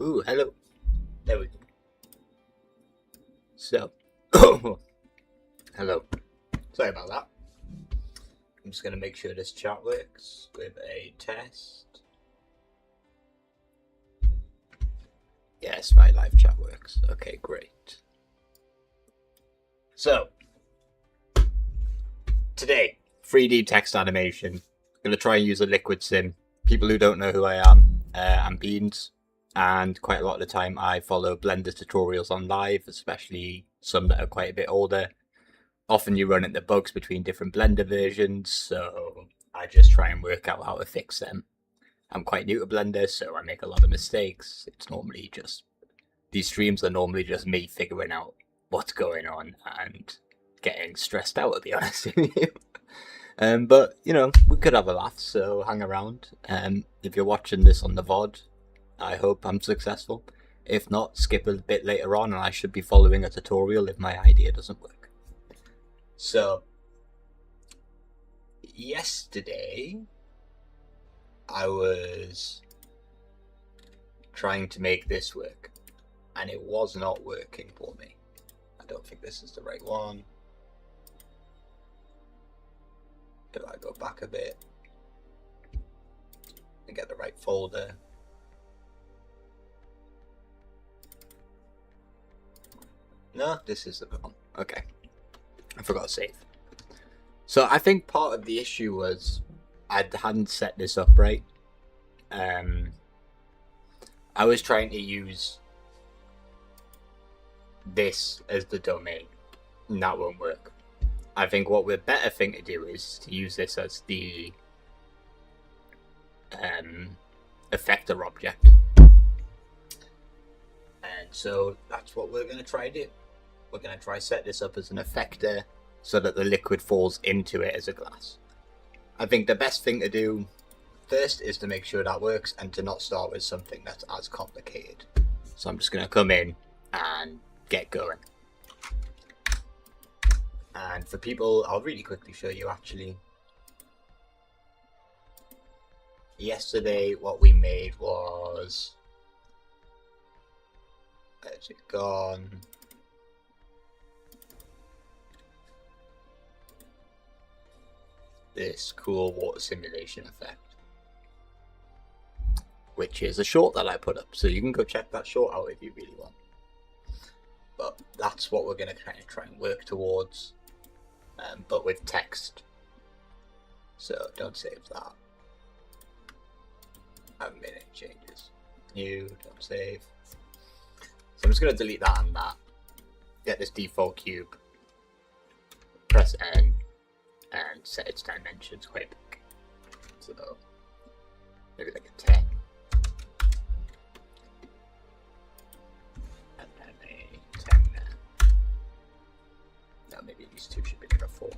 Ooh, hello. There we go. So, hello. Sorry about that. I'm just going to make sure this chat works with a test. Yes, my live chat works. Okay, great. So, today, 3D text animation. I'm going to try and use a liquid sim. People who don't know who I am, I'm Beans. And quite a lot of the time I follow Blender tutorials on live, especially some that are quite a bit older. Often you run into bugs between different Blender versions, so I just try and work out how to fix them. I'm quite new to Blender, so I make a lot of mistakes. These streams are normally just me figuring out what's going on and getting stressed out, to be honest with you. But, we could have a laugh, so hang around. If you're watching this on the VOD, I hope I'm successful. If not, skip a bit later on and I should be following a tutorial if my idea doesn't work. So, yesterday, I was trying to make this work, and it was not working for me. I don't think this is the right one. If I go back a bit and get the right folder. No, this is the one. Okay. I forgot to save. So I think part of the issue was I hadn't set this up right. I was trying to use this as the domain, and that won't work. I think what the better thing to do is to use this as the effector object. And so that's what we're going to try to do. We're going to try set this up as an effector so that the liquid falls into it as a glass. I think the best thing to do first is to make sure that works and to not start with something that's as complicated. So I'm just going to come in and get going. And for people, I'll really quickly show you actually. Yesterday what we made was... Where's it gone? This cool water simulation effect, which is a short that I put up, so you can go check that short out if you really want. But that's what we're going to kind of try and work towards, but with text. So don't save that. I haven't made any changes. New, don't save. So I'm just going to delete that and that. Get this default cube. Press N. And set its dimensions quite big. So maybe like a 10. And then a 10 there. No, maybe these two should be like a 4.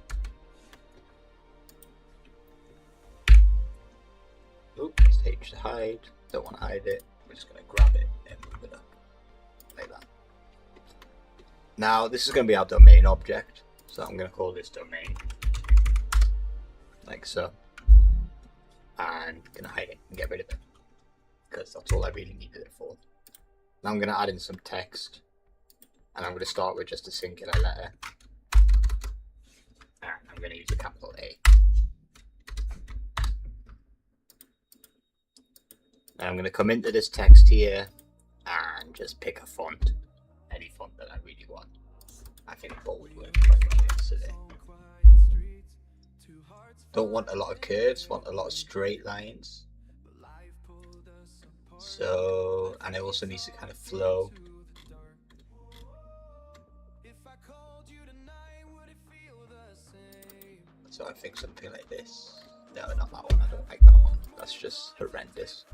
Oop, it's H to hide. Don't want to hide it. We're just going to grab it and move it up. Like that. Now, this is going to be our domain object. So I'm going to call this domain. Like so, and I'm gonna hide it and get rid of it because that's all I really needed it for. Now I'm gonna add in some text, and I'm gonna start with just a singular letter, and I'm gonna use a capital A. Now I'm gonna come into this text here and just pick a font, any font that I really want. I think bold would work quite well yesterday. Don't want a lot of curves, want a lot of straight lines. So, and it also needs to kind of flow. So I think something like this. No, not that one, I don't like that one. That's just horrendous.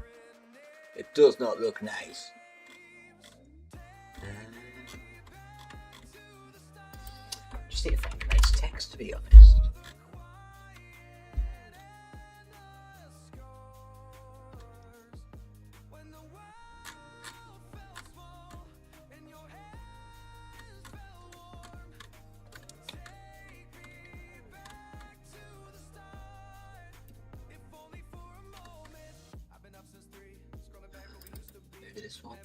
It does not look nice. Just need to find a nice text, to be honest. Maybe this one.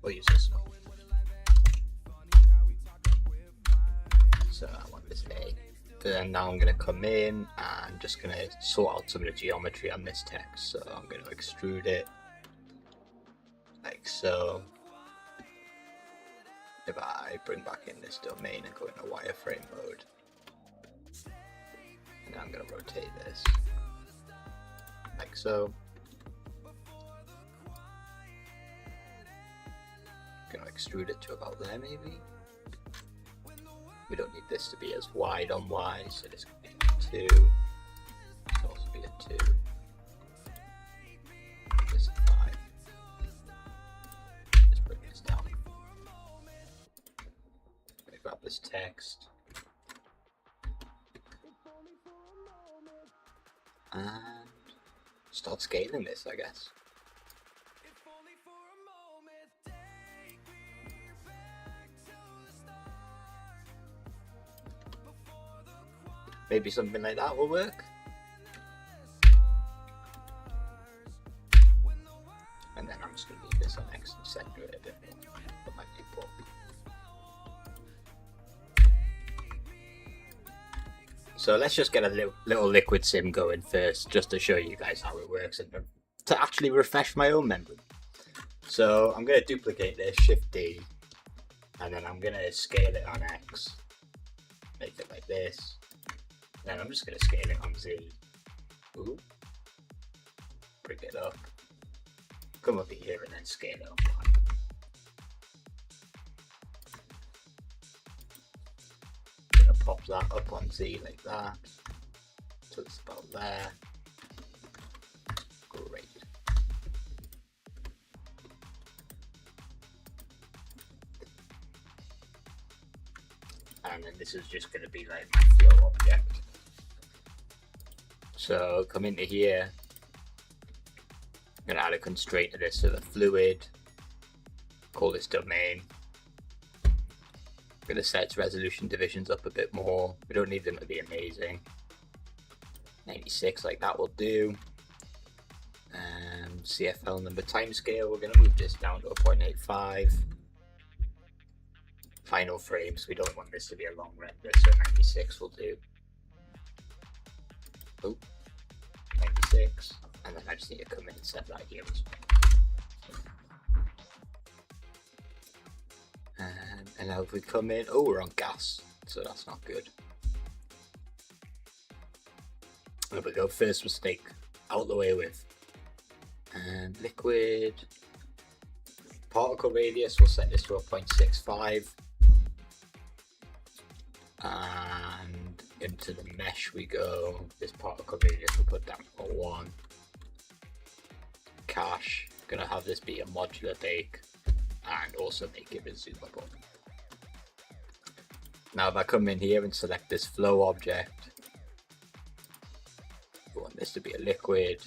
We'll use this one. So I want this A. Then now I'm going to come in and just going to sort out some of the geometry on this text. So I'm going to extrude it like so. If I bring back in this domain and go into wireframe mode, and I'm going to rotate this like so. I'm going to extrude it to about there maybe. We don't need this to be as wide on Y, so this could be a 2. This could also be a 2. This is 5. Just bring this down. I'm going to grab this text. And start scaling this, I guess. Maybe something like that will work. And then I'm just going to leave this on X and center it a bit more for my viewport. So let's just get a little liquid sim going first, just to show you guys how it works and to actually refresh my own memory. So I'm going to duplicate this, Shift D, and then I'm going to scale it on X, make it like this. Then I'm just going to scale it on Z. Ooh. Bring it up. Come over here and then scale it on Y. I'm going to pop that up on Z like that. So it's about there. Great. And then this is just going to be like my flow object. So come into here, I'm going to add a constraint to this, so the fluid, call this domain. I'm going to set its resolution divisions up a bit more. We don't need them to be amazing. 96, like that will do. CFL number timescale, we're going to move this down to a 0.85. Final frames, we don't want this to be a long render, so 96 will do. Oh, 96, and then I just need to come in and set that here as well. And now if we come in, oh, we're on gas, so that's not good. There we go, first mistake out the way with. And liquid, particle radius, we'll set this to a 0.65. And into the mesh we go. This particle radius we'll put down to 1. Cache, gonna have this be a modular bake and also make it resumable. Now if I come in here and select this flow object, we want this to be a liquid.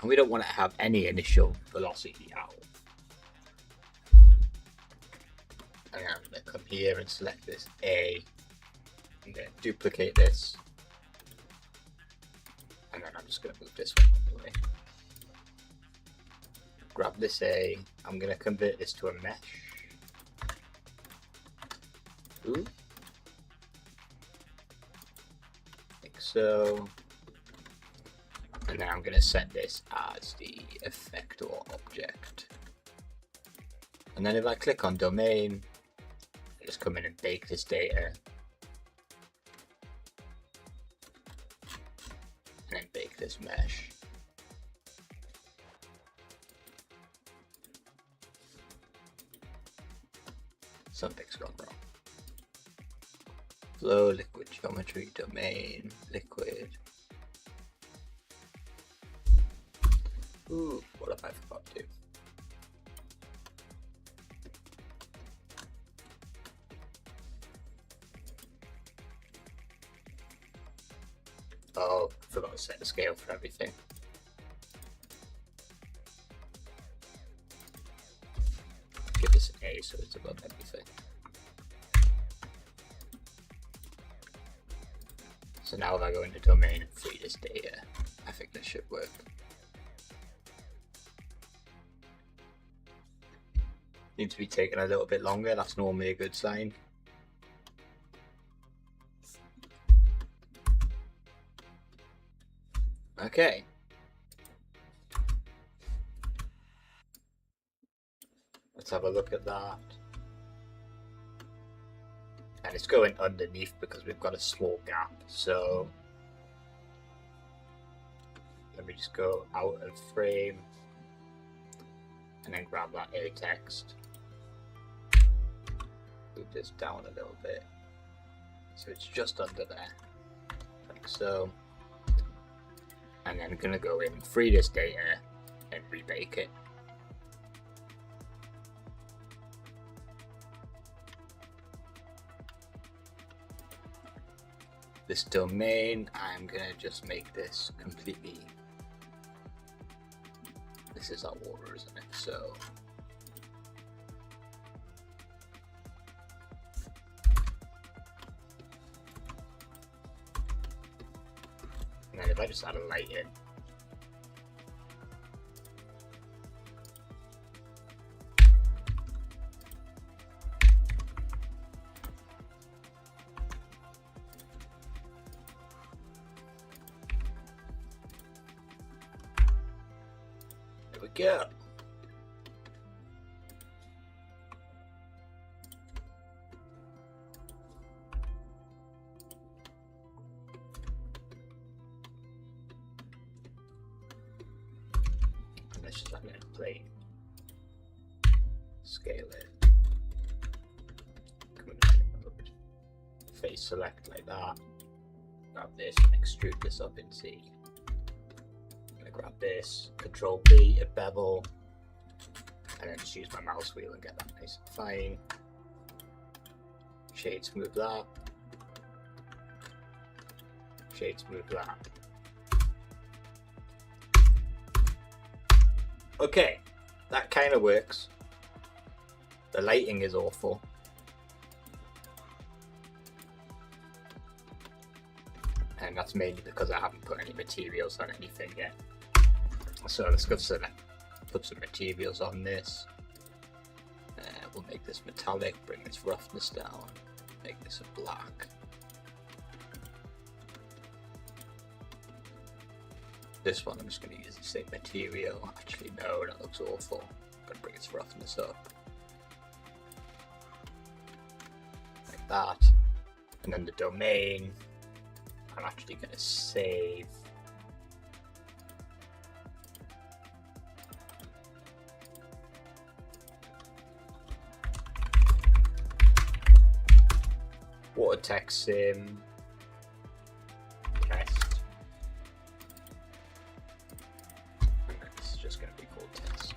And we don't want to have any initial velocity out. And I'm going to come here and select this A. I'm going to duplicate this. And then I'm just going to move this one out of the way. Grab this A. I'm going to convert this to a mesh. Ooh. Like so. And then I'm going to set this as the effector object. And then if I click on domain, I just come in and bake this data. And then bake this mesh. Something's gone wrong. Flow, liquid geometry, domain, liquid. Ooh, what have I forgot to do? Oh, forgot to set the scale for everything. Give this an A so it's above everything. So now if I go into domain and free this data, I think this should work. Needs to be taking a little bit longer, that's normally a good sign. Okay. Let's have a look at that. And it's going underneath because we've got a small gap, so let me just go out of frame and then grab that A text. Move this down a little bit so it's just under there, like so. And then I'm gonna go in, free this data, and rebake it. This domain, I'm gonna just make this completely. This is our water, isn't it? So and then if I just add a light in, there we go. Let's just have it in a plane. Scale it. Face select like that. Grab this, extrude this up in C. I'm gonna grab this, Control B, a bevel, and then just use my mouse wheel and get that nice and fine. Shade smooth that. Shade smooth that. Okay, that kind of works. The lighting is awful. And that's mainly because I haven't put any materials on anything yet. So let's go select, put some materials on this. We'll make this metallic, bring this roughness down, make this a black. This one I'm just going to use the same material. Actually no, that looks awful. I'm going to bring its roughness up. Like that. And then the domain, I'm actually going to save. Water text sim. Test. This is just going to be called test.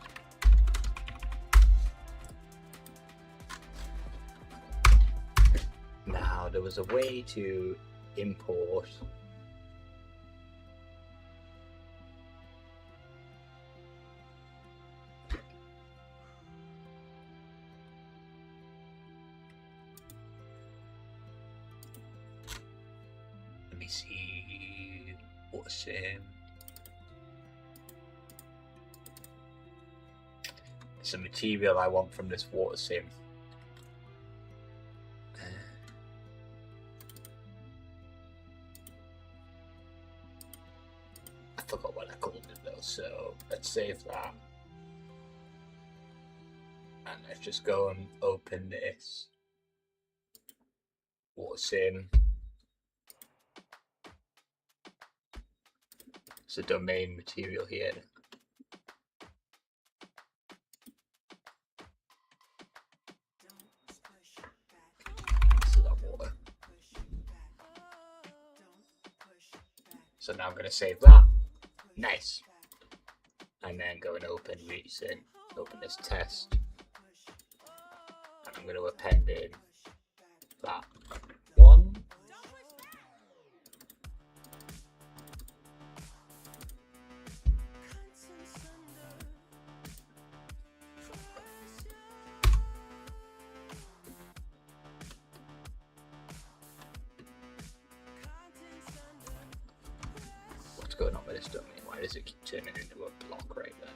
Now there was a way to import let me see water sim. It's a material I want from this water sim. I forgot what I called it though, so let's save that. And let's just go and open this water sim. It's a domain material here. This is our water. So now I'm going to save that. Nice. And then go and open recent, open this test. And I'm going to append in that one. What's going on with this just don't mean, why does it keep turning into a block right there?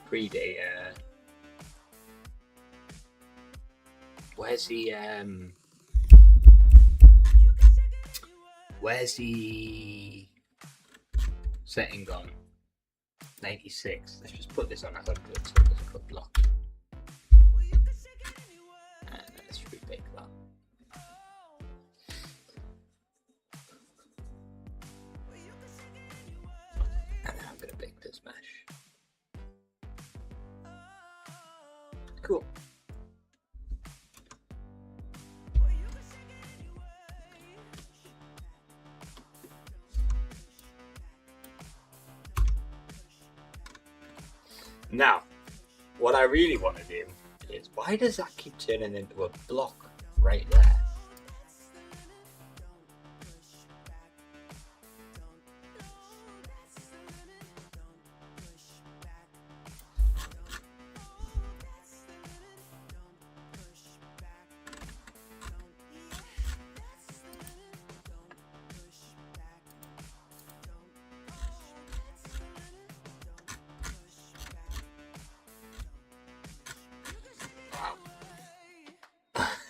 Predator. Where's the setting gone? 96. Let's just put this on 100 so it doesn't put block. And let's rebake that. And then I'm going to bake this mesh. Cool. Now, what I really want to do is, why does that keep turning into a block right there?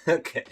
Okay.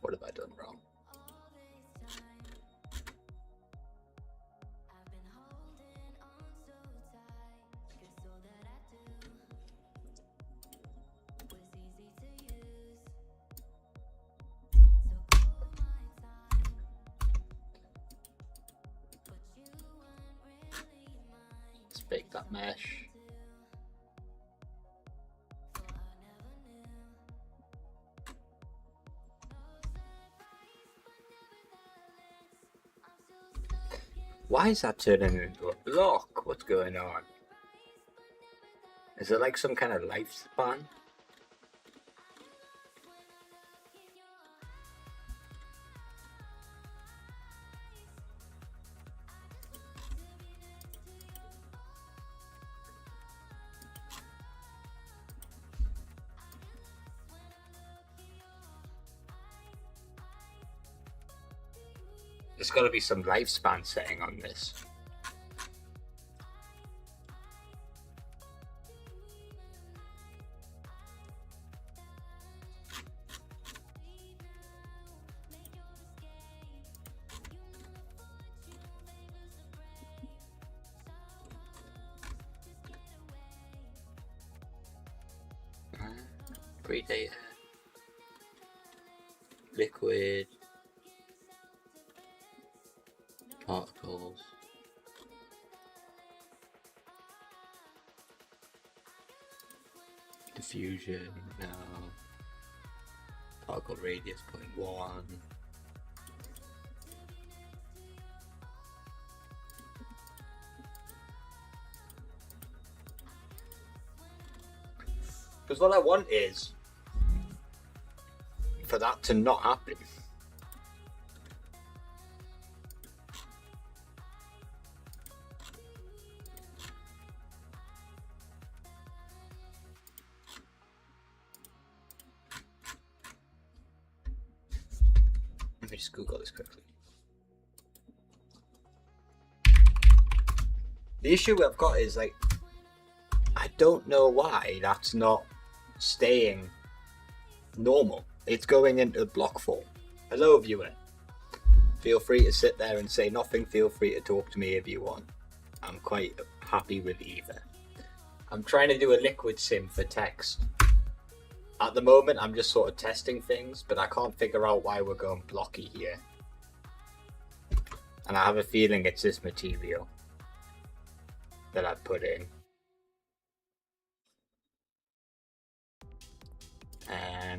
What have I done wrong? Let's bake that mesh. Why is that turning into a block? What's going on? Is it like some kind of lifespan? There's got to be some lifespan setting on this. Predator. Liquid. Particles. Diffusion, no. Particle radius 0.1. Because what I want is for that to not happen. Let me just Google this quickly. The issue I've got is, like, I don't know why that's not staying normal. It's going into block form. Hello, viewer. Feel free to sit there and say nothing. Feel free to talk to me if you want. I'm quite happy with either. I'm trying to do a liquid sim for text. At the moment, I'm just sort of testing things, but I can't figure out why we're going blocky here. And I have a feeling it's this material that I've put in.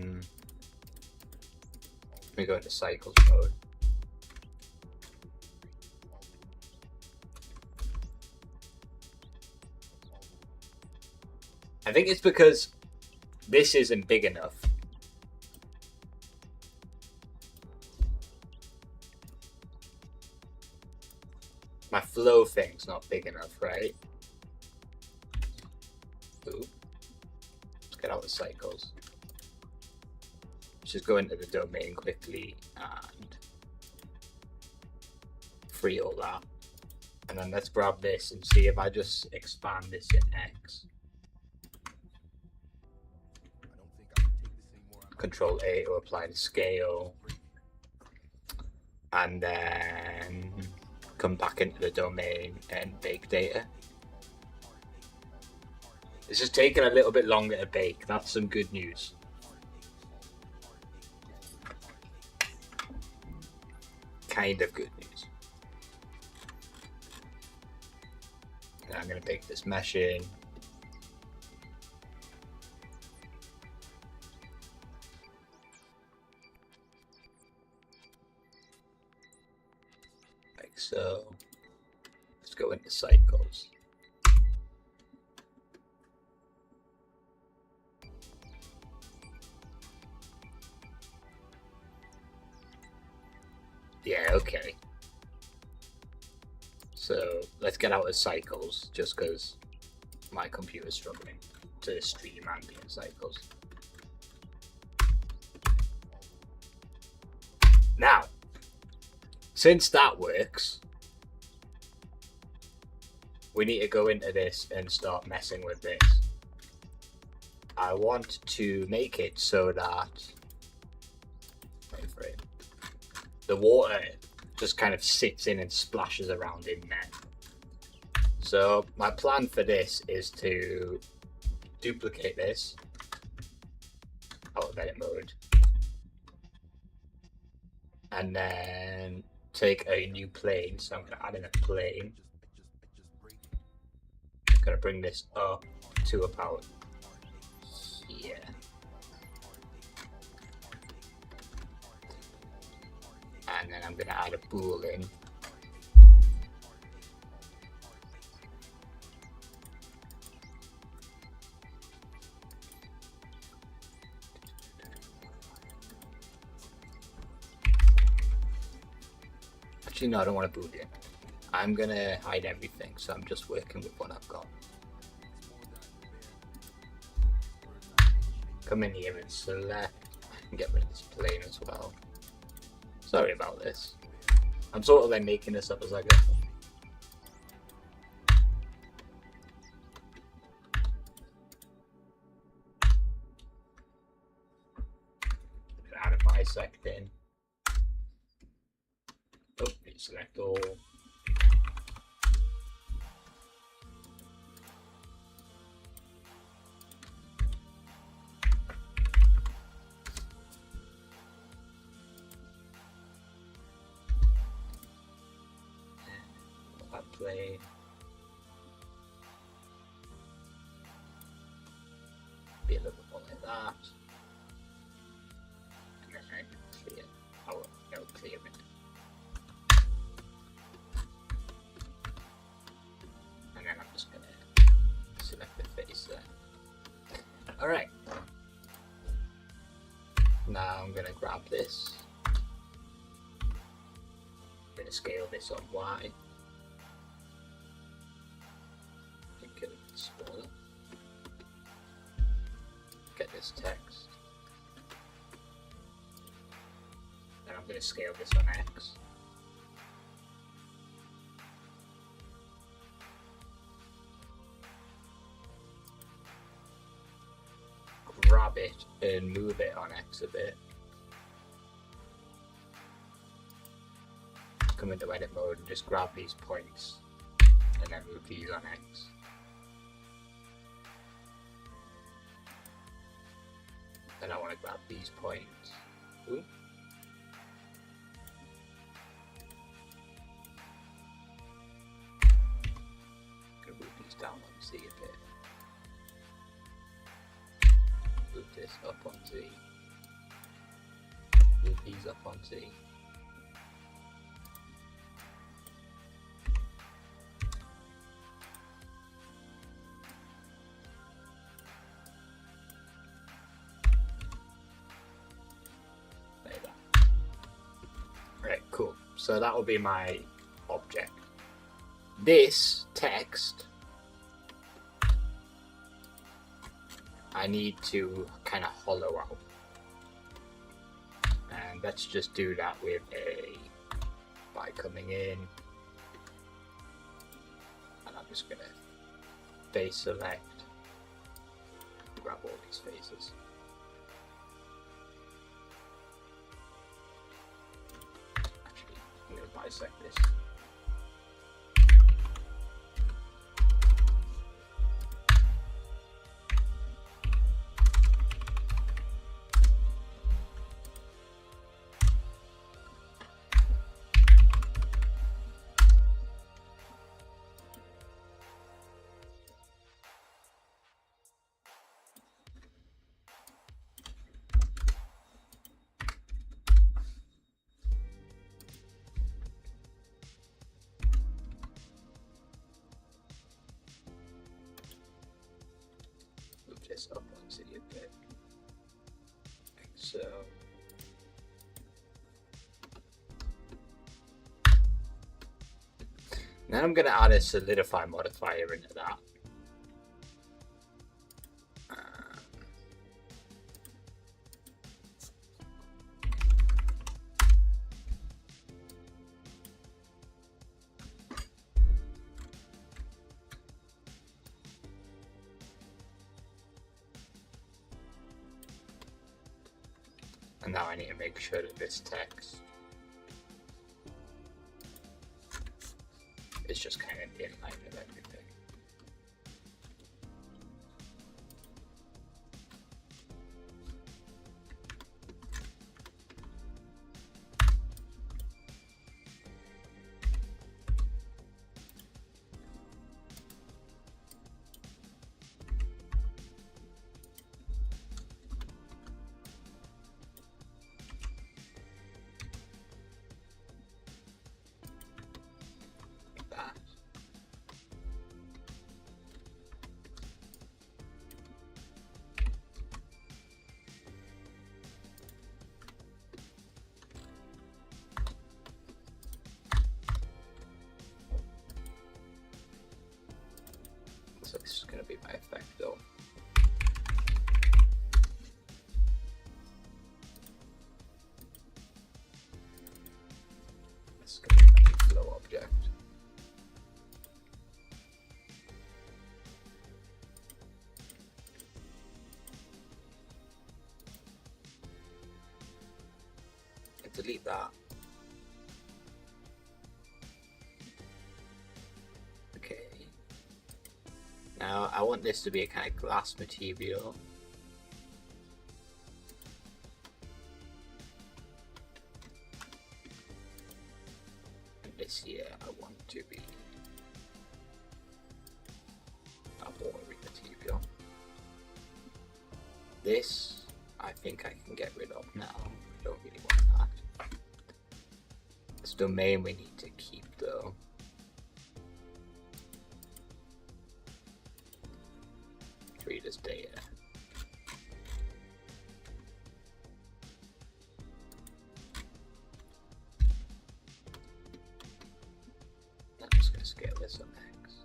let me go into cycles mode. I think it's because this isn't big enough. My flow thing's not big enough, right? Ooh. Let's get out the cycles. Let's just go into the domain quickly and free all that. And then let's grab this and see if I just expand this in X. Control A to apply the scale. And then come back into the domain and bake data. It's just taking a little bit longer to bake. That's some good news. Kind of good news. And I'm going to bake this mesh in. Like so. Let's go into cycles. Yeah, okay. So let's get out of cycles just because my computer's struggling to stream ambient cycles. Now, since that works, we need to go into this and start messing with this. I want to make it so that, wait for it, the water just kind of sits in and splashes around in there. So my plan for this is to duplicate this out of edit mode and then take a new plane. So I'm going to add in a plane. I'm going to bring this up to about here. And then I'm going to add a boolean. Actually, no, I don't want a boolean. I'm going to hide everything, so I'm just working with what I've got. Come in here and select and get rid of this plane as well. Sorry about this. I'm sort of like making this up as I go. Add a bisect in. Oh, select all. Play. Be a little bit more like that. And then I can clear. Oh, no, clear it. And then I'm just going to select the face there. Alright. Now I'm going to grab this. I'm going to scale this on Y. Smaller. Get this text. Then I'm going to scale this on X. Grab it and move it on X a bit. Come into edit mode and just grab these points and then move these on X. Then I want to grab these points. Ooh. Gonna move these down on Z a bit. Move this up on Z. up on Z. Right, cool. So that will be my object. This text, I need to kind of hollow out. And let's just do that with by coming in. And I'm just going to face select, grab all these faces. I'm going to bisect this. This up onto the bit, like so. Then I'm going to add a solidify modifier into that. And now I need to make sure that this text is just kind of in line with everything. So this is going to be my effect though. This is going to be my flow object. And delete that. Now I want this to be a kind of glass material. And this here I want to be a watery material. This I think I can get rid of now. I don't really want that. This domain we need to keep though. Readers data. I'm just going to scale this up next.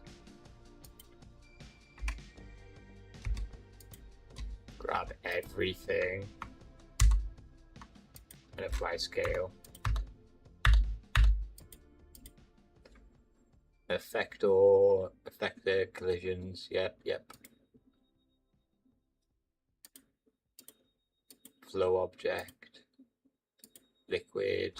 Grab everything and apply scale. Effector, effector collisions. Yep. Flow object, liquid,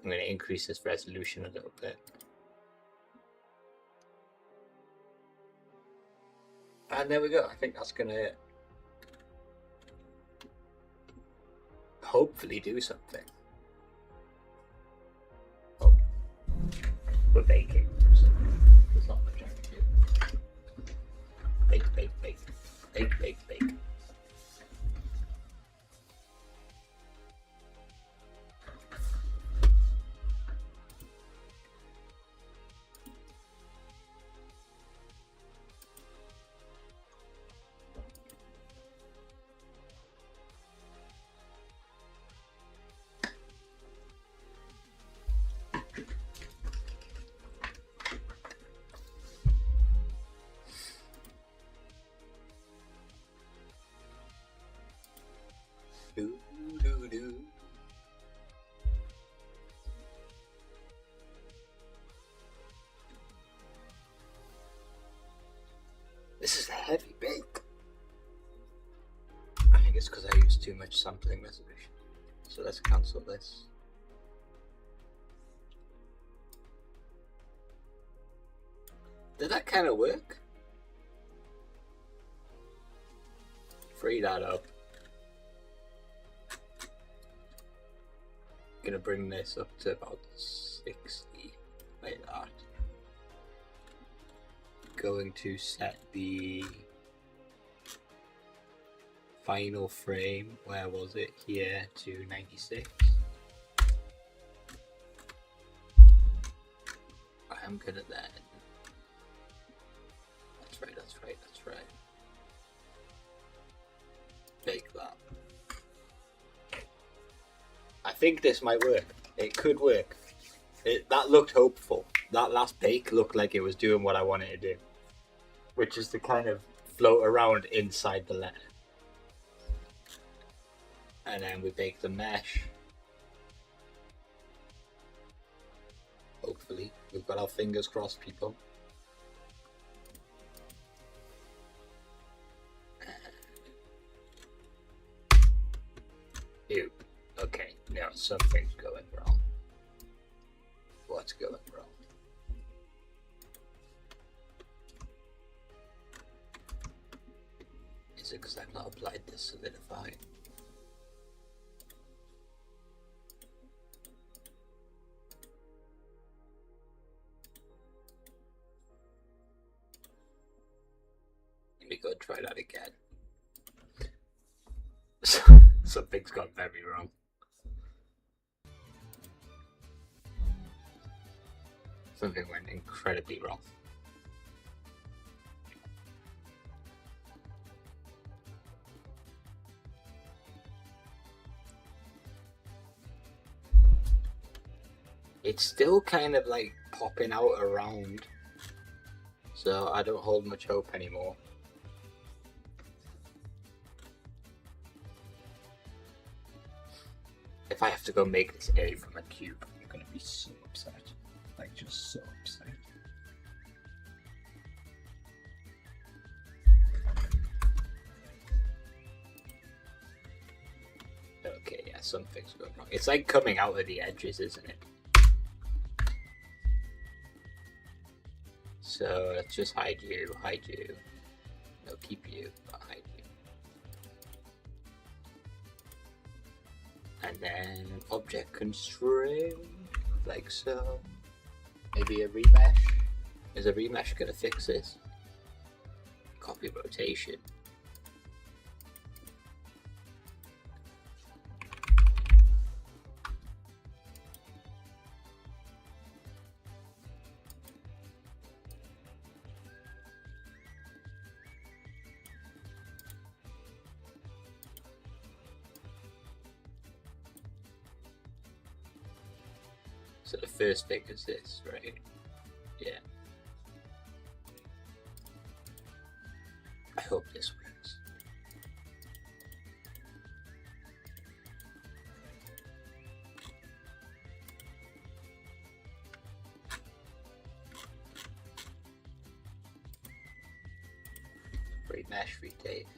I'm going to increase this resolution a little bit. And there we go. I think that's going to hopefully do something. We're baking, so there's not much I can do. Bake, bake, bake. Bake, bake, bake. Do, do, do. This is a heavy bake. I think it's because I used too much sampling resolution. So let's cancel this. Did that kind of work? Free that up. Gonna bring this up to about 60, like that. Going to set the final frame, where was it? Here to 96. I am gonna then. That's right, that's right, that's right. Bake that. I think this might work. It could work. That looked hopeful. That last bake looked like it was doing what I wanted to do, which is to kind of float around inside the letter. And then we bake the mesh. Hopefully. We've got our fingers crossed, people. Ew. Okay, now something's going wrong. What's going wrong? Is it because I've not applied this solidify? Let me go try that again. Something's gone very wrong. Something went incredibly wrong. It's still kind of like popping out around, so I don't hold much hope anymore. If I have to go make this A from a cube, I'm gonna be so upset. Like, just so upset. Okay, yeah, something's going wrong. It's like coming out of the edges, isn't it? So let's just hide you. No, keep you, but hide you. And then object constraint, like so. Maybe a remesh. Is a remesh gonna fix this? Copy rotation. So the first thing is this, right? Yeah. I hope this works. Remesh, retake.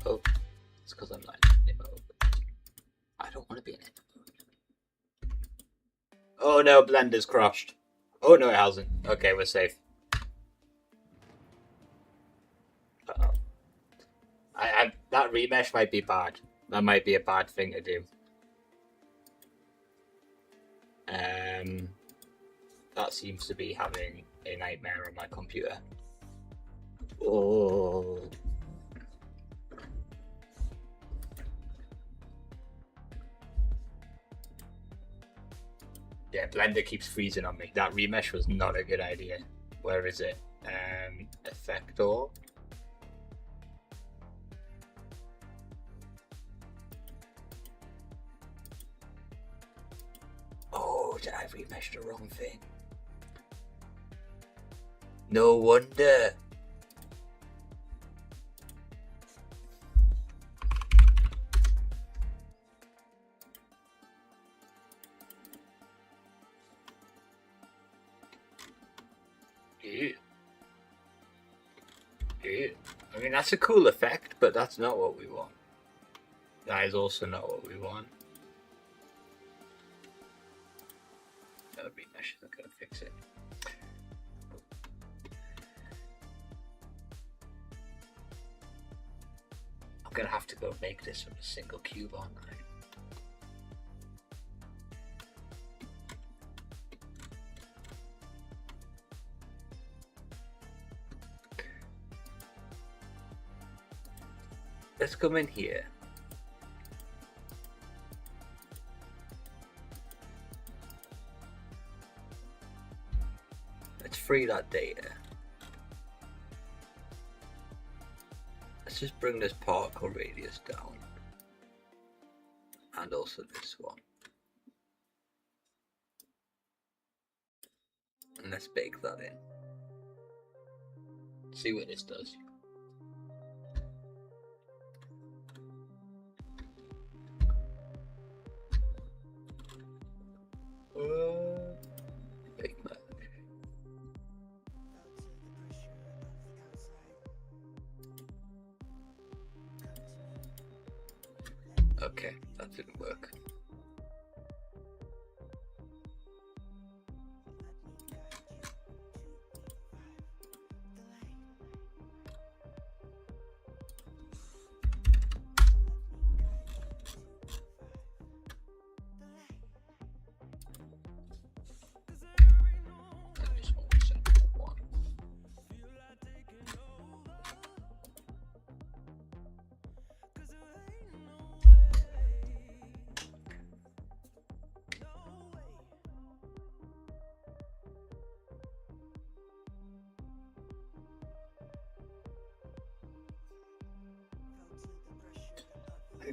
Oh, it's because I'm not in edit mode. I don't want to be in edit mode. Oh no, Blender's crashed. Oh no, it hasn't. Okay, we're safe. Uh-oh. That that remesh might be bad. That might be a bad thing to do. That seems to be having a nightmare on my computer. Oh. Yeah, Blender keeps freezing on me. That remesh was not a good idea. Where is it? Effector. Oh, did I remesh the wrong thing? No wonder. I mean, that's a cool effect, but that's not what we want. That is also not what we want. That remesh isn't going to fix it. I'm going to have to go make this from a single cube, aren't I? Let's come in here. Let's free that data. Let's just bring this particle radius down. And also this one. And let's bake that in. See what this does. Big Mac. Okay, that didn't work.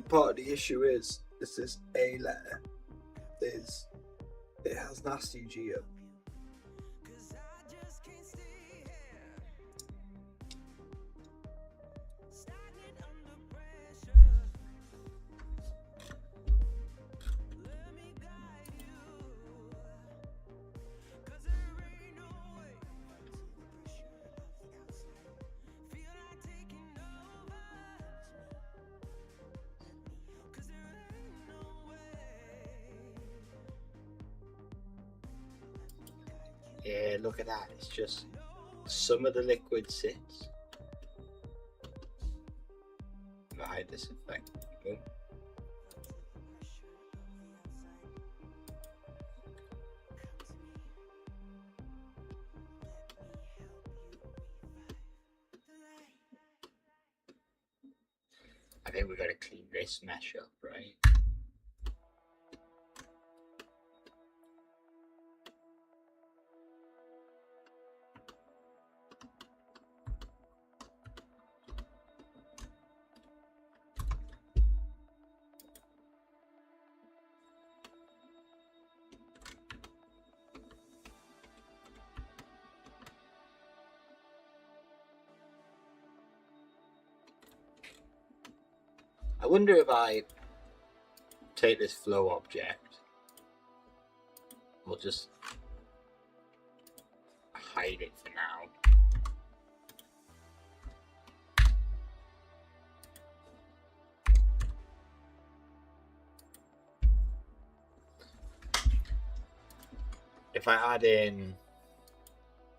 Part of the issue is this A letter it has nasty geo. Yeah, look at that. It's just some of the liquid sits. I'm gonna hide this effect. Boom. I think we gotta clean this mesh up, right? I wonder if I take this flow object, we'll just hide it for now. If I add in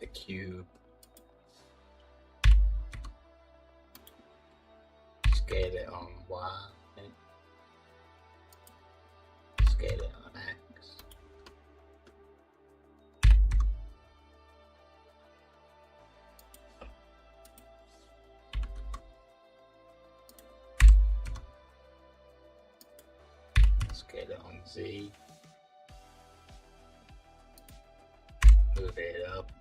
the cube, Scale it on Y. Scale it on X. Scale it on Z. Move it up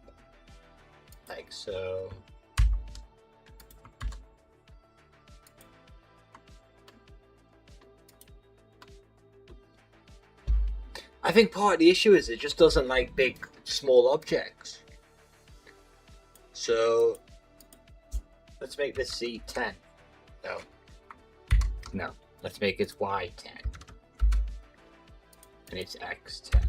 like so. I think part of the issue is it just doesn't like big, small objects. So let's make this Z10. No. Let's make it Y10. And it's X10.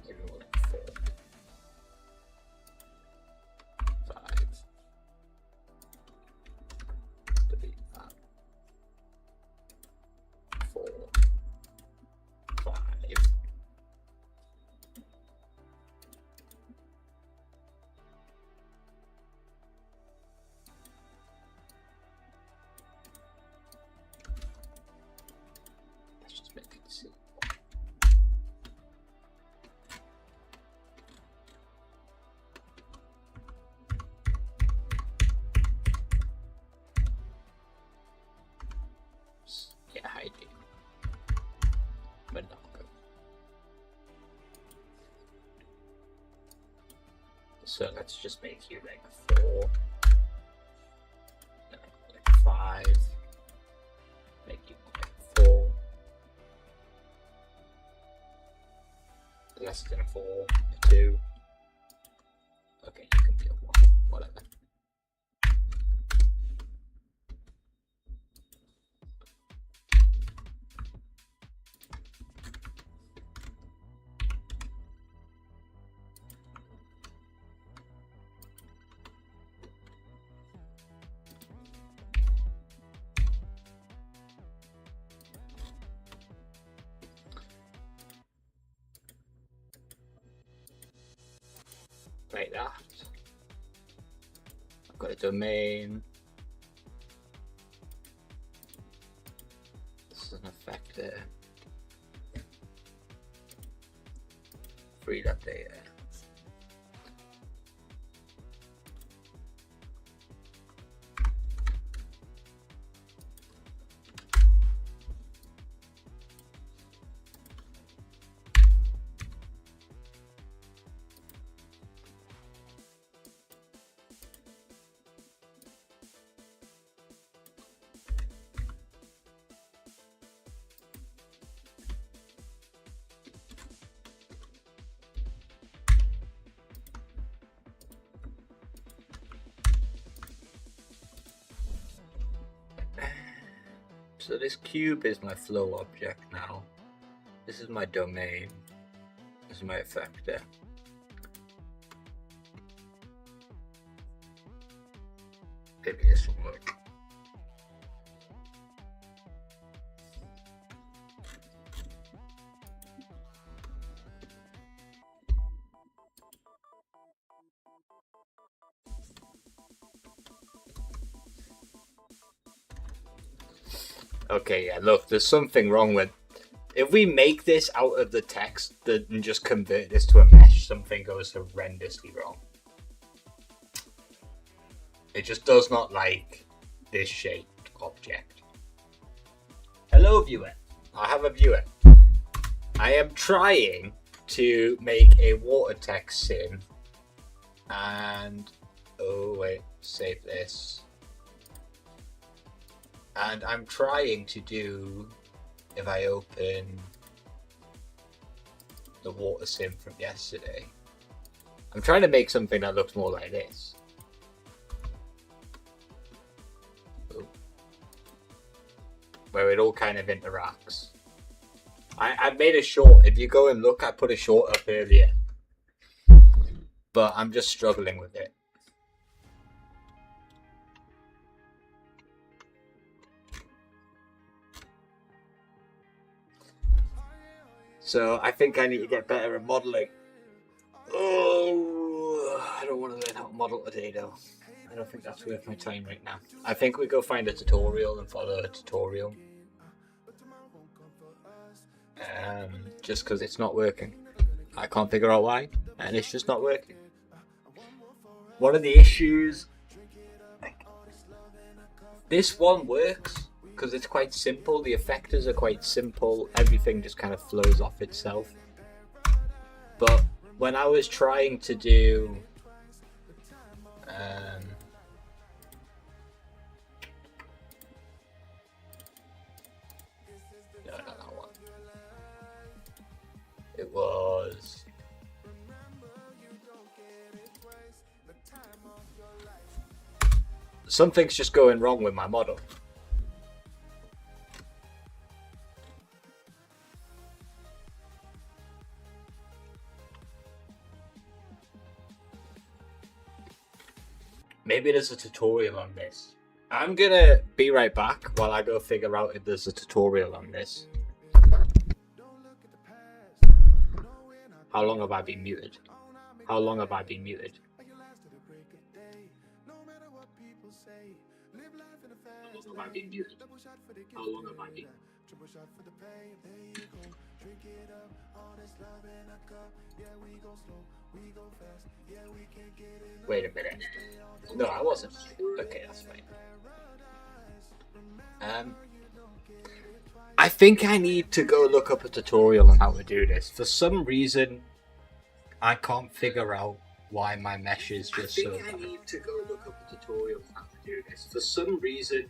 Maybe more like 4. 5. 3. 4. 5. Let's just make it C. Yeah, I do. But not good. So let's just make you like 4. Like 5. Make you like 4. Less than 4. 2. Okay, you can be a 1. Whatever. Like that. I've got a domain. This is an effect there. Free that data. So this cube is my flow object now. This is my domain. This is my effector. Maybe this will work. Okay, yeah, look, there's something wrong with... If we make this out of the text and just convert this to a mesh, something goes horrendously wrong. It just does not like this shaped object. Hello, viewer. I have a viewer. I am trying to make a water text sim. And... Oh, wait. Save this. And I'm trying to do, if I open the water sim from yesterday, I'm trying to make something that looks more like this. Ooh. Where it all kind of interacts. I made a short. If you go and look, I put a short up earlier. But I'm just struggling with it. So I think I need to get better at modeling. Oh, I don't don't want to learn how to model today though. I don't think that's worth my time right now. I think we go find a tutorial and follow a tutorial. Just because it's not working. I can't figure out why, and it's just not working. One of the issues, like, this one works because it's quite simple. The effectors are quite simple. Everything just kind of flows off itself. But when I was trying to do no, not that one. It was something's just going wrong with my model. Maybe there's a tutorial on this. I'm gonna be right back while I go figure out if there's a tutorial on this. How long have I been muted? How long have I been muted? How long have I been muted? How long have I been? Wait a minute. No, I wasn't. Okay, that's fine. I think I need to go look up a tutorial on how to do this. For some reason, I can't figure out why my mesh is just so bad. I need to go look up a tutorial on how to do this. For some reason,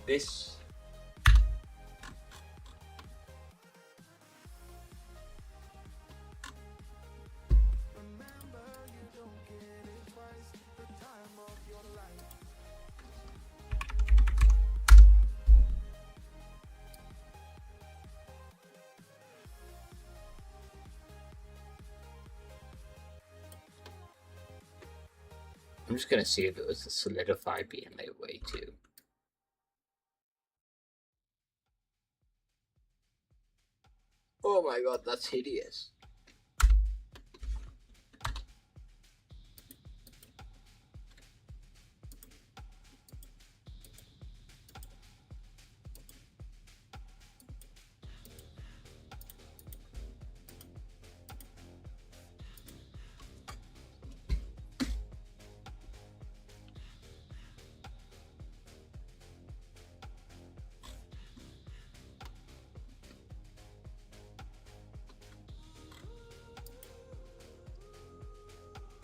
this. I'm just gonna see if it was a solidify BMA way too. Oh my god, that's hideous.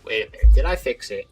Wait a minute, did I fix it?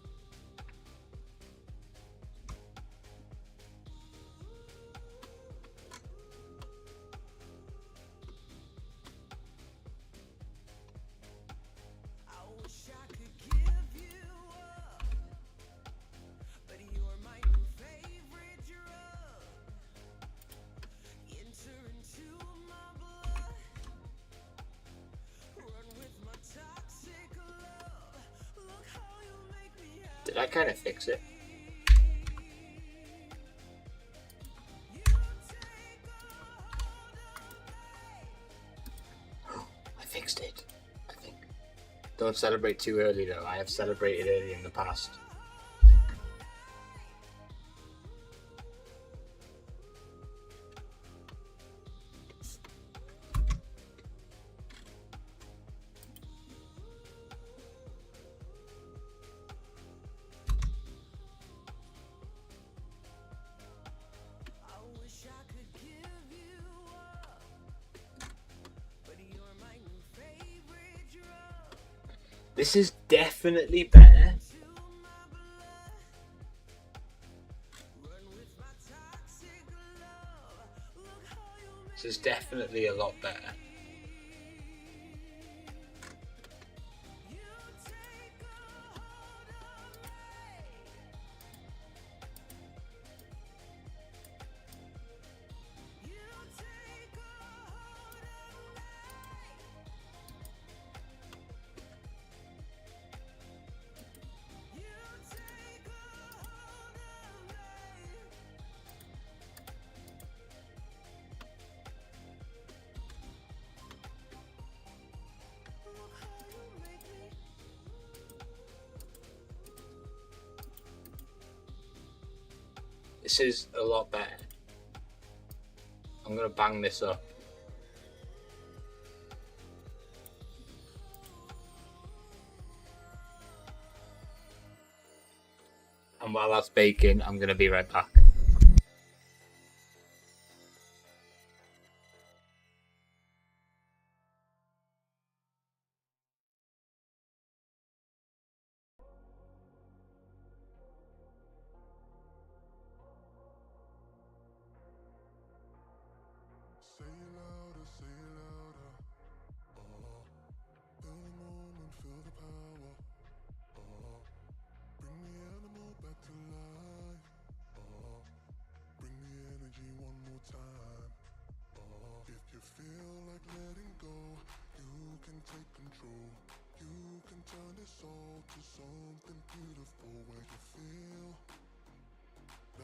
Did I kind of fix it? I fixed it, I think. Don't celebrate too early though. I have celebrated early in the past. This is definitely better. This is definitely a lot better. This is a lot better. I'm gonna bang this up. And while that's baking, I'm gonna be right back. Say it louder, say it louder. Feel the moment, feel the power. Bring the animal back to life. Bring the energy one more time. If you feel like letting go, you can take control. You can turn this all to something beautiful where you feel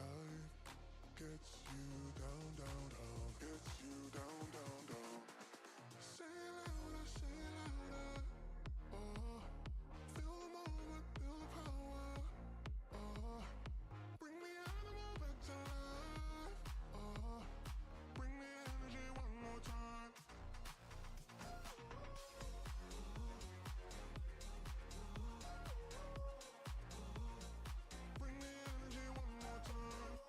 life gets you down, down, down, gets you down, down, down. Say it louder, say it louder. Feel the moment, feel the power. Bring the animal back to life. Bring the energy one more time. Bring the energy one more time.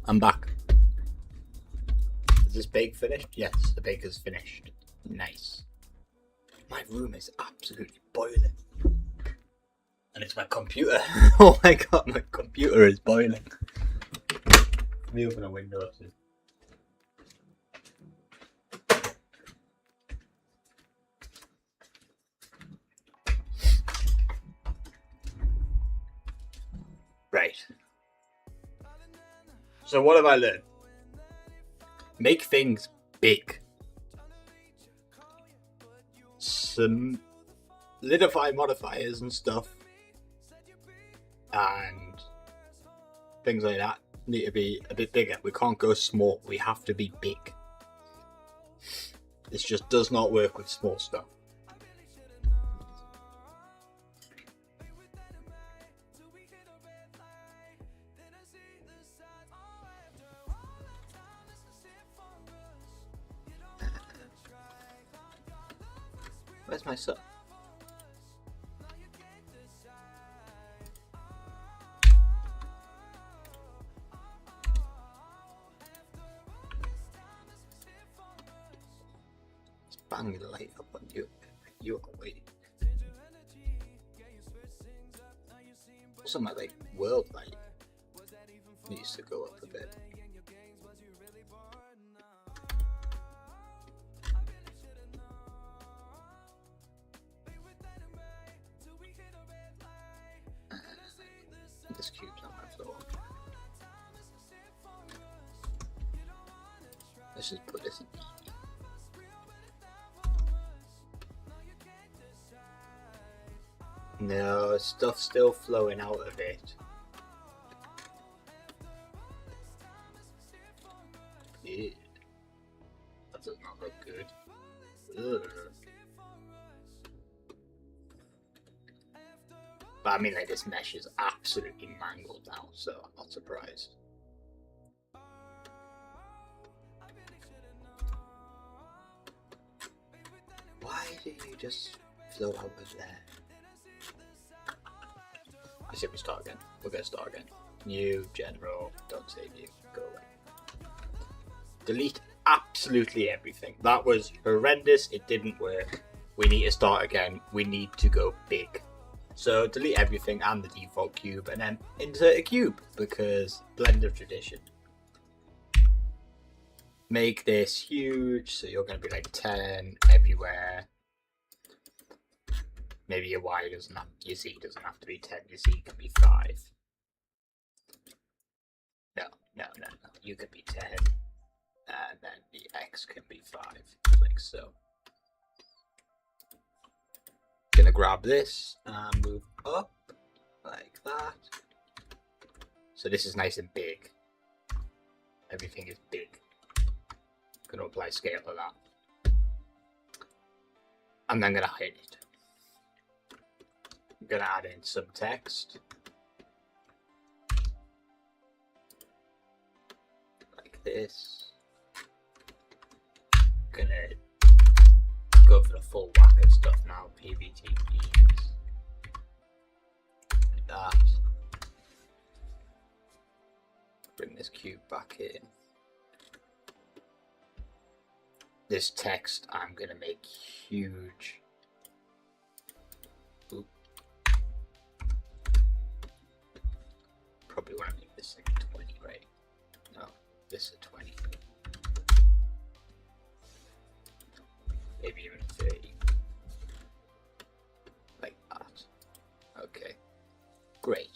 I'm back. Is this bake finished? Yes, the bake is finished. Nice. My room is absolutely boiling. And it's my computer. Oh my god, my computer is boiling. Let me open a window. Right. So what have I learned? Make things big. Solidify modifiers and stuff. And things like that need to be a bit bigger. We can't go small. We have to be big. This just does not work with small stuff. Where's my son? Just bang the light up on you. You're away. Also, my world light needs to go up a bit. This cube's on my floor. Let's just put this in. No, stuff's still flowing out of it. Yeah. That does not look good. Ugh. But I mean, this mesh is absolutely mangled now, so I'm not surprised. Why did you just float out of there? I say we start again. We're gonna start again. New, general, don't save you, go away. Delete absolutely everything. That was horrendous, it didn't work. We need to start again, we need to go big. So delete everything and the default cube and then insert a cube because Blender tradition. Make this huge, so you're going to be 10 everywhere. Maybe your Y doesn't have, your Z doesn't have to be 10, your Z can be 5. No, you can be 10 and then the X can be 5, like so. Gonna grab this and move up like that. So this is nice and big. Everything is big. Gonna apply scale to that. And then gonna hide it. I'm gonna add in some text. Like this. Gonna go for the full whack of stuff now. PBTPs. Like that. Bring this cube back in. This text I'm gonna make huge. Oop. Probably want to make this 20, right? No, this is 20. Maybe even 30. Like that. Okay. Great.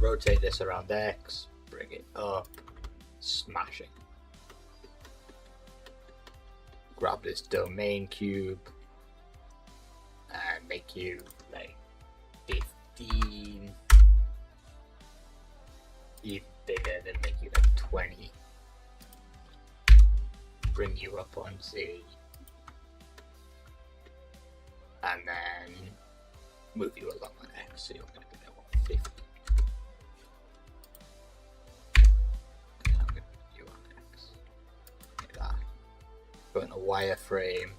Rotate this around X. Bring it up. Smashing. Grab this domain cube. And make you 15. Even bigger, then make you 20. Bring you up on Z, and then move you along on X, so you're going to be at 50. And I'm going to move you on X, like that. Put in a wireframe.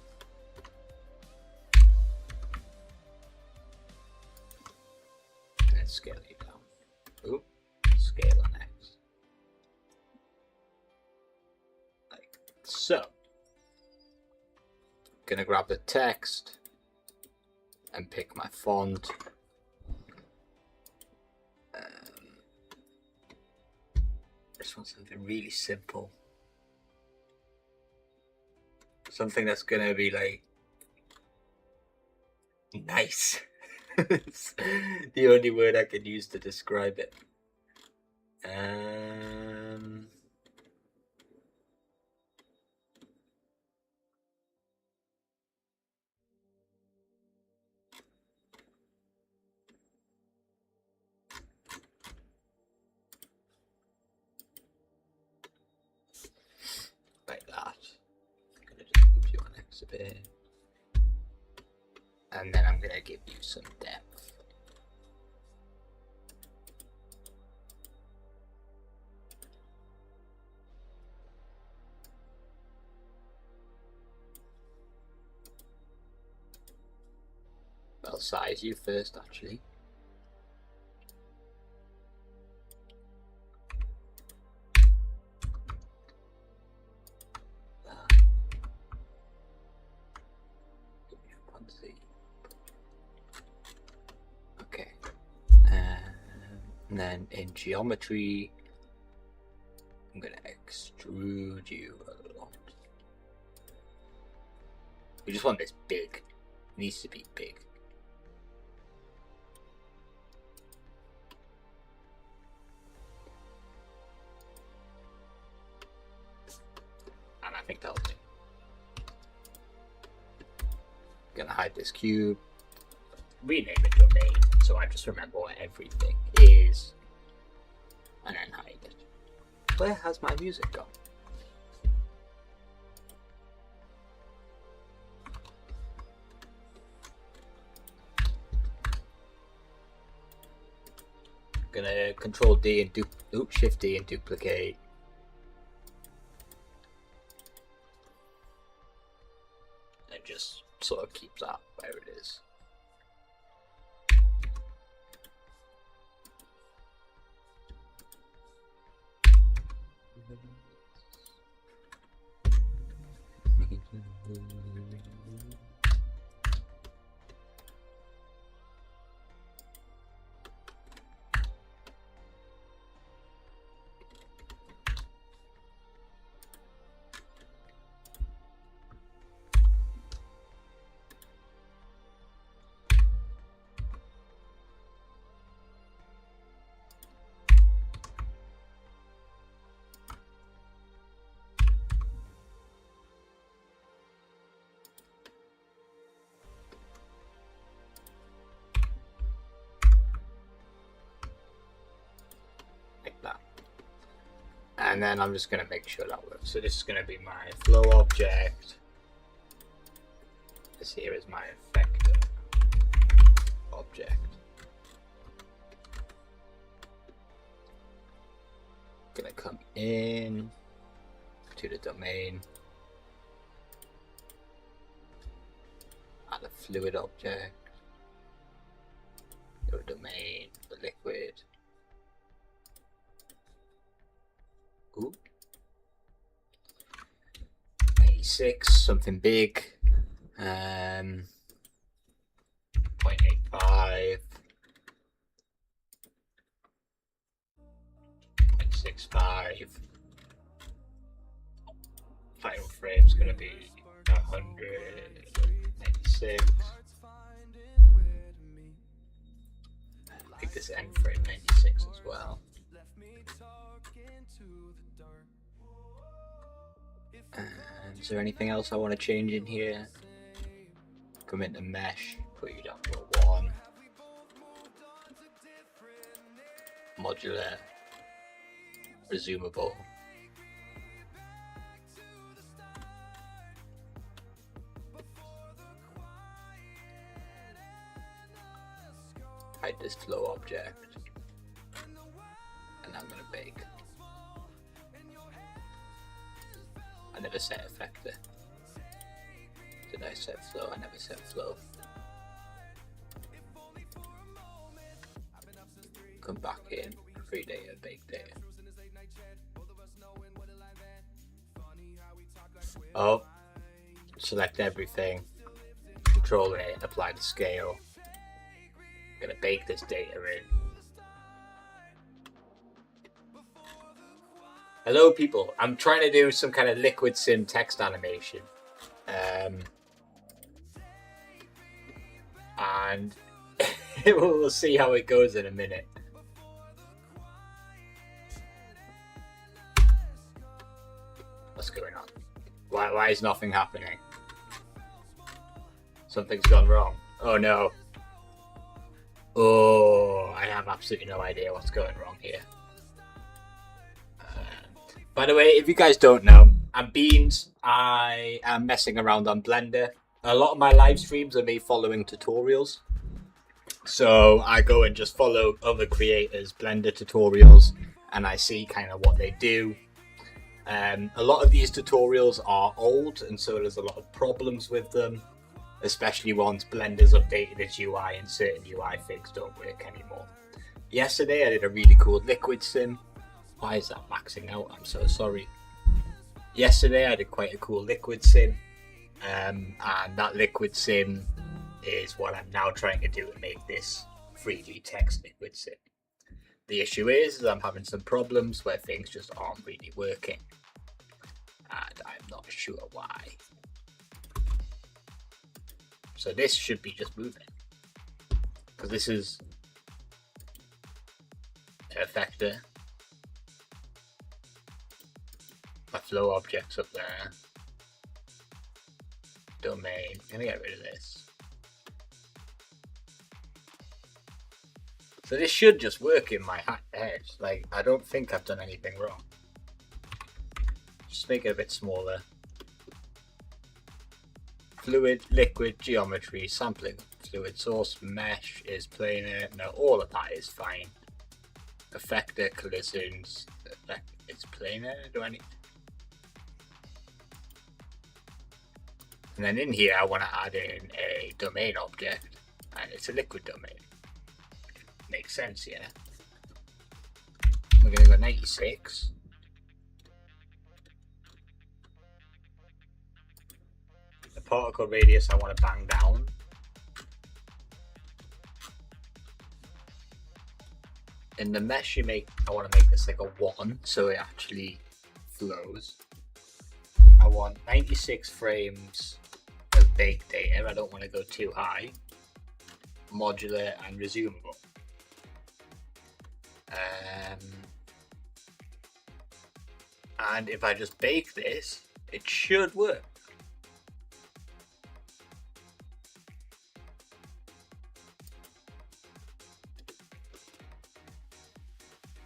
And then scale you down. Oop, Gonna grab the text and pick my font. Just want something really simple. Something that's gonna be like nice. It's the only word I can use to describe it. Like that. I'm gonna just move you on next a bit. And then I'm gonna give you some depth. I'll size you first, actually. Okay. And then in geometry, I'm gonna extrude you a lot. We just want this big. It needs to be big. And I think that'll do. Gonna hide this cube. Rename it domain so I just remember what everything is. And then hide it. Where has my music gone? Gonna Control D and Shift D and duplicate. It just sort of keeps that where it is. Like that. And then I'm just going to make sure that works. So this is going to be my flow object. This here is my effector object. Gonna come in to the domain, add a fluid object, go to domain, the liquid. Ooh. 86, something big. 0.85. 0.65. Final frame's gonna be 196. I think this end frame 96 as well. And is there anything else I want to change in here? Come into mesh, put you down to a 1. Modular, resumable. Hide this flow object. And I'm gonna bake. I never set effector. Did I set flow? I never set flow. Come back in, free data, bake data. Oh, select everything, Control A, apply the scale. I'm gonna bake this data in. Hello people, I'm trying to do some kind of liquid sim text animation. And we'll see how it goes in a minute. What's going on? Why is nothing happening? Something's gone wrong. Oh no. Oh, I have absolutely no idea what's going wrong here. By the way, if you guys don't know, I'm Beans. I am messing around on Blender. A lot of my live streams are me following tutorials. So I go and just follow other creators' Blender tutorials and I see kind of what they do. A lot of these tutorials are old and so there's a lot of problems with them, especially once Blender's updated its UI and certain UI things don't work anymore. Yesterday I did a really cool liquid sim. Why is that maxing out? I'm so sorry. Yesterday I did quite a cool liquid sim, and that liquid sim is what I'm now trying to do to make this 3D text liquid sim. The issue is I'm having some problems where things just aren't really working, and I'm not sure why. So this should be just moving, because this is effector. My flow object's up there. Domain. I'm gonna get rid of this. So this should just work in my head. Like, I don't think I've done anything wrong. Just make it a bit smaller. Fluid, liquid, geometry, sampling, fluid source, mesh is planar. No, all of that is fine. Effector, collisions, it's planar. Do I need? And then in here, I want to add in a domain object, and it's a liquid domain. Makes sense, yeah. We're going to go 96. The particle radius I want to bang down. In the mesh I want to make this like a 1, so it actually flows. I want 96 frames of baked data. I don't want to go too high. Modular and resumable. And if I just bake this, it should work.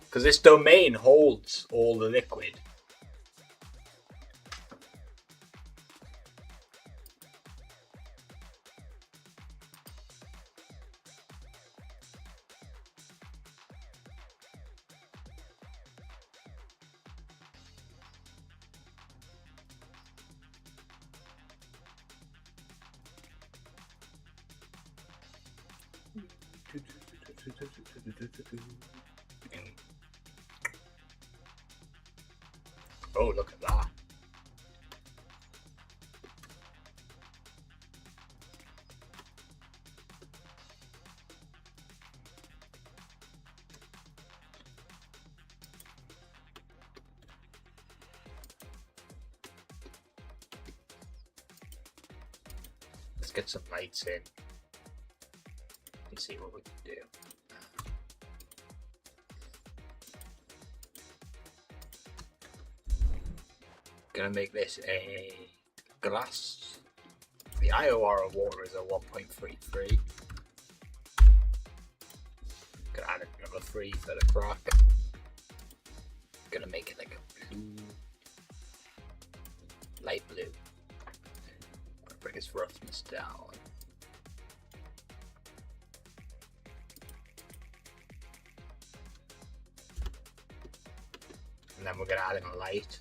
Because this domain holds all the liquid. Oh, look at that. Let's get some lights in and see what we can do. Gonna make this a glass. The IOR of water is a 1.33. Gonna add another 3 for the crack. Gonna make it like a blue, light blue. Gonna bring its roughness down. And then we're gonna add in a light.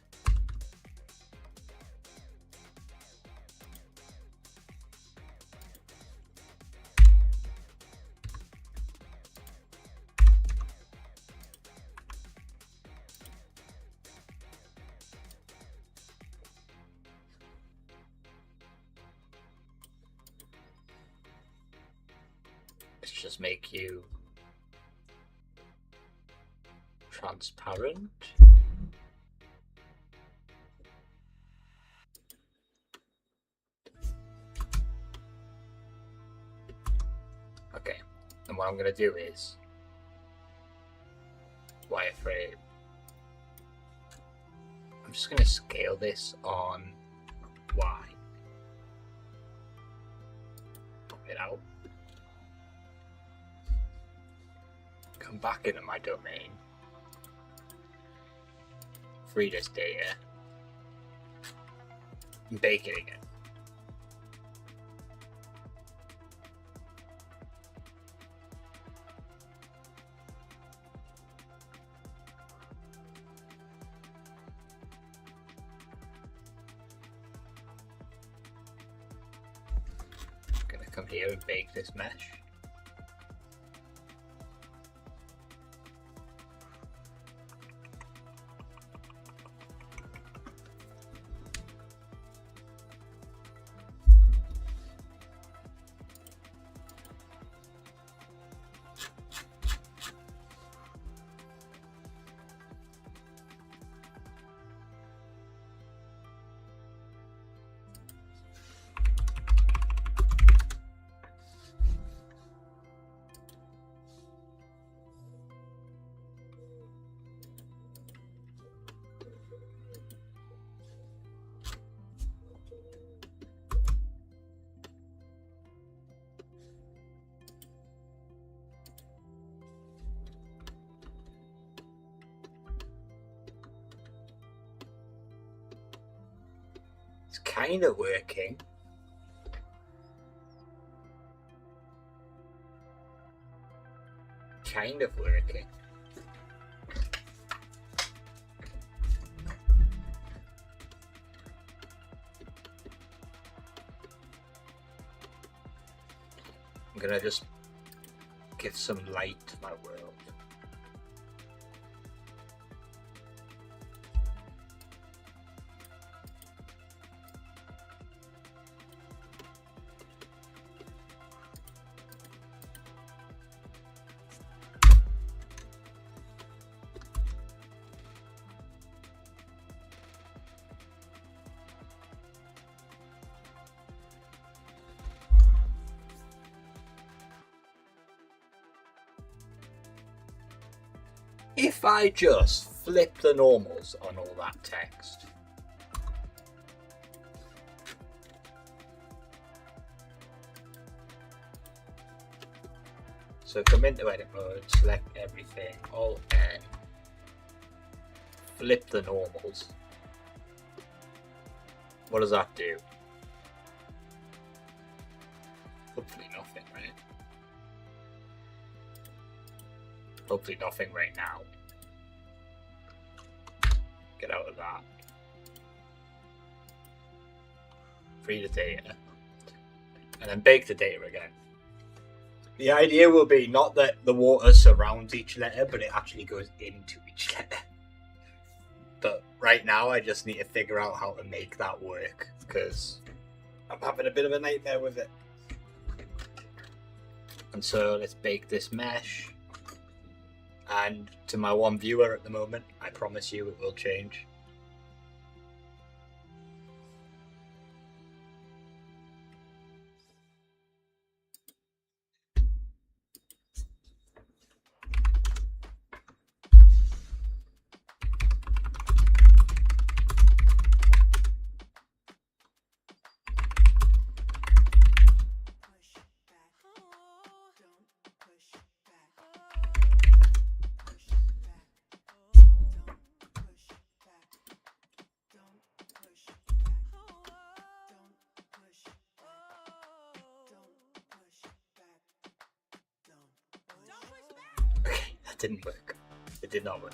just make you transparent. Okay, and what I'm going to do is wireframe. I'm just going to scale this on Y. Pop it out. Come back into my domain. Free this data. And bake it again. Come here and bake this mesh. It's kind of working. Kind of working. I'm gonna just give some light to my world. If I just flip the normals on all that text, so come into edit mode, select everything, Alt N, flip the normals. What does that do? Hopefully nothing, right? Hopefully nothing right now. Get out of that. Free the data. And then bake the data again. The idea will be not that the water surrounds each letter, but it actually goes into each letter. But right now I just need to figure out how to make that work, because I'm having a bit of a nightmare with it. And so let's bake this mesh. And to my one viewer at the moment, I promise you it will change. Okay, that didn't work. It did not work.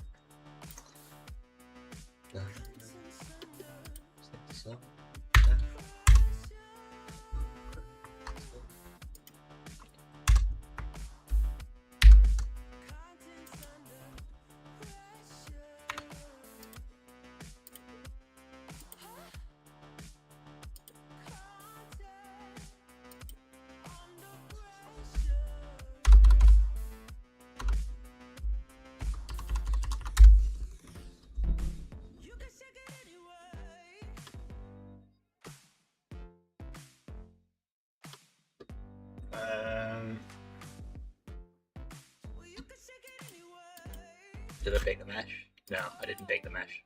Did I bake the mesh? No, I didn't bake the mesh.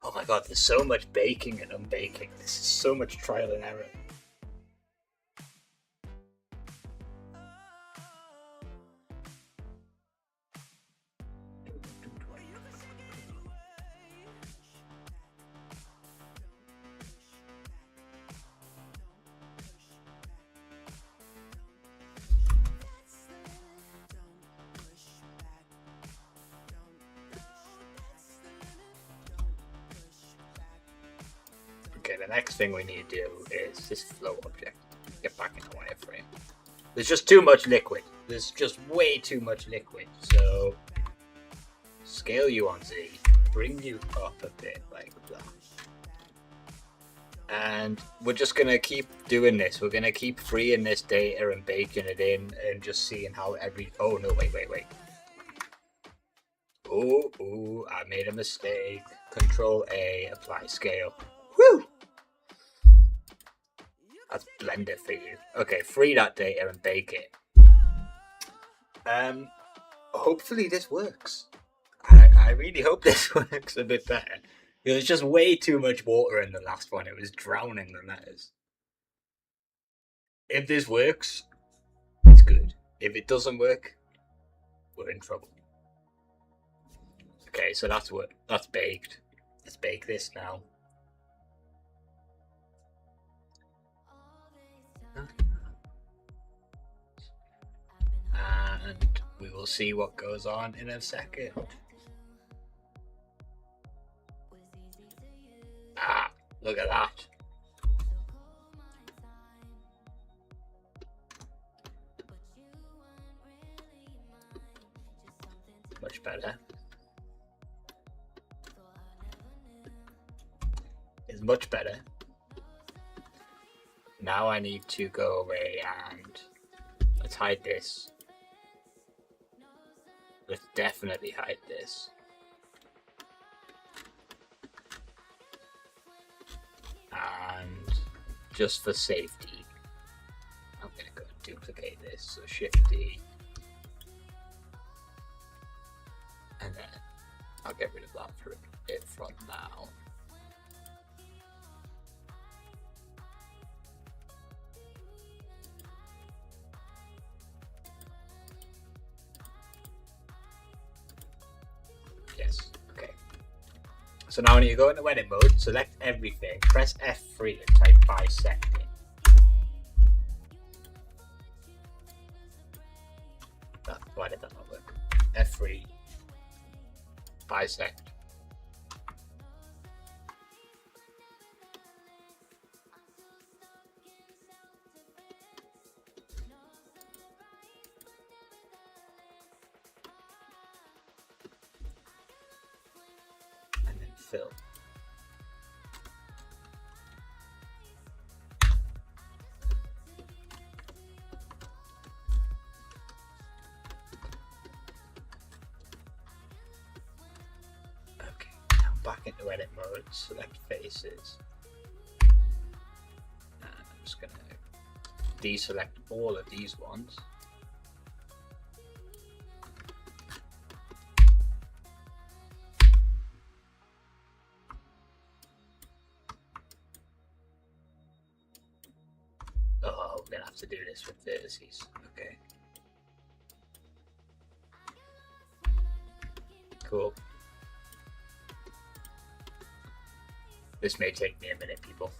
Oh my god, there's so much baking and unbaking. This is so much trial and error. Okay, the next thing we need to do is this flow object. Get back into wireframe. There's just too much liquid. There's just way too much liquid. So scale you on Z, bring you up a bit like that. And we're just gonna keep doing this. We're gonna keep freeing this data and baking it in and just seeing how oh no, wait. Oh, I made a mistake. Control A, apply scale. Woo! That's Blender for you. Okay, free that data and bake it. Hopefully this works. I really hope this works a bit better. There was just way too much water in the last one. It was drowning the letters. If this works, it's good. If it doesn't work, we're in trouble. Okay, so that's baked. Let's bake this now. And we will see what goes on in a second. Ah, look at that. Much better. It's much better. Now I need to go away and let's hide this. Let's definitely hide this. And just for safety, I'm gonna go duplicate this. So Shift D. And then I'll get rid of that for it from now. Yes, okay. So now when you go into edit mode, select everything, press F3 and type bisecting. Why did that not work? F3, bisect. And then fill. Back into edit mode, select faces. And I'm just going to deselect all of these ones. Oh, we're going to have to do this with vertices. Okay. Cool. This may take me a minute, people.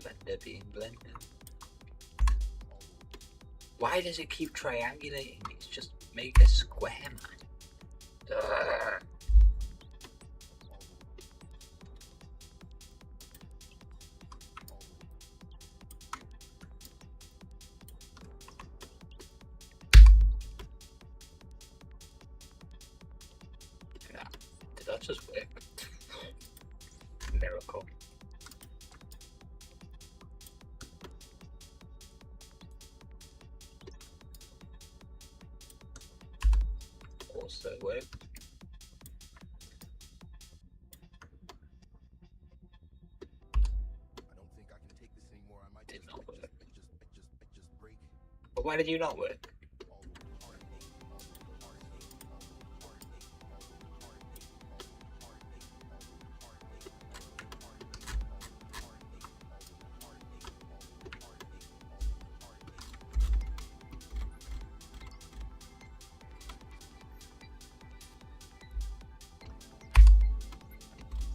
Blender being Blender. Why does it keep triangulating? It's just make a square, man. Ugh. Yeah. Did that just work? miracle. Also work. Did not work. But why did you not work?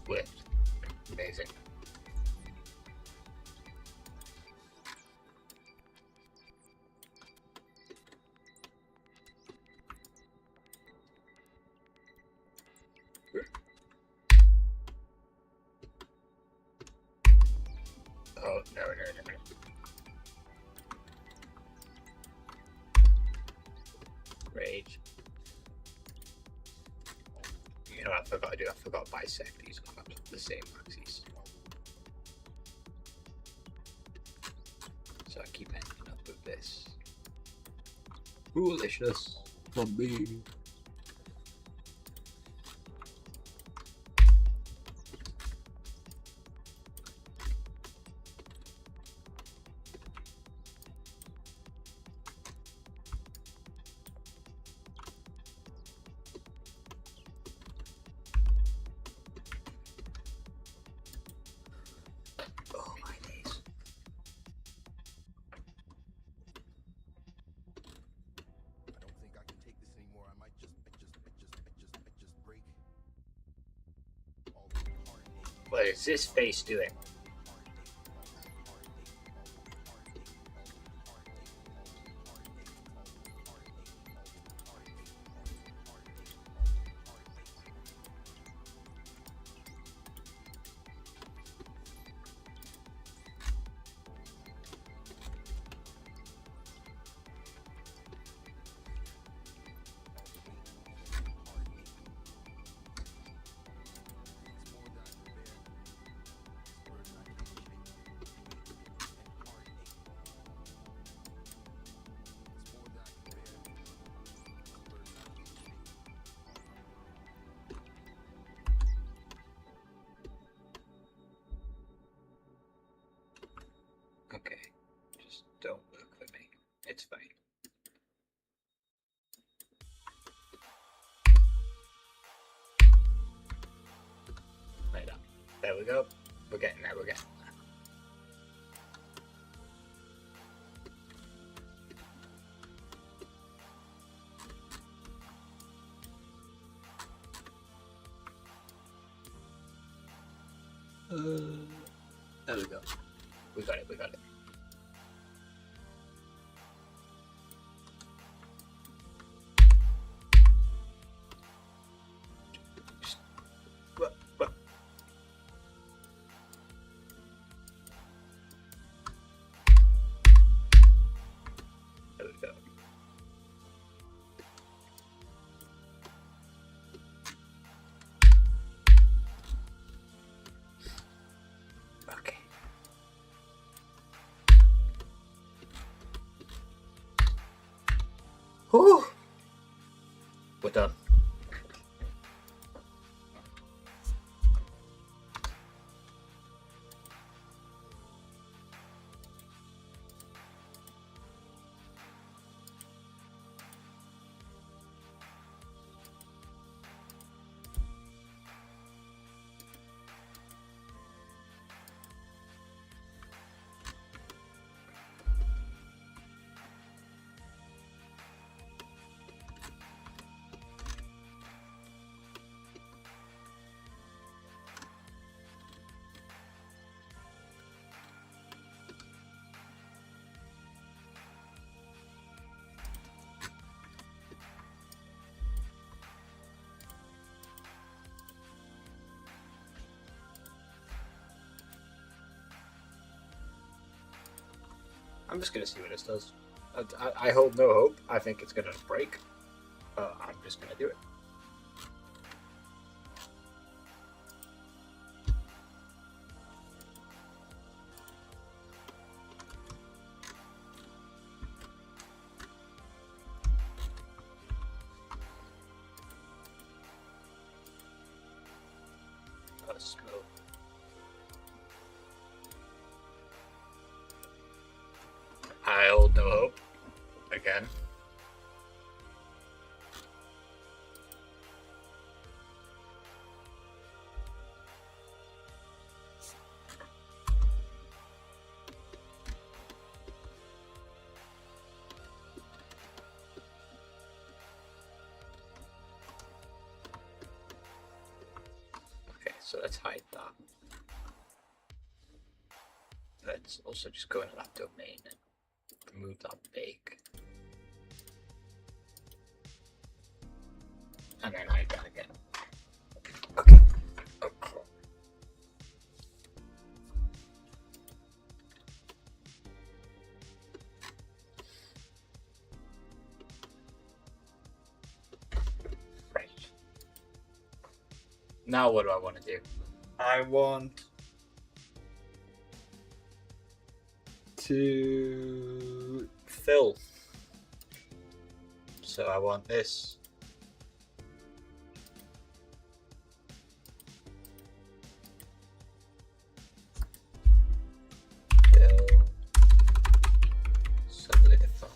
Worked. Amazing. Oh, no. Great. You know what I forgot to do? I forgot to bisect these on the same axes. So I keep ending up with this. Foolishness from me. Oh my days. What is this face doing? Okay, just don't look for me. It's fine. Like that. There we go. We're getting there. There we go. We got it. There we go. Okay. Whew. We're done. I'm just gonna see what this does. I hold no hope. I think it's gonna break. I'm just gonna do it. lot of smoke. I hold no hope. Again. So let's hide that. Let's also just go into that domain and remove that big. And then hide that again. Okay. Okay. Right. Now what do I want to do? I want to fill. So I want this. Fill. Solidify.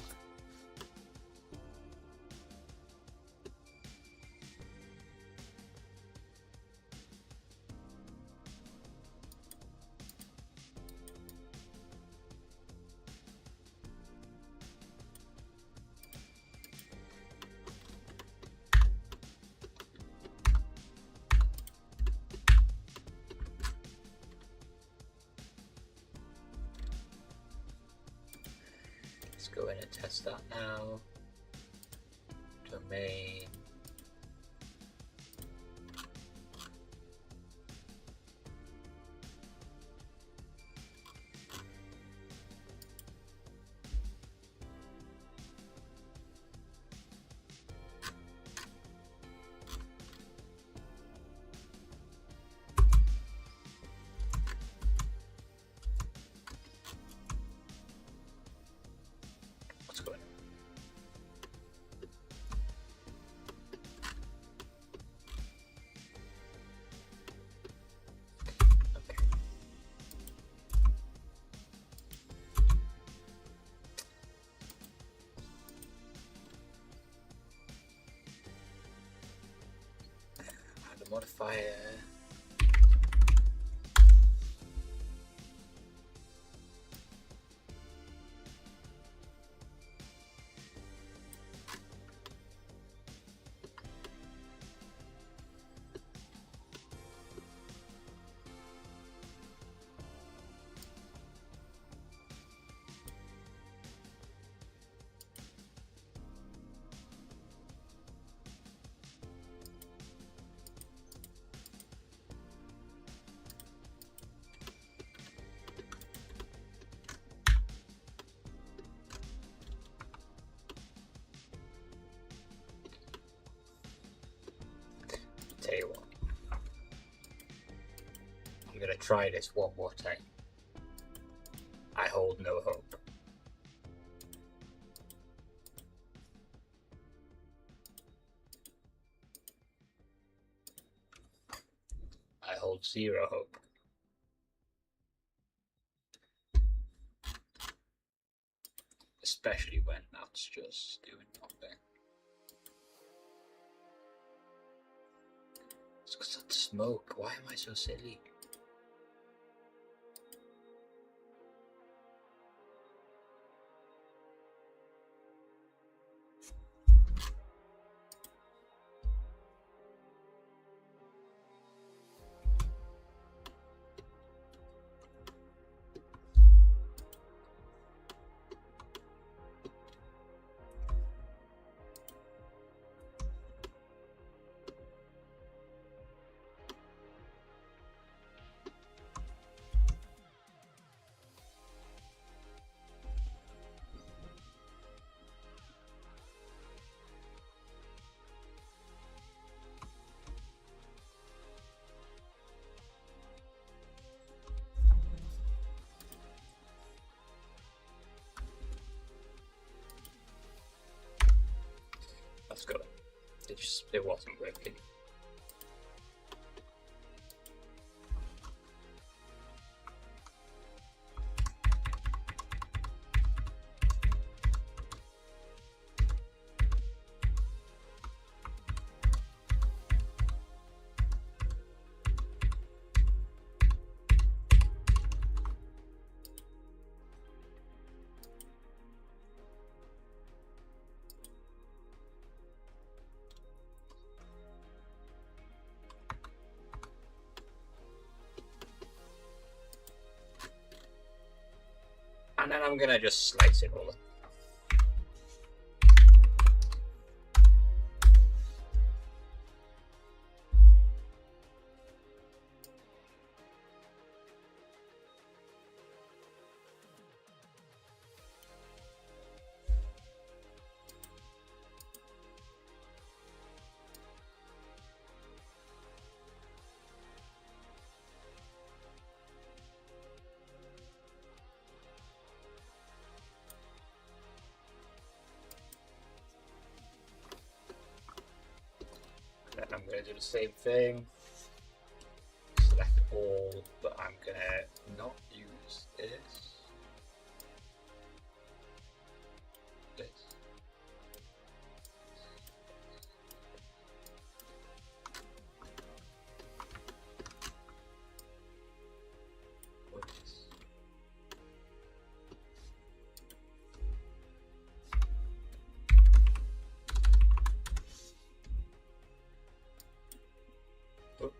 Let's go in and test that now. Domain. What's going on? Okay. Add a modifier. Tell you what, I'm gonna try this one more time. I hold no hope. I hold zero hope. Especially when that's just doing nothing. It's because of the smoke. Why am I so silly? Let's go. It wasn't working. And then I'm going to just slice it all up. Then I'm going to do the same thing. Select all, but I'm going to not use this. This. Or this. Oh.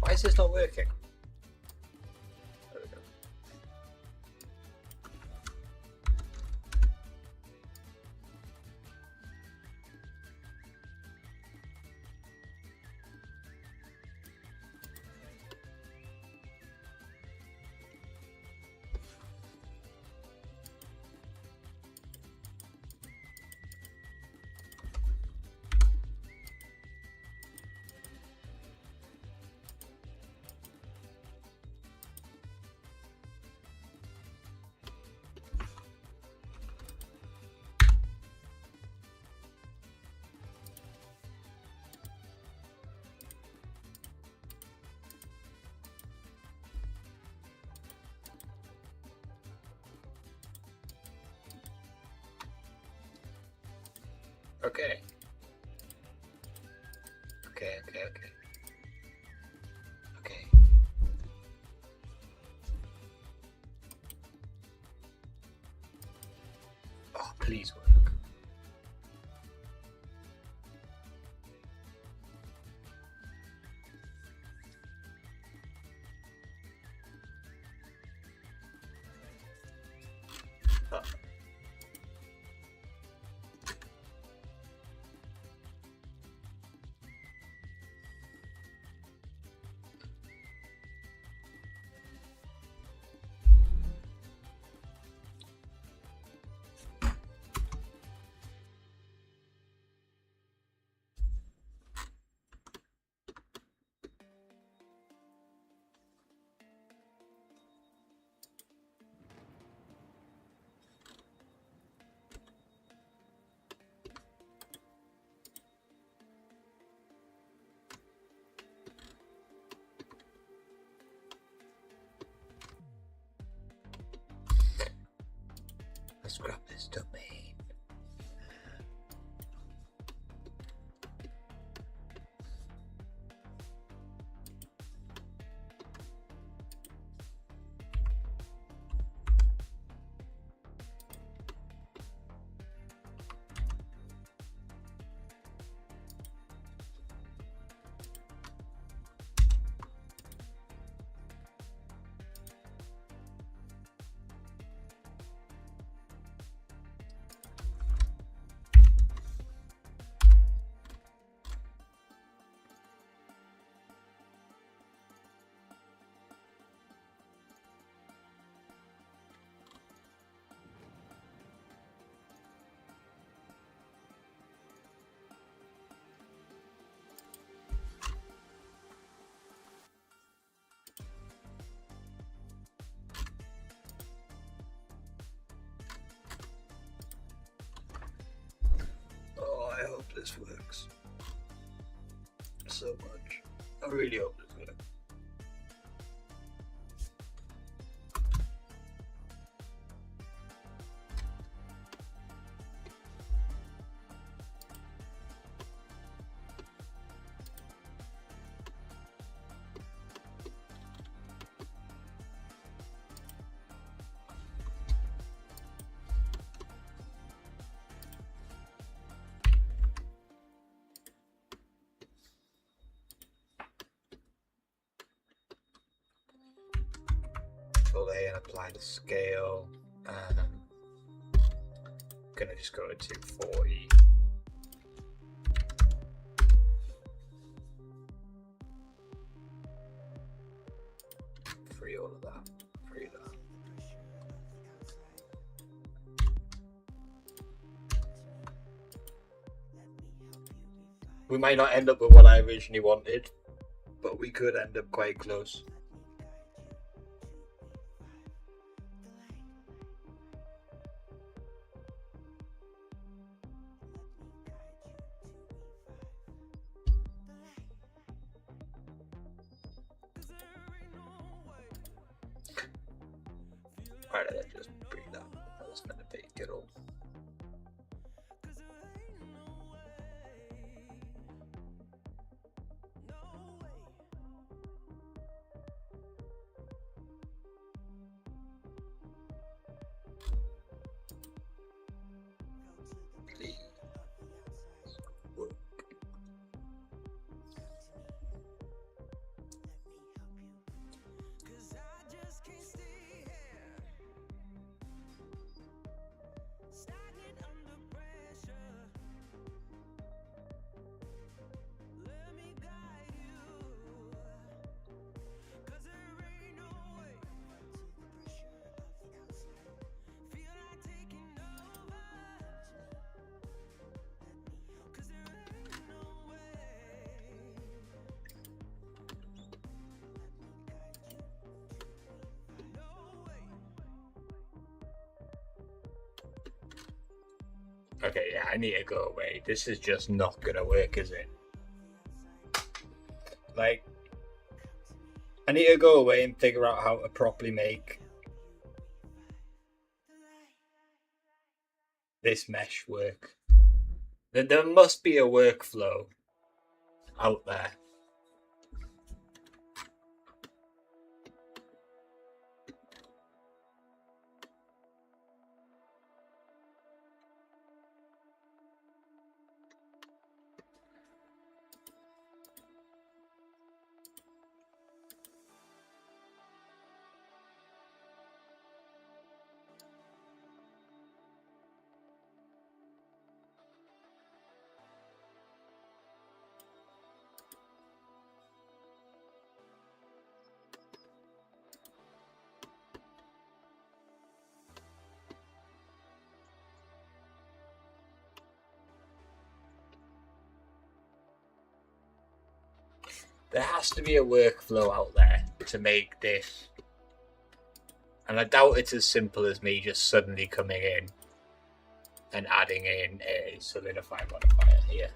Why is this not working? There we go. Okay. Okay. Okay. Oh, please work. Oh. Let's grab this domain. this works so much. I really hope this works. Lay and apply the scale. Gonna just go to 240. Free all of that. Free that. We might not end up with what I originally wanted, but we could end up quite close. Alright, let's just bring that. I was gonna make it all. Please work. Okay, yeah, I need to go away. This is just not gonna work, is it? Like, I need to go away and figure out how to properly make this mesh work. There must be a workflow out there. There has to be a workflow out there to make this. And I doubt it's as simple as me just suddenly coming in and adding in a solidify modifier here.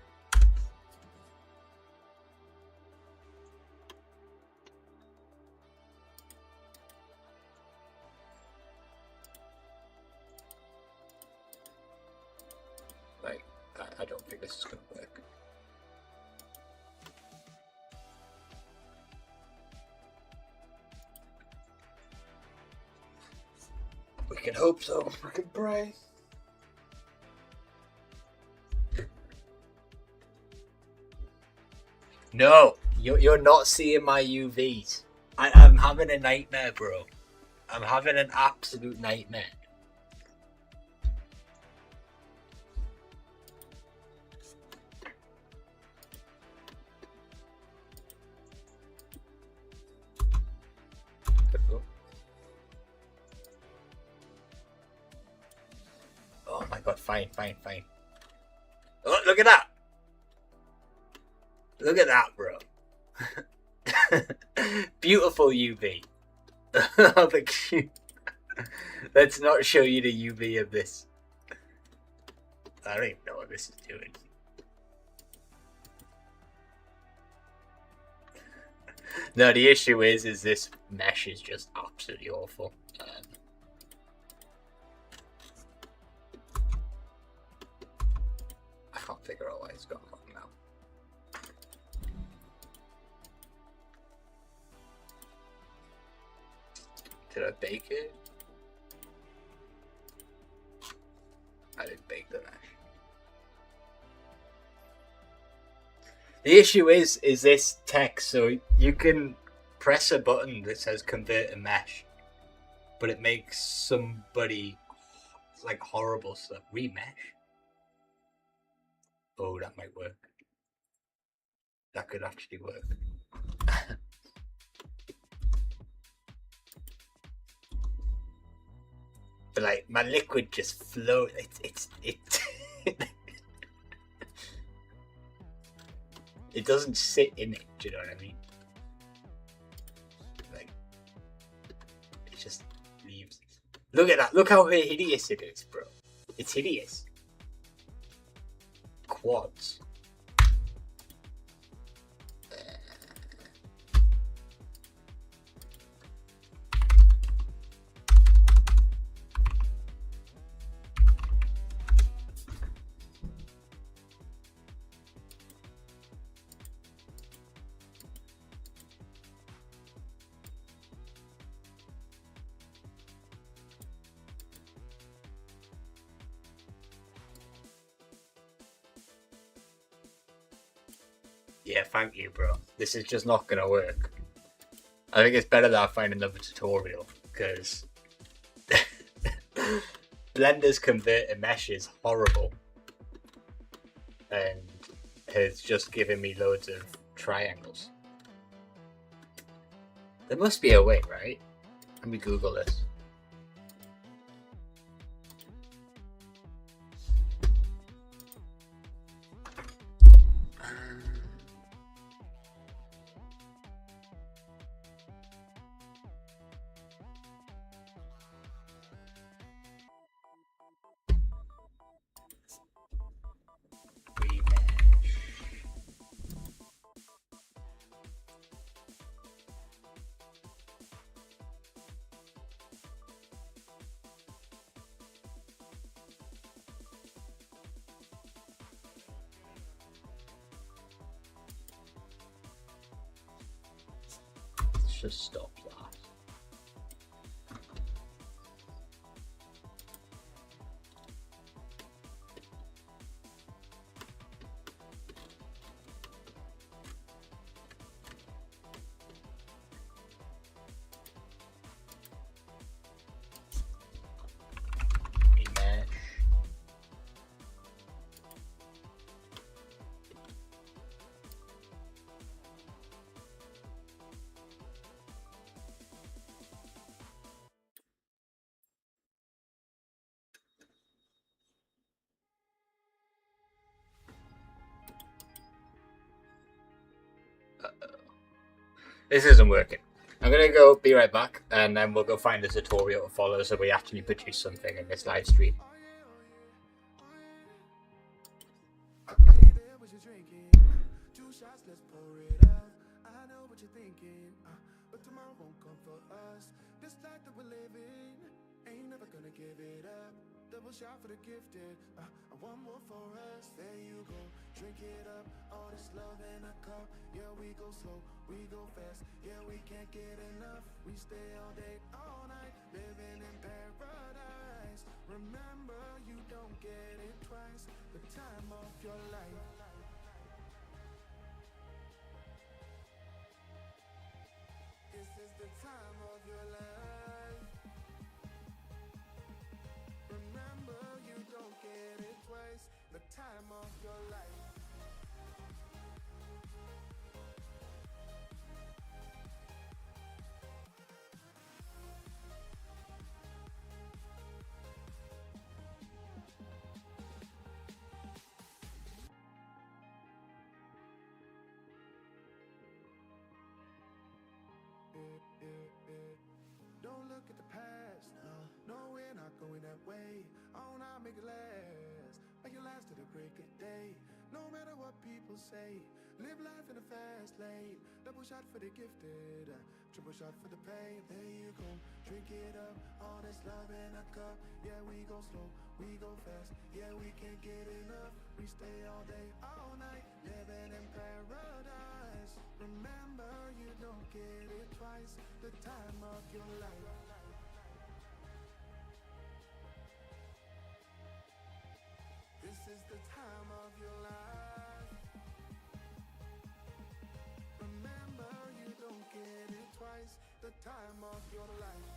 Like, I don't think this is going to work. We can hope so. We can pray. No, you're not seeing my UVs. I'm having a nightmare, bro. I'm having an absolute nightmare. Oh my god, fine. Oh, look at that! Look at that, bro. Beautiful UV. Let's not show you the UV of this. I don't even know what this is doing. No, the issue is this mesh is just absolutely awful. I can't figure out why it's gone wrong now. Did I bake it? I didn't bake the mesh. The issue is this text, so you can press a button that says convert a mesh, but it makes somebody like horrible stuff. Remesh? Oh, that might work. That could actually work. But like my liquid just flows. It's it doesn't sit in it. Do you know what I mean? Like it just leaves. Look at that. Look how hideous it is, bro. It's hideous. Quads. Yeah, thank you, bro. This is just not gonna work. I think it's better that I find another tutorial because Blender's converter mesh is horrible and has just given me loads of triangles. There must be a way, right? Let me Google this. Let's just stop that. Remesh. This isn't working. I'm gonna go be right back and then we'll go find a tutorial to follow so we actually produce something in this live stream. Double shot for the gifted, and one more for us. There you go, drink it up. All this love in a cup. Yeah, we go slow, we go fast. Yeah, we can't get enough. We stay all day, all night, living in paradise. Remember, you don't get it twice. The time of your life. This is the time of your life. Remember, you don't get it twice. The time of your life. Don't look at the past. No, we're not going that way. Oh, now make it last. Make it last to the break of day. No matter what people say, Live life in a fast lane. Double shot for the gifted, triple shot for the pain. There you go, drink it up. All this love in a cup. Yeah, we go slow, we go fast. Yeah, we can't get enough. We stay all day, all night, living in paradise. Remember, you don't get it twice. The time of your life. This is the time of your life. Remember, you don't get it twice. The time of your life.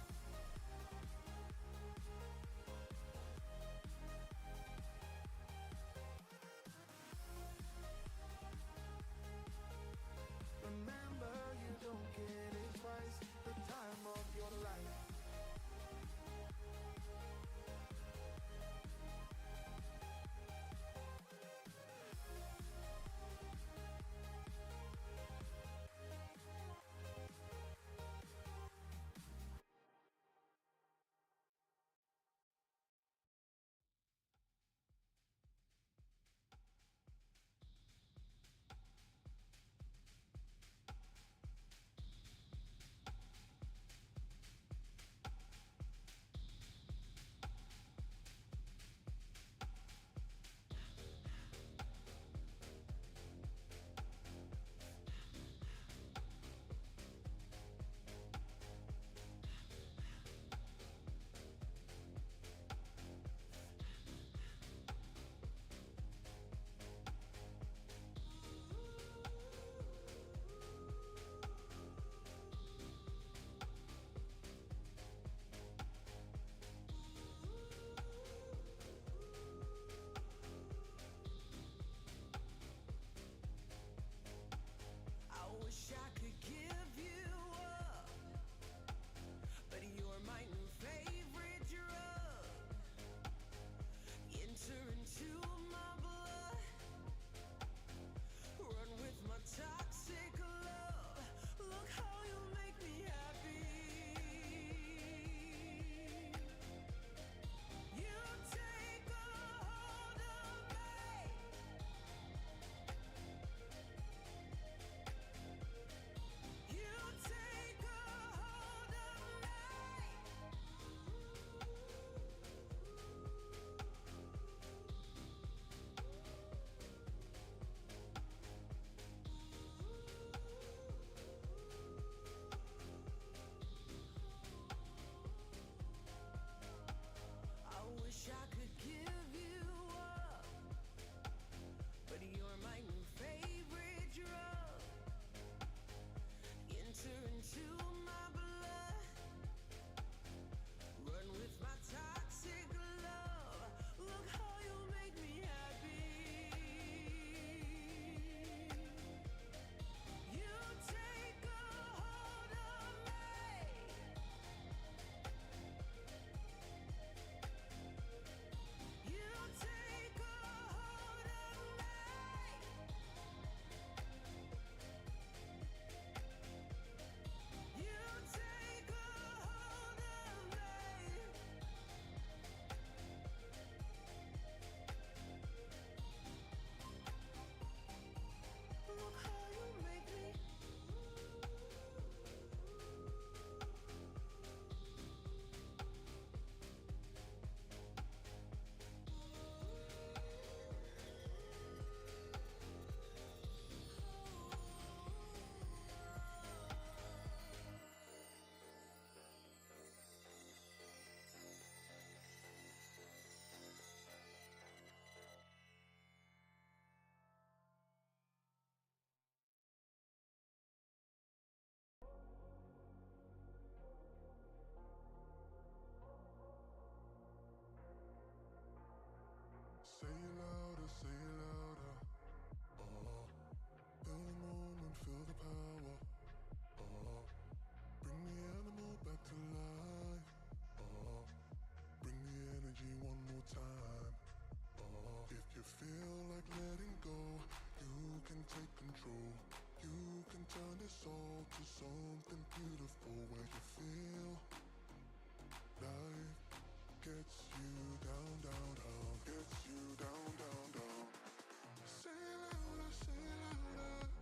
Remember, you don't get it twice. The time of your life. I wish I could give you up, but you're my new favorite drug. Enter into my blood, run with my toxic love. Look how you make me happy. You take a hold of me. You take a hold of I wish I could give you up, but you're my new favorite drug. Enter into my blood, run with my toxic love. Look how you make me happy. You take a hold of me. You take a hold of me. You take a hold of me. Look how you make me. Say it louder, say it louder. Feel the moment, feel the power. Bring the animal back to life. Bring the energy one more time. If you feel like letting go, you can take control. You can turn this all to something beautiful where you feel life gets you down, down, down. Gets you down, down, down. Say it louder, say it louder.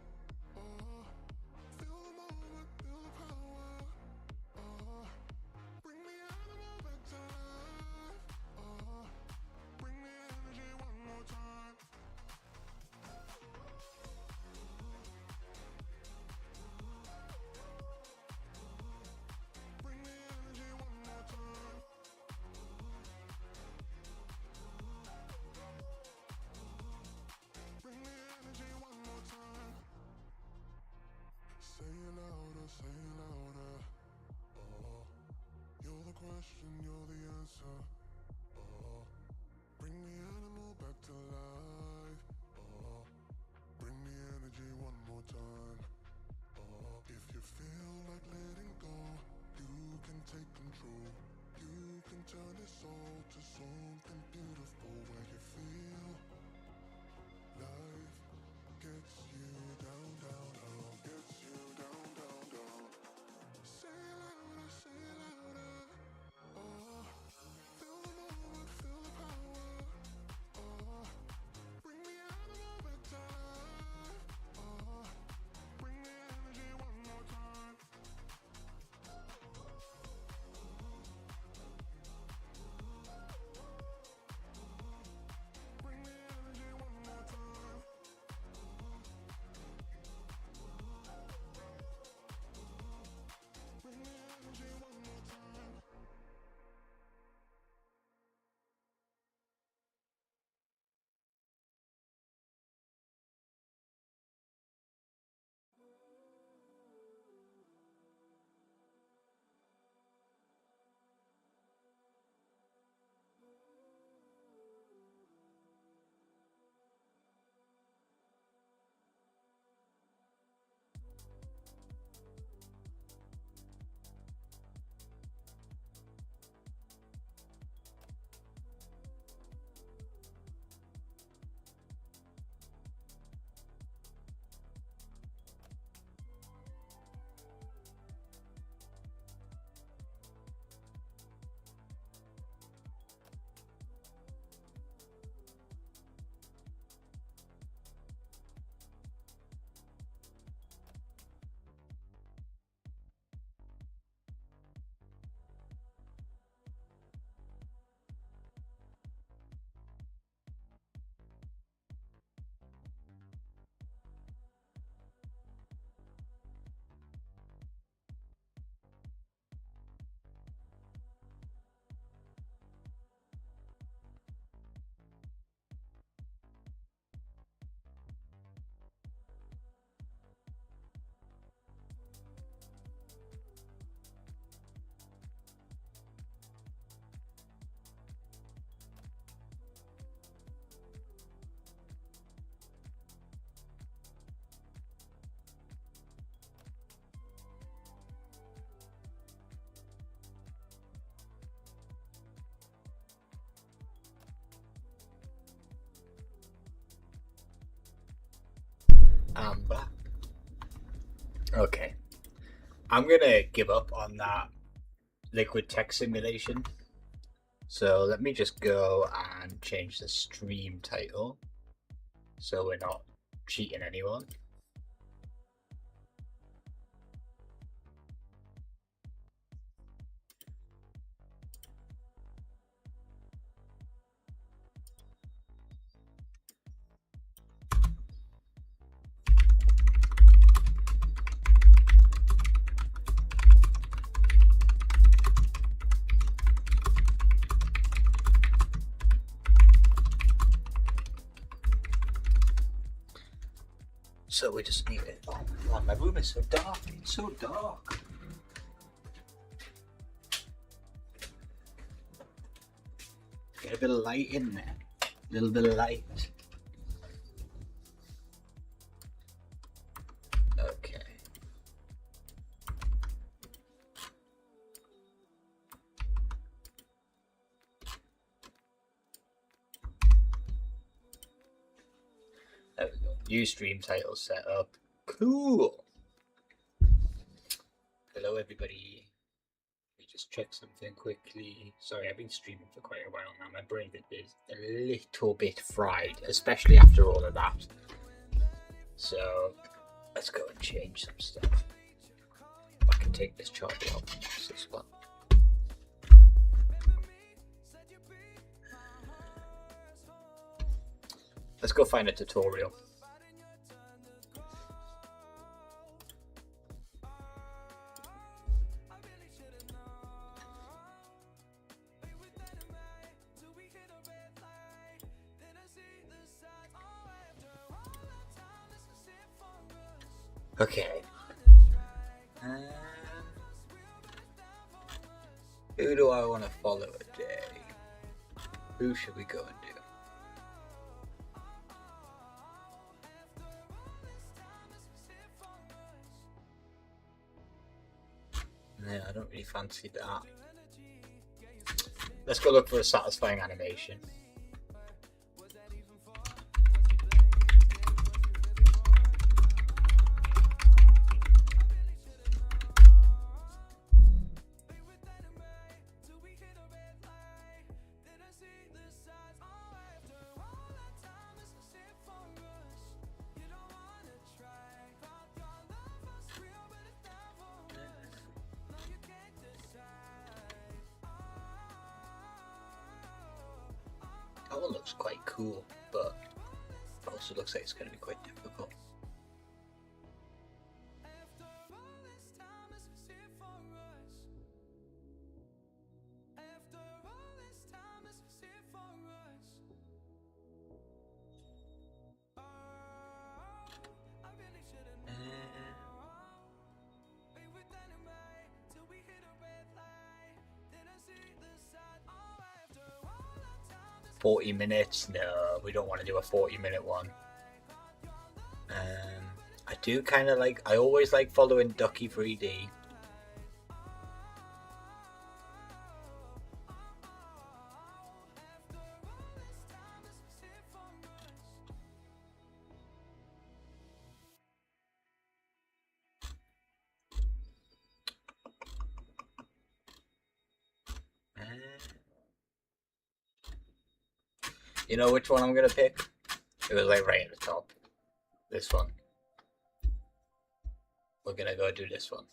I'm back. Okay. I'm gonna give up on that liquid text simulation. So let me just go and change the stream title so we're not cheating anyone. So we just need it. Oh man, my room is so dark. It's so dark. Get a bit of light in there. A little bit of light. Okay. There we go. New stream title set up. Cool. Hello everybody. Let me just check something quickly. Sorry, I've been streaming for quite a while now. My brain is a little bit fried, especially after all of that. So let's go and change some stuff. I can take this charger off. Use this one. Let's go find a tutorial. Okay. Who do I want to follow today? Who should we go and do? No, I don't really fancy that. Let's go look for a satisfying animation. That one looks quite cool, but also looks like it's going to be quite difficult. $40. No, we don't want to do a 40-minute one. I do kind of like. I always like following Ducky 3D. You know which one I'm gonna pick? It was like right at the top. This one. We're gonna go do this one.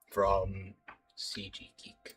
From CG Geek.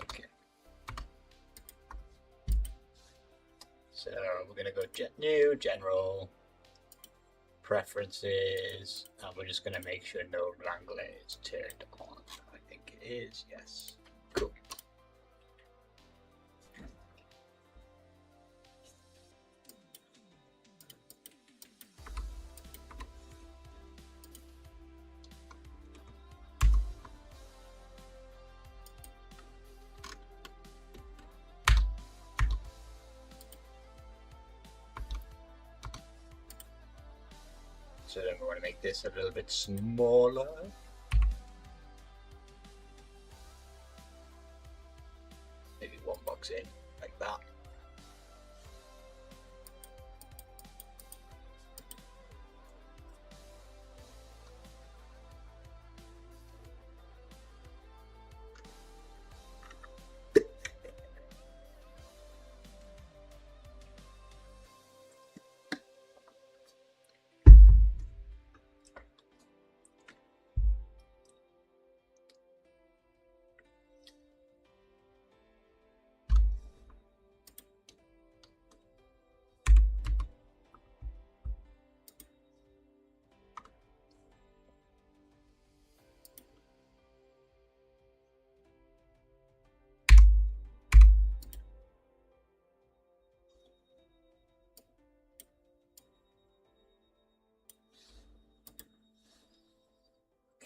Okay. So we're gonna go new, general, preferences, and we're just going to make sure no wrangler is turned on. I think it is, yes. Cool. So then we want to make this a little bit smaller. Maybe one box in, like that.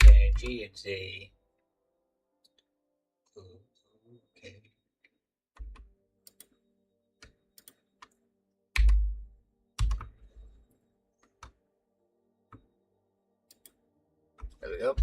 Okay, G and Z. Okay. There we go.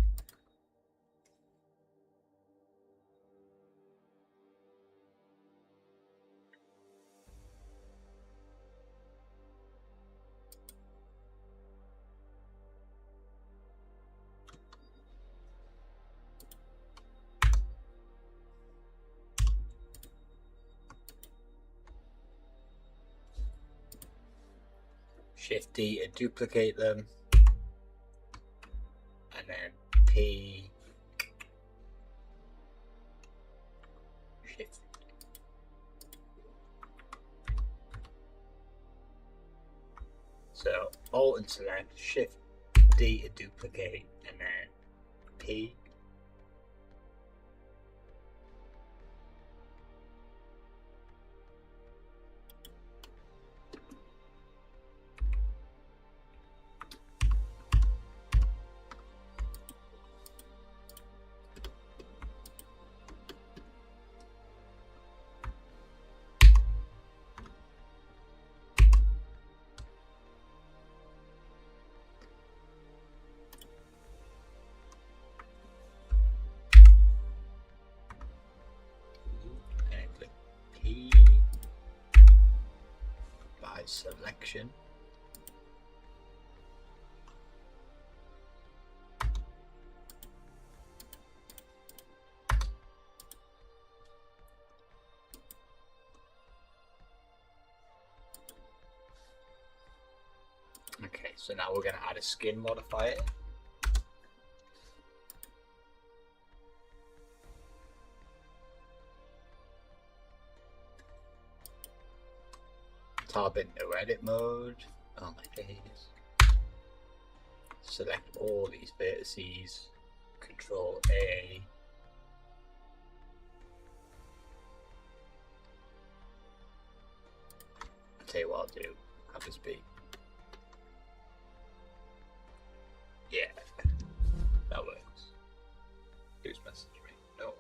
Shift D to duplicate them, and then P, Shift. So Alt and select, Shift D to duplicate, and then P. And click P by selection. Okay, so now we're going to add a skin modifier. Tab into edit mode. Oh my days. Select all these vertices. Control A. I'll tell you what I'll do. Have this be. Yeah, that works. Who's messaging me? No.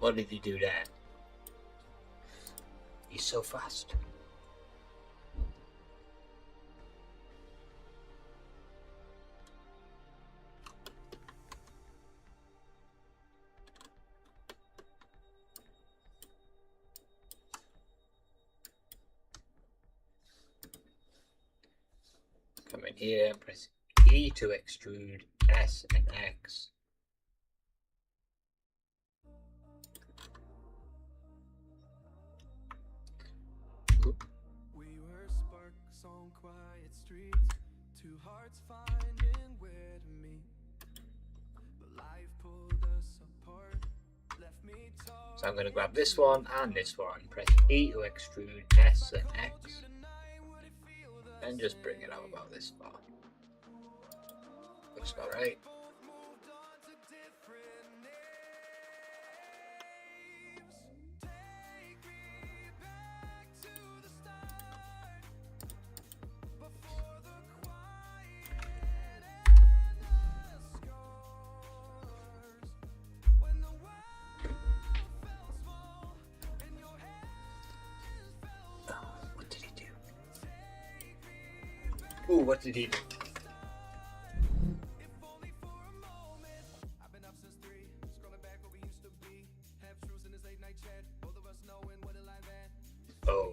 What did you do there? He's so fast. Come in here, press E to extrude, S and X. on quiet streets, two hearts finding where to meet. But life pulled us apart, left me torn. So I'm going to grab this one and this one, press E to extrude S and X, and just bring it out about this far. Looks about right. What did he do? Ooh, what did he do? Oh.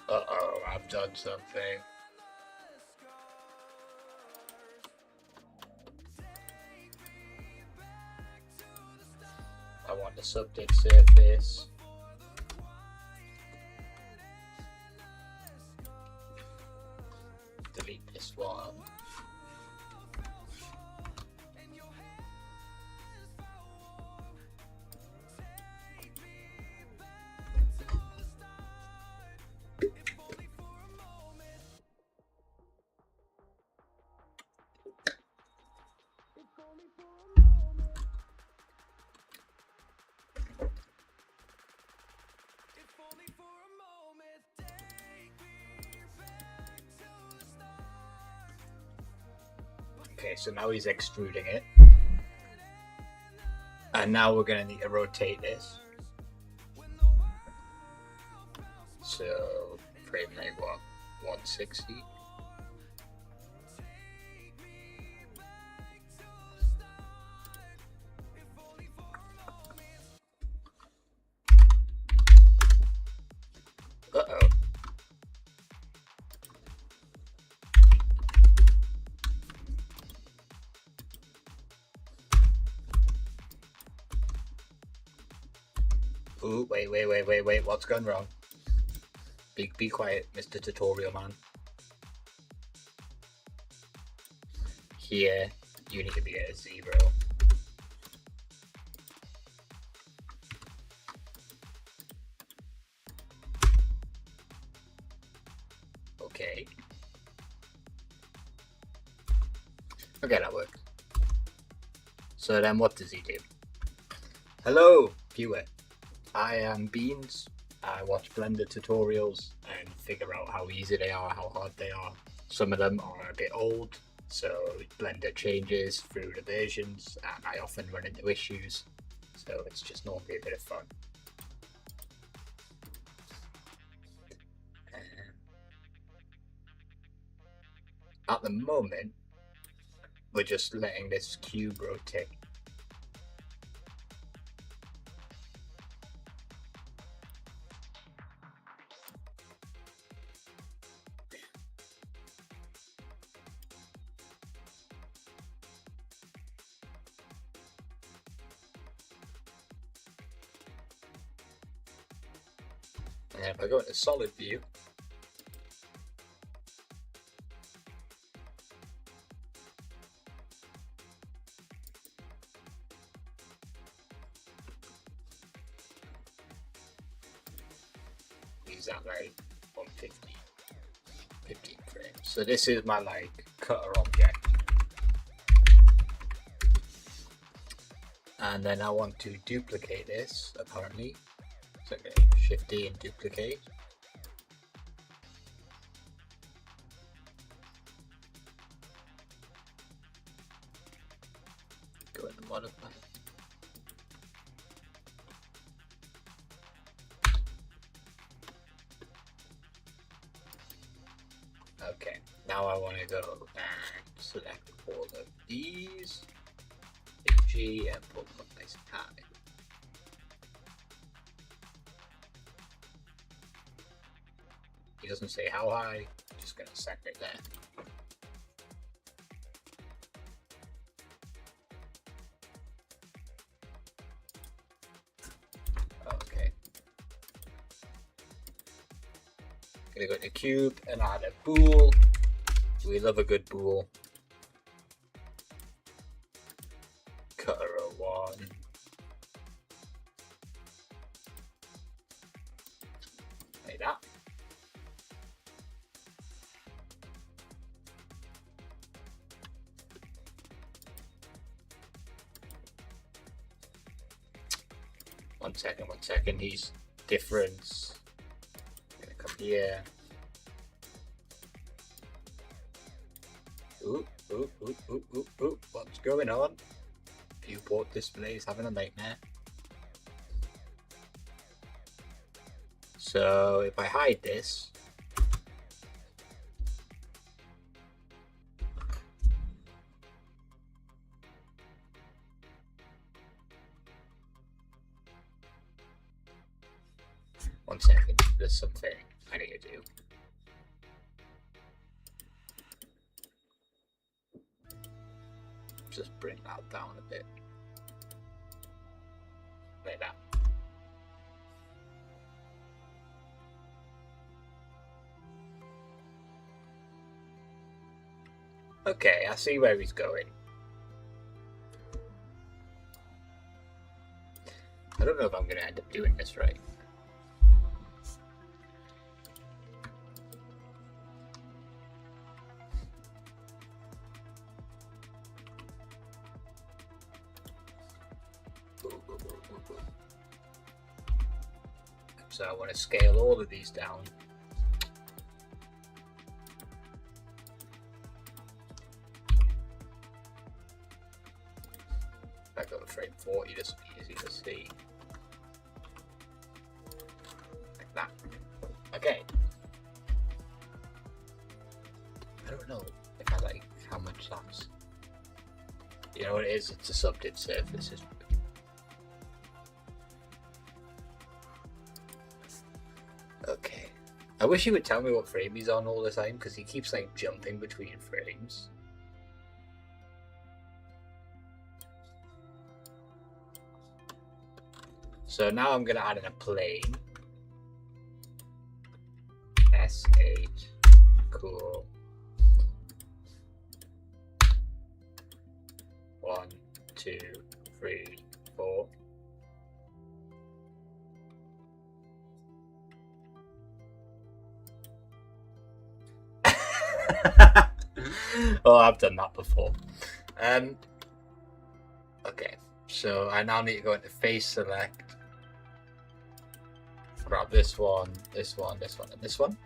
Uh-oh, I've done something. I want the subject surface. Delete this one. Okay, so now he's extruding it. And now we're going to need to rotate this. So, frame rate what? 160. Uh-oh. Ooh, wait, what's gone wrong? Be quiet, Mr. Tutorial Man. Here, you need to be at a 0. Okay. Okay, that works. So then what does he do? Hello, viewer. I am Beans. I watch Blender tutorials and figure out how easy they are, how hard they are. Some of them are a bit old, so Blender changes through the versions and I often run into issues, so it's just normally a bit of fun. At the moment, we're just letting this cube rotate. And if I go into solid view, he's at like 150, 15 frames. So this is my like cutter object. And then I want to duplicate this apparently. So I'm going to Shift D and duplicate. Go into modify. Okay, now I want to go and select all of these, hit G and pull them up nice and high. He doesn't say how high, just going to set it there. Gonna go to cube and add a bool. We love a good bool. Cutter 01. Like that. One second. He's difference. Gonna come here. Ooh. What's going on? Viewport display is having a nightmare. So if I hide this, one second, there's something I need to do. Just bring that down a bit. Like that. Okay, I see where he's going. I don't know if I'm going to end up doing this right. So I want to scale all of these down. I got a frame 40, this will be easy to see. Like that. Okay. I don't know if I like how much that's. You know what it is? It's a subdiv surface. Okay. I wish he would tell me what frame he's on all the time because he keeps like jumping between frames. So now I'm going to add in a plane. S8. Cool. 1, 2, 3, 4. Oh, I've done that before. Okay, so I now need to go into face select. Grab this one, this one, this one, and this one.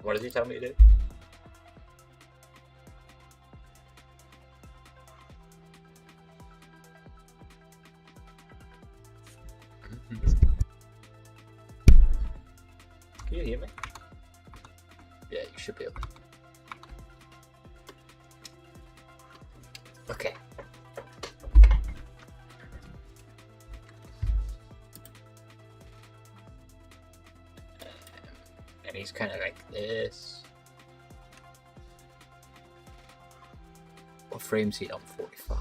What does he tell me to do? Can you hear me? Yeah, you should be able to. Okay. And he's kind of like this. What frame's he on? 45.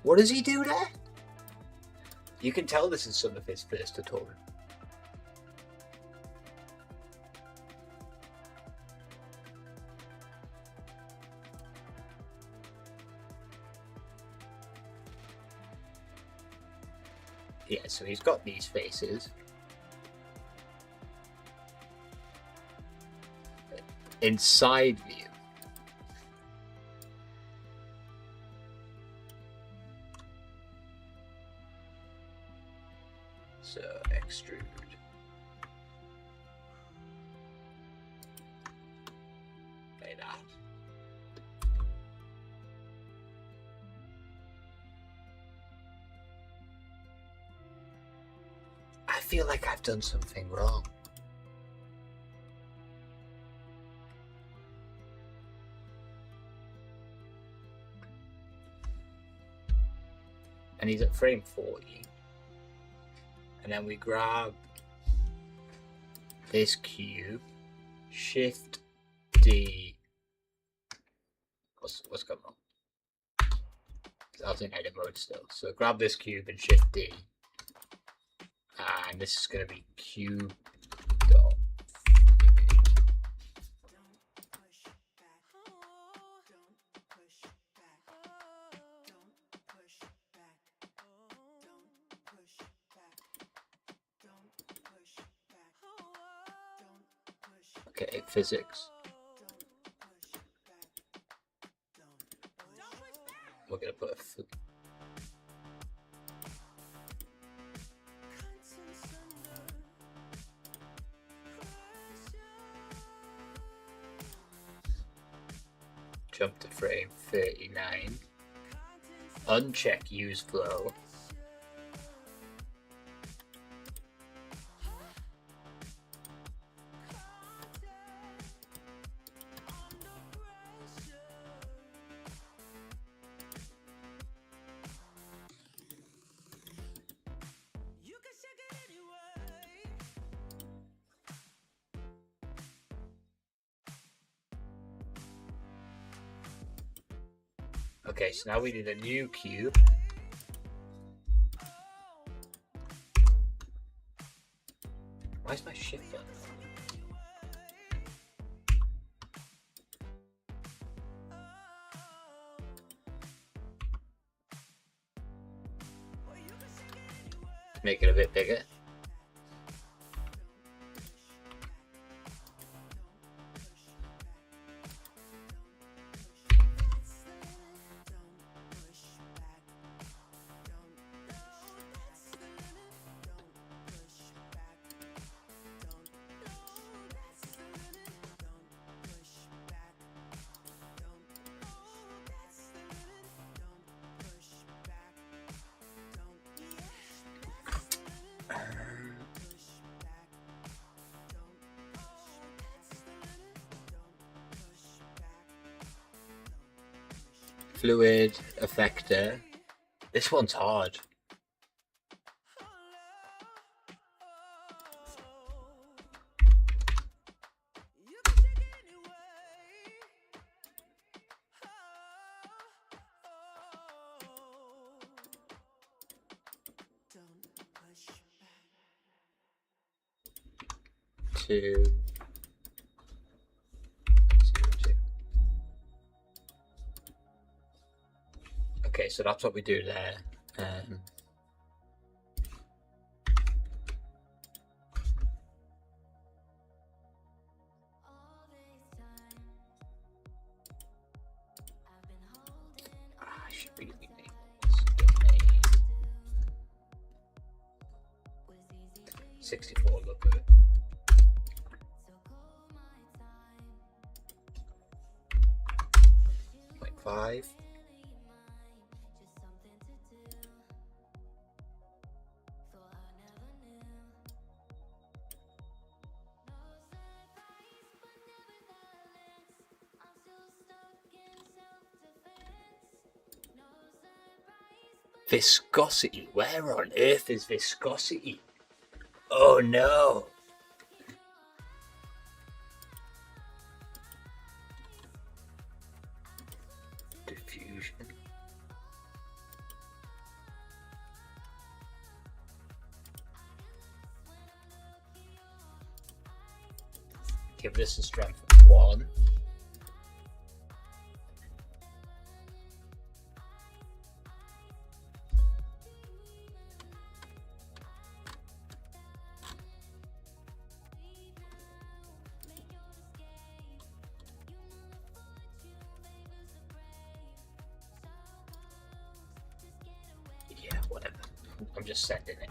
What does he do there? You can tell this is some of his first tutorial. Yeah, so he's got these faces. In side view. So extrude. Like that. I feel like I've done something wrong. And he's at frame 40. And then we grab this cube, Shift D. What's going on? I was in edit mode still. So grab this cube and Shift D. And this is going to be Q dot. Okay, physics. We're going to put a jump to frame 39. Uncheck use flow. Okay, so now we need a new cube. Why is my shift button on? Make it a bit bigger. Fluid effector. This one's hard. Two. Okay, so that's what we do there. I should really name this domain. 64, look at it. Like 5. Viscosity. Where on earth is viscosity? Oh no. Diffusion. Give this a strength of 1. Yeah, whatever. I'm just sending it.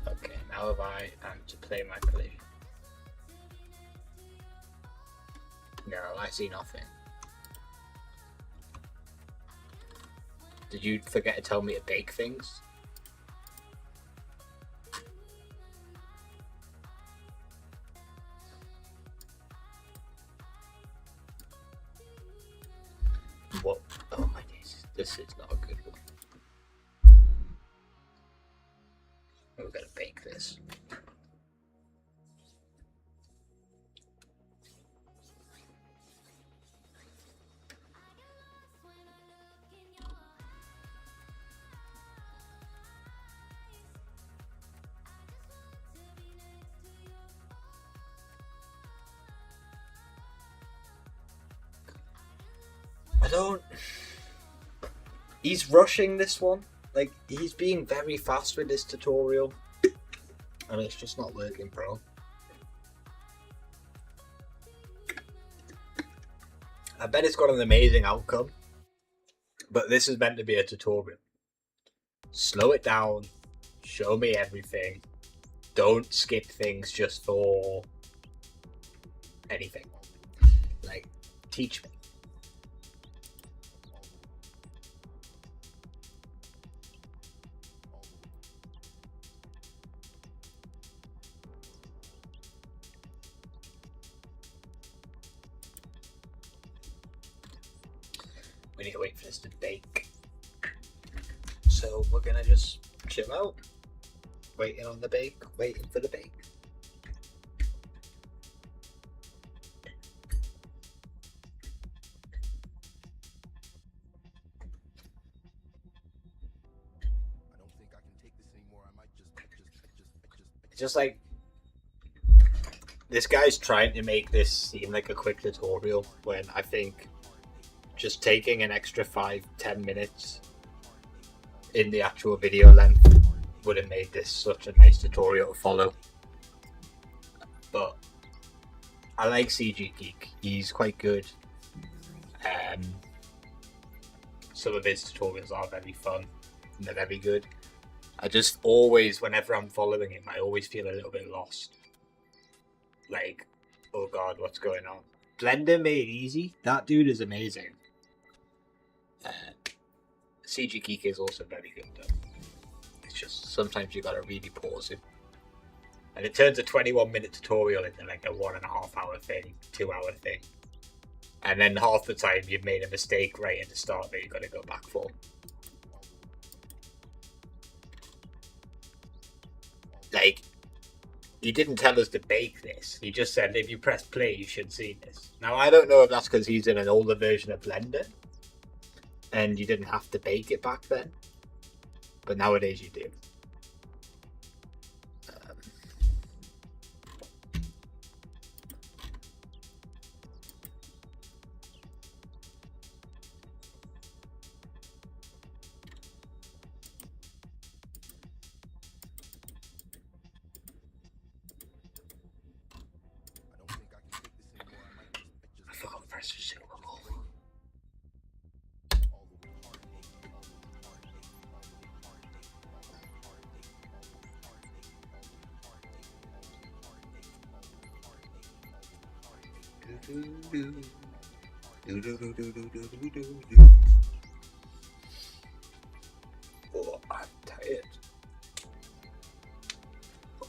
Okay, now have I to play my collision. No, I see nothing. Did you forget to tell me to bake things? What? Oh my days, this is not a good one. bake this. I don't... He's rushing this one. Like, he's being very fast with this tutorial. And it's just not working, bro. I bet it's got an amazing outcome. But this is meant to be a tutorial. Slow it down. Show me everything. Don't skip things just for anything. Like, teach me. We need to wait for this to bake. So we're gonna just chill out. Waiting on the bake, waiting for the bake. I don't think I can take this anymore. I might It's just like, this guy's trying to make this seem like a quick tutorial when I think just taking an extra 5-10 minutes in the actual video length would have made this such a nice tutorial to follow. But I like CG Geek, he's quite good. Some of his tutorials are very fun and they're very good. I just always, whenever I'm following him, I always feel a little bit lost. Like, oh god, what's going on? Blender Made Easy, that dude is amazing. CG Geek is also very good though. It's just sometimes you gotta really pause it. And it turns a 21-minute tutorial into like a 1.5 hour thing, 2 hour thing. And then half the time you've made a mistake right at the start that you've got to go back for. Like, he didn't tell us to bake this. He just said if you press play you should see this. Now I don't know if that's because he's in an older version of Blender and you didn't have to bake it back then. But nowadays you do. I forgot to press the silver ball. Oh, I'm tired.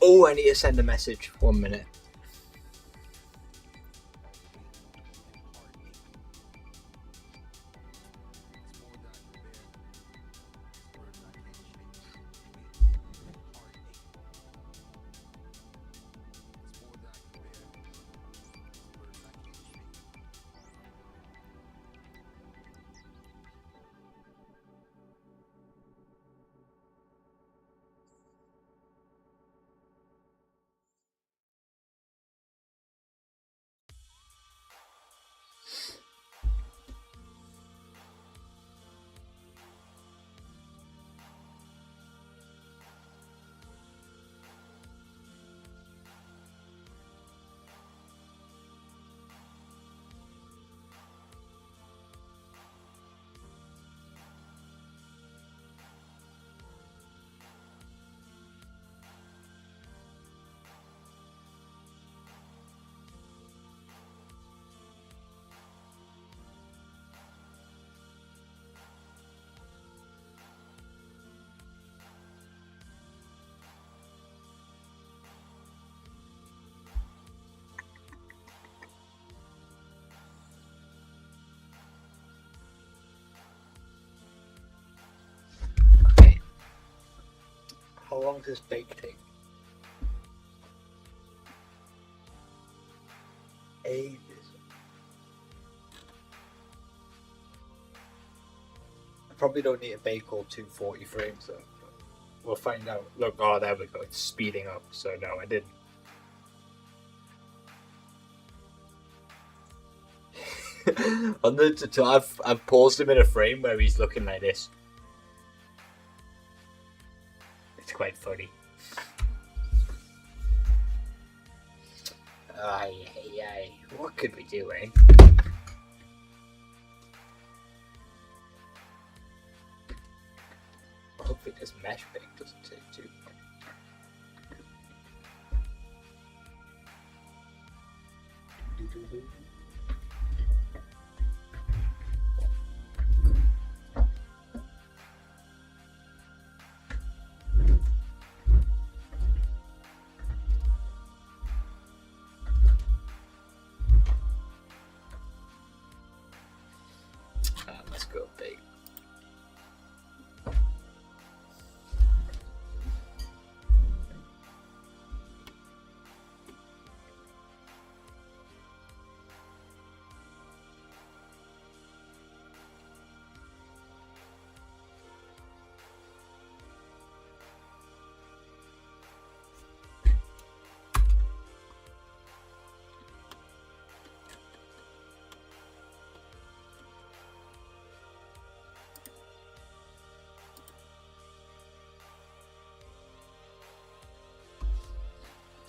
Oh, I need to send a message. 1 minute. Okay. How long does bake take? ages. I probably don't need a bake all 240 frames though. We'll find out. Look, oh, there we go. It's speeding up. So no, I didn't. On the tutorial, I've paused him in a frame where he's looking like this. It's quite funny. Aye. What could we do, eh? Hopefully this mesh thing doesn't take too long. Let's go big.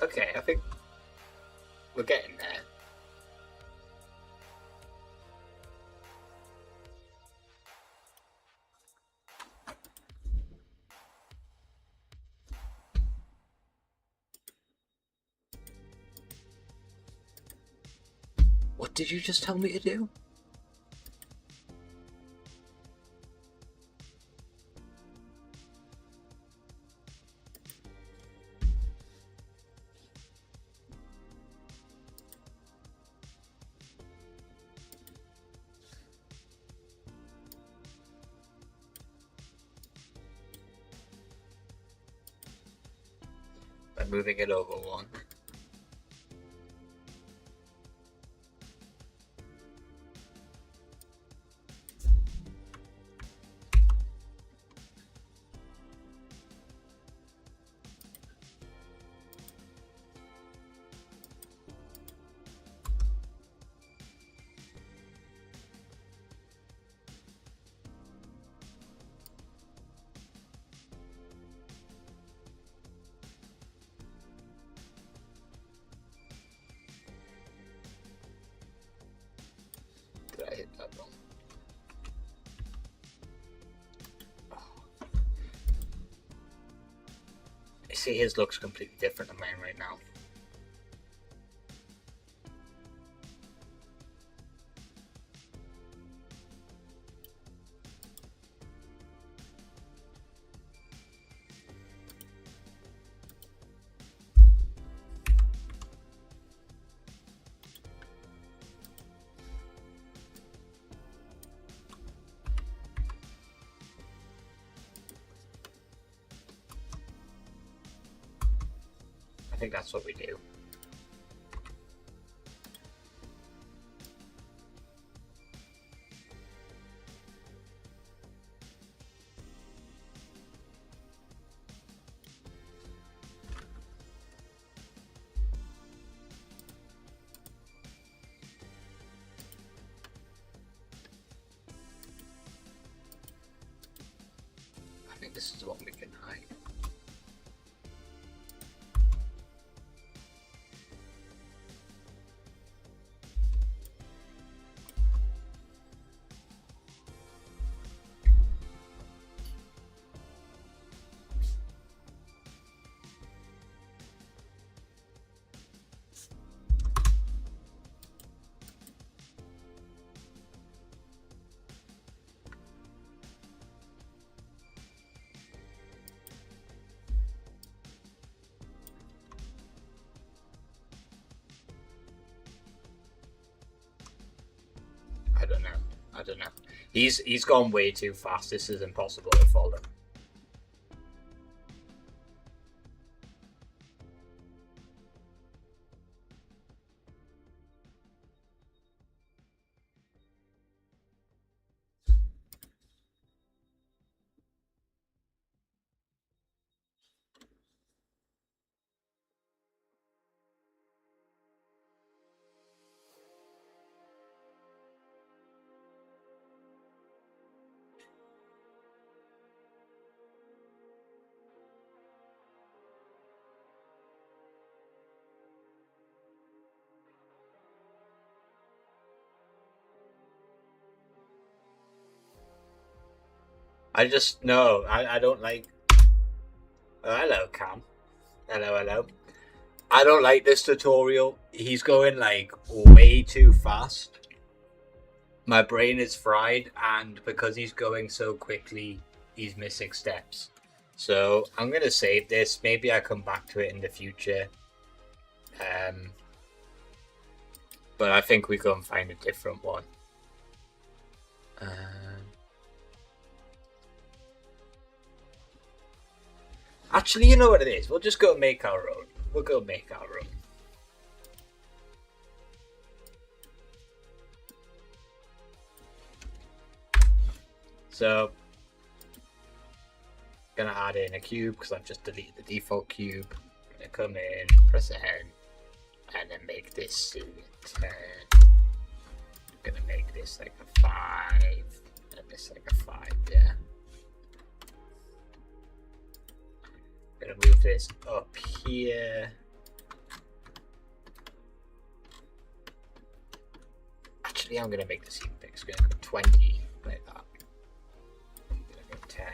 Okay, I think we're getting there. What did you just tell me to do? By moving it over one. Did I hit that wrong? I see his looks completely different than mine right now. I think that's what we do. I think this is what we can hide. I don't know. He's gone way too fast. This is impossible to follow. I just no, I don't like. Oh, hello, Cam. Hello. I don't like this tutorial. He's going like way too fast. My brain is fried, and because he's going so quickly, he's missing steps. So I'm gonna save this. Maybe I come back to it in the future. But I think we go and find a different one. Actually, you know what it is. We'll just go make our own. We'll go make our own. So, gonna add in a cube because I've just deleted the default cube. Gonna come in, press N, and then make this 10. Gonna make this like a 5, and this like a 5. Yeah. Gonna move this up here. Actually, I'm gonna make this even bigger. It's gonna go 20 like that. I'm gonna go 10.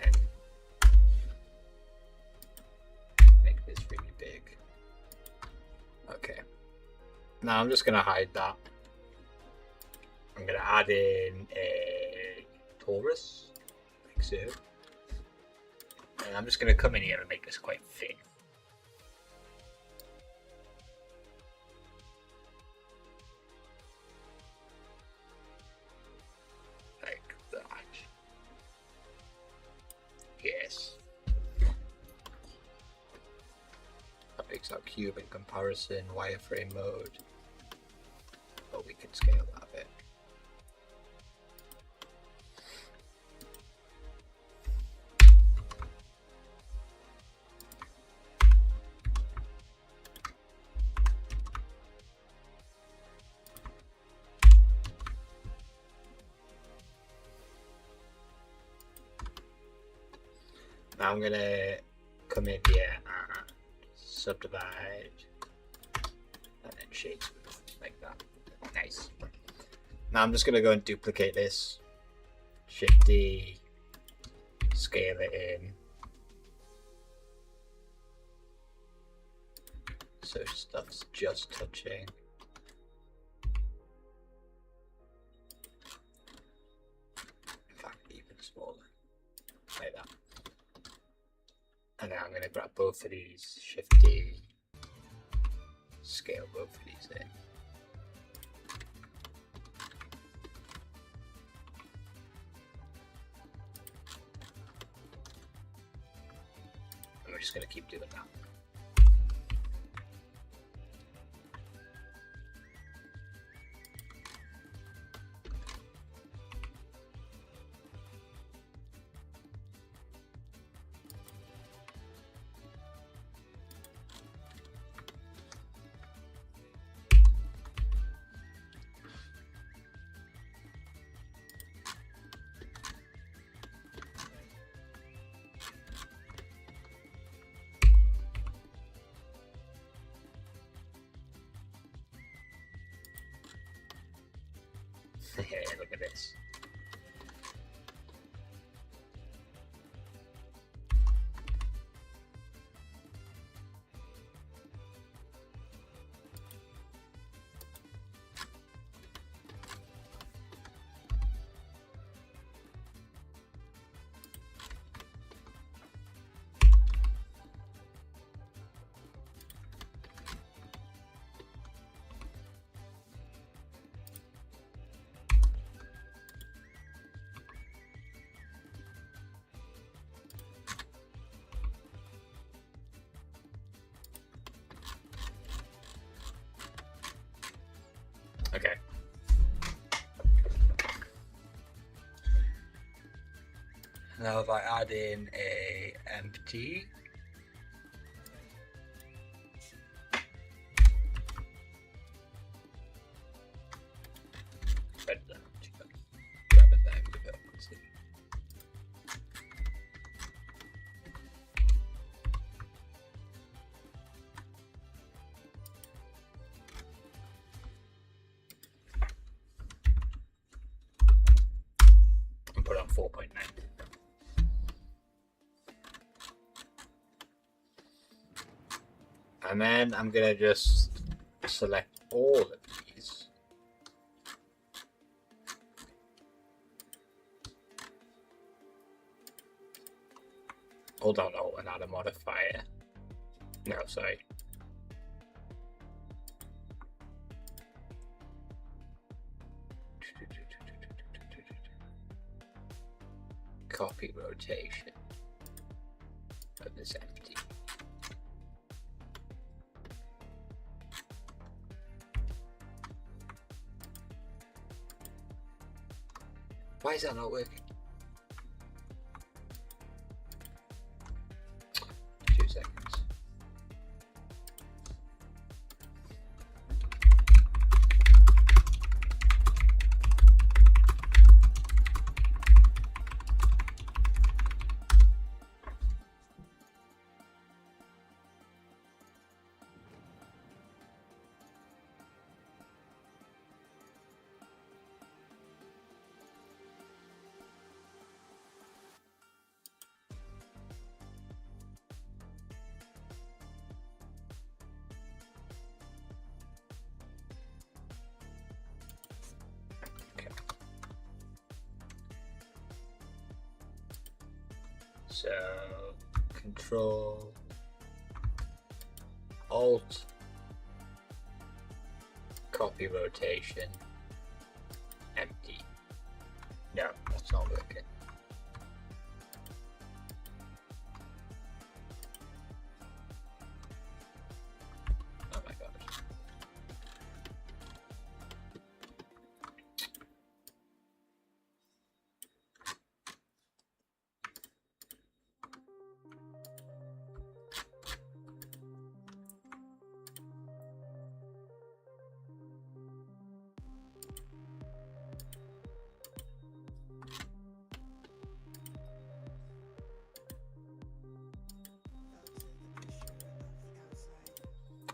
Make this really big. Okay. Now I'm just gonna hide that. I'm gonna add in a torus, like so. And I'm just going to come in here and make this quite thin. Like that. Yes. That makes our cube in comparison, wireframe mode. But we can scale that a bit. Now I'm gonna come in here and subdivide and then shade like that. Nice. Now I'm just gonna go and duplicate this. Shift D, scale it in. So stuff's just touching. In fact, even smaller. Like that. And now I'm going to grab both of these, Shift D, scale both of these in. And we're just going to keep doing that. Look at this. Okay. Now if I add in a empty, grab it there, give it a see. And put on 4.9. And then I'm gonna just select all of these. Hold on, and add a modifier. No, sorry. Copy rotation of this empty. Why is that not working? 2 seconds. So Control Alt copy rotation empty. No, that's not working. Oh my god.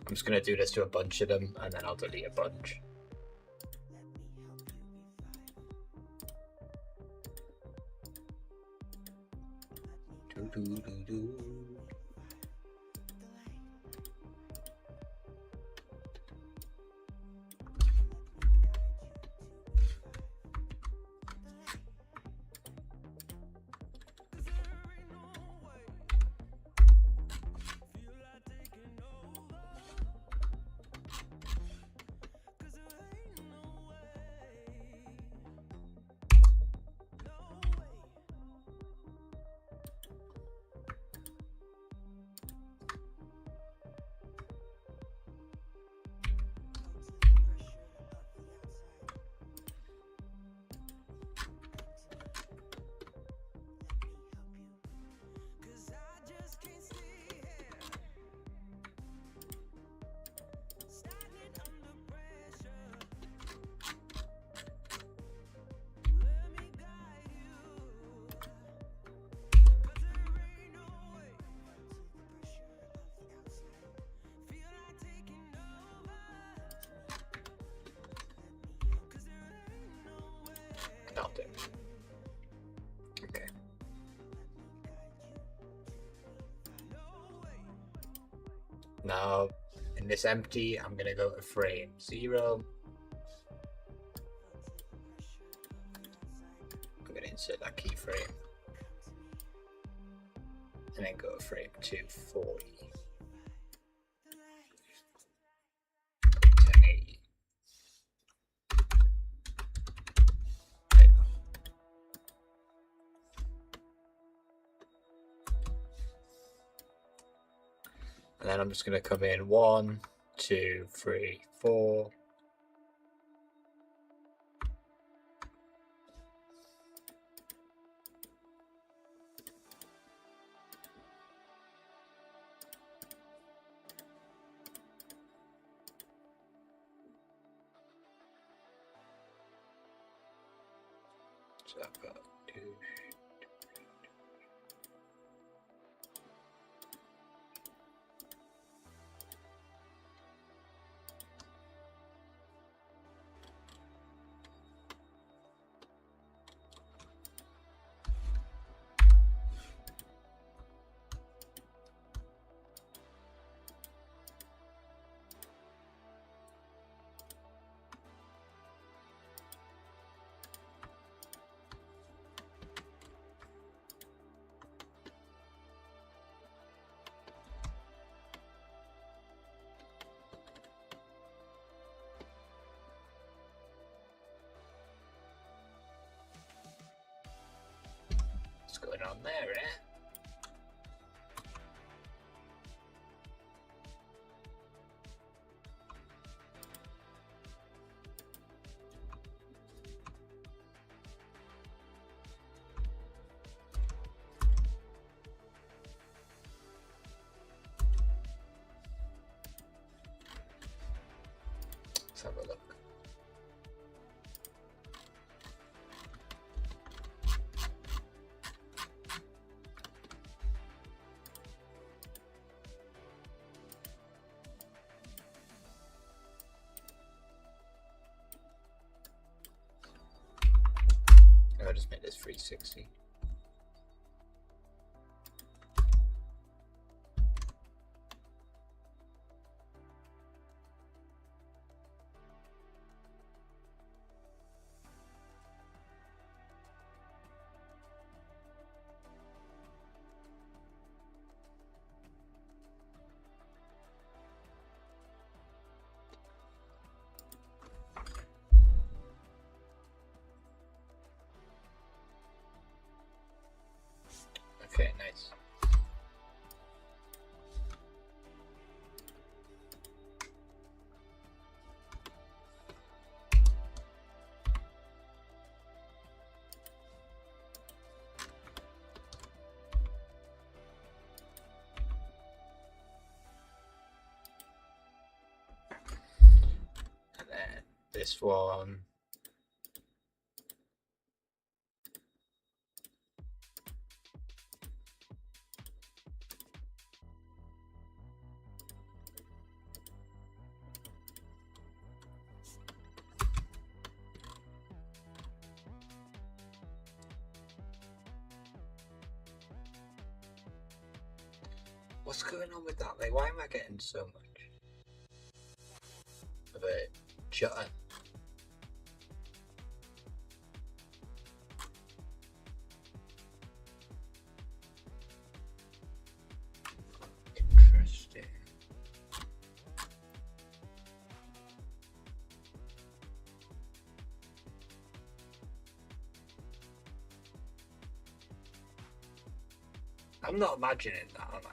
I'm just going to do this to a bunch of them and then I'll delete a bunch. I'll do. Okay. Now, in this empty, I'm going to go to frame 0. I'm going to insert that keyframe. And then go to frame 240. 1080. And then I'm just going to come in 1, 2, 3, 4. So I've got 2. What's going on there, eh? Let's have a look. I'll just make this 360. Okay, nice. And then this one. What's going on with that? Like, why am I getting so much of a jutter? Interesting. I'm not imagining that, am I?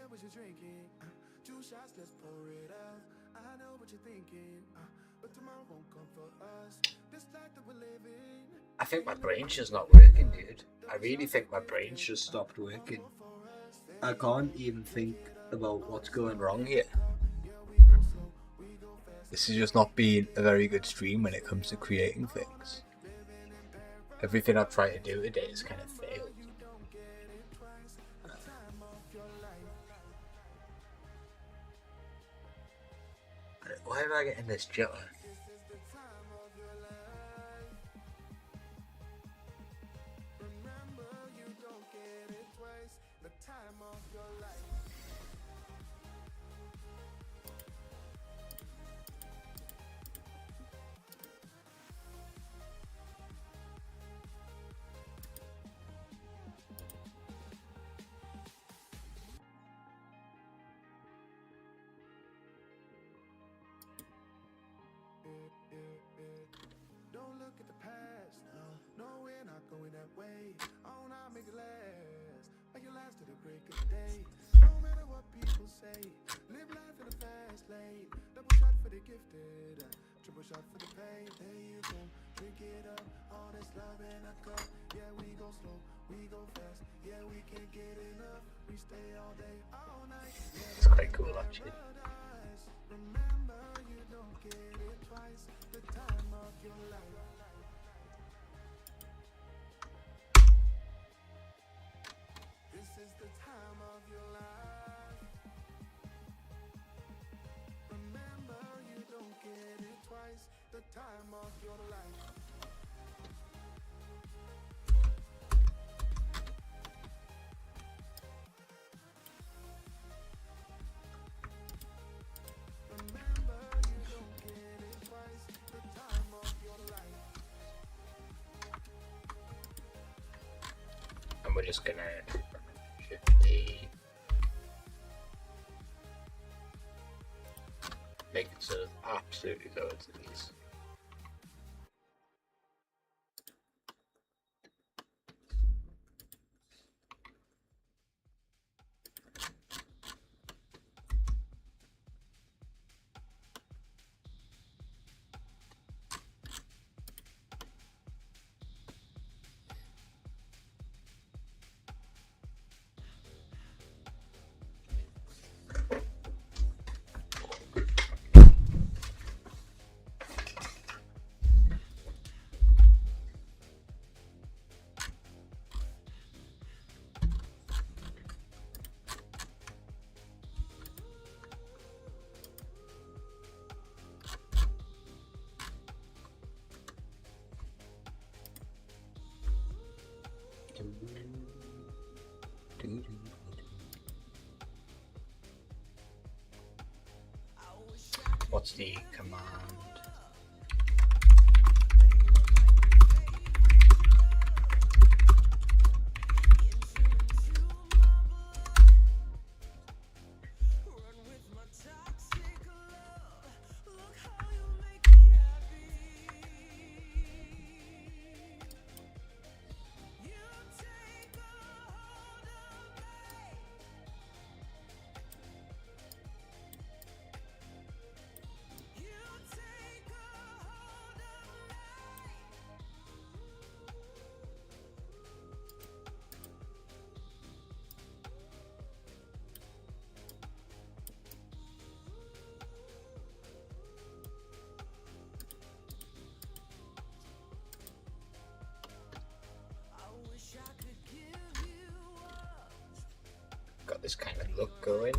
What you drinking? 2 shots, let's pour it out. I know what you're thinking, but tomorrow won't come for us. This life that we're living. I think my brain's just not working, dude. I really think my brain's just stopped working. I can't even think about what's going wrong here. This has just not been a very good stream when it comes to creating things. Everything I've tried to do today has kind of failed. Why am I getting this jitter? Don't look at the past, no, we're not going that way. Oh, now make it last, make it last to the break of day. No matter what people say, live life in a fast lane. Double shot for the gifted, triple shot for the pain. There you go, drink it up, all this love in a cup. Yeah, we go slow, we go fast. Yeah, we can't get enough. We stay all day, all night. It's quite cool actually. Remember, you don't get it twice. The time of your life. This is the time of your life. Remember, you don't get it twice. The time of your life. Remember, you don't get it twice. The time of your life. And we're just gonna shift the make it so there's absolutely loads of these. What's the command? Got this kind of look going.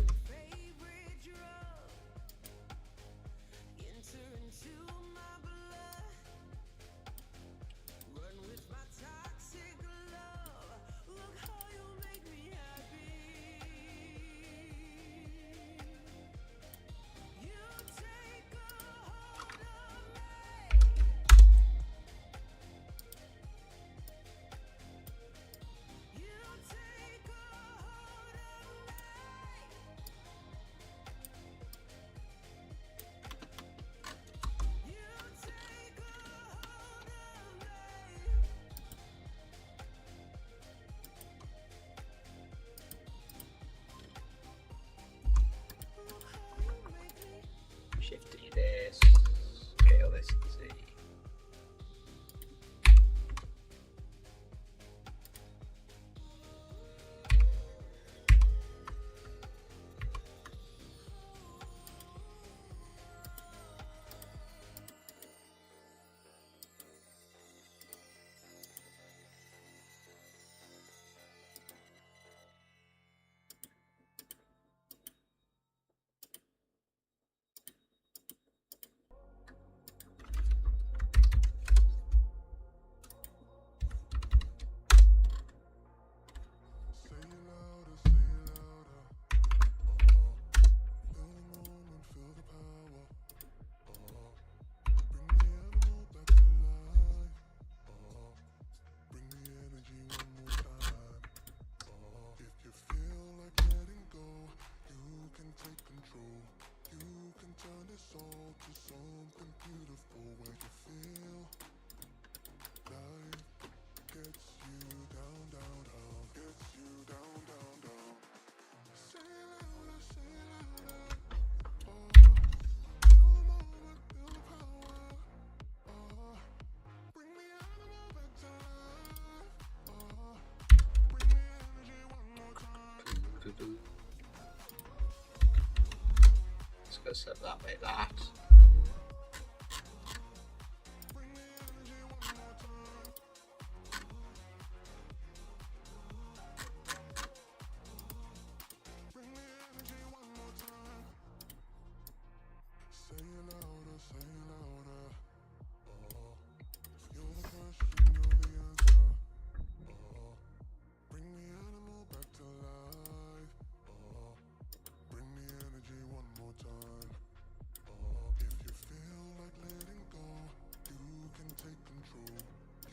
set that like that. Say it louder, say it louder. You're the question, you're the answer. Bring the animal back to life. Bring the energy one more time. If you feel like letting go, you can take control.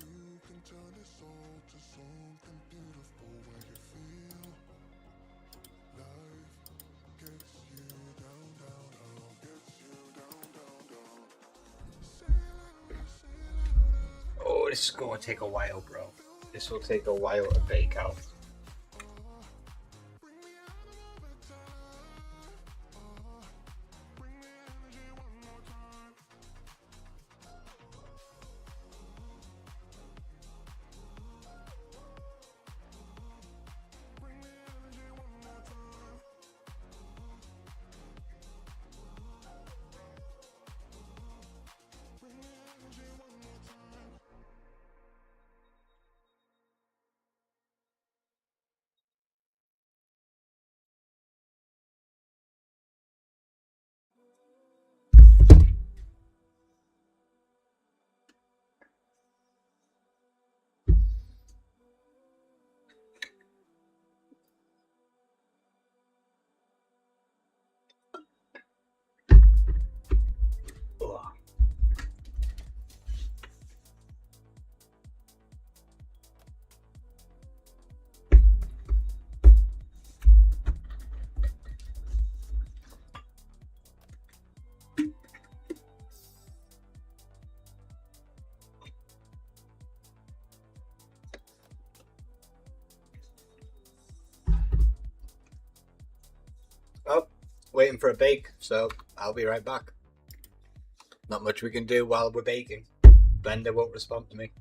You can turn this soul to something beautiful where you feel life gets you down, down, down, gets you down, down, down. Say it louder, say it louder. Oh, this is gonna take a while, bro. This will take a while to bake out. Bring the animal back to life. Bring the energy one more time. Bring the energy one more time. Bring the energy one more time. Ugh. Oh, waiting for a bake, so I'll be right back. Not much we can do while we're baking. Blender won't respond to me.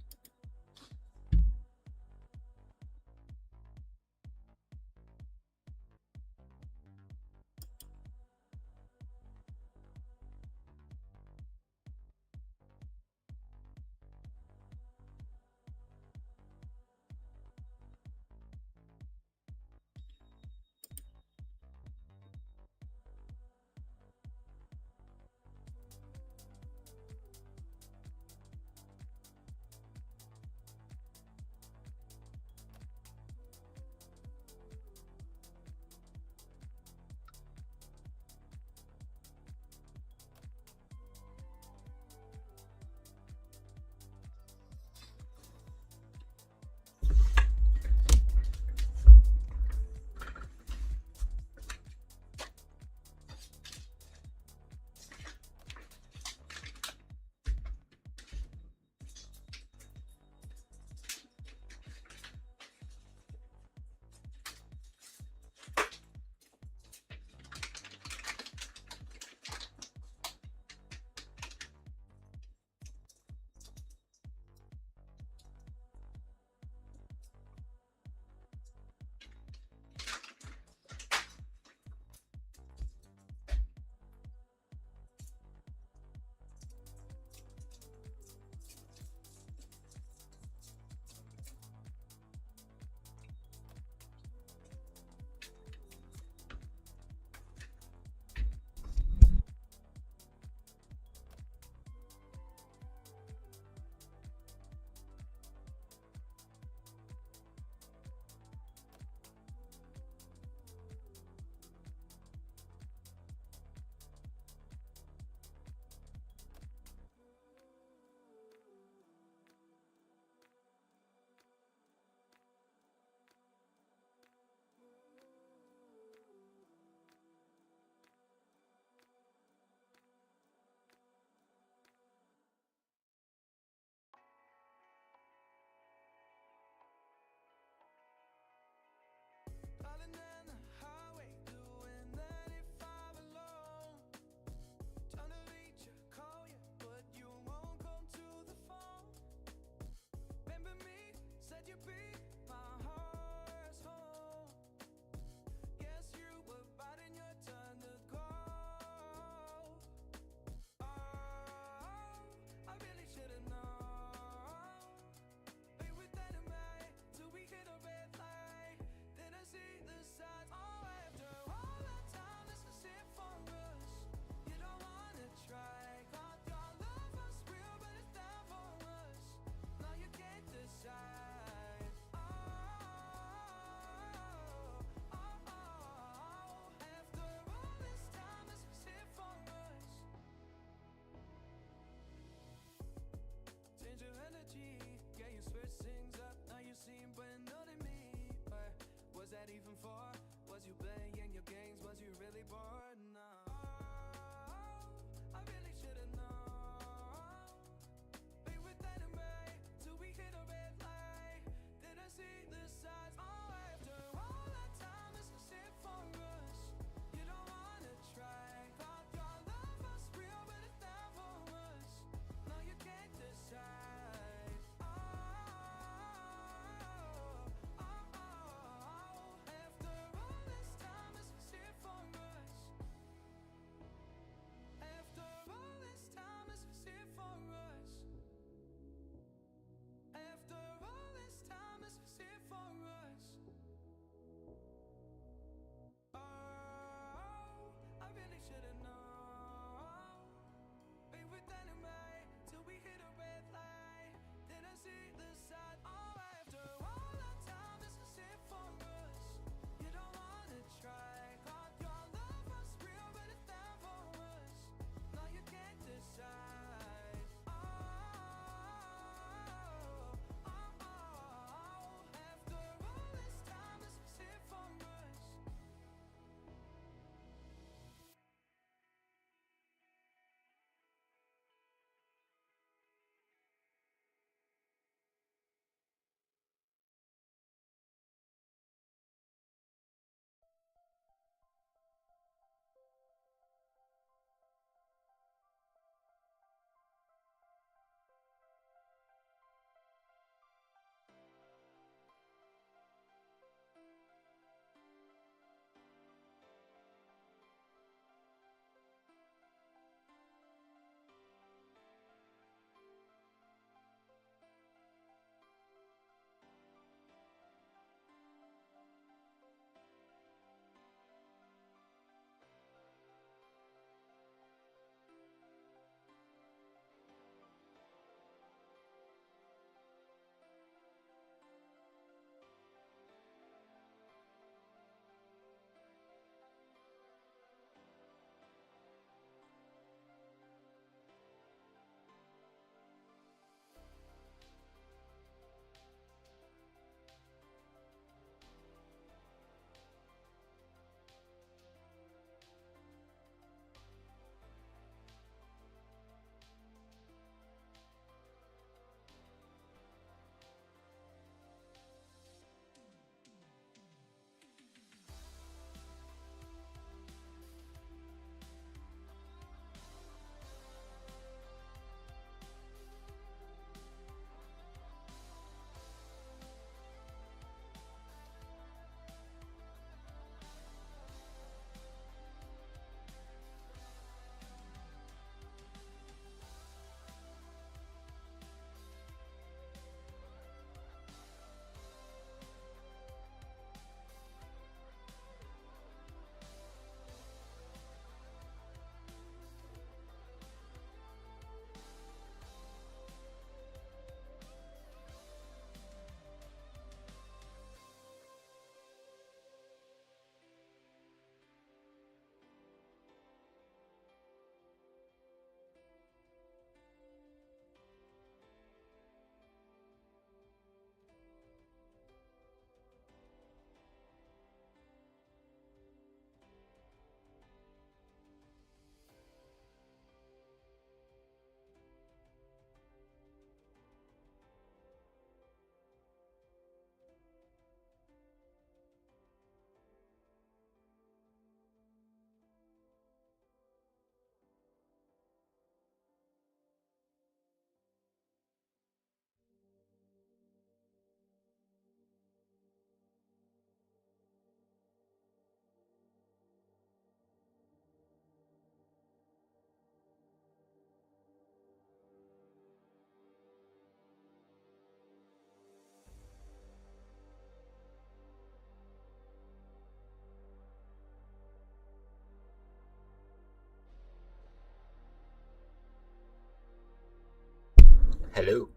Hello.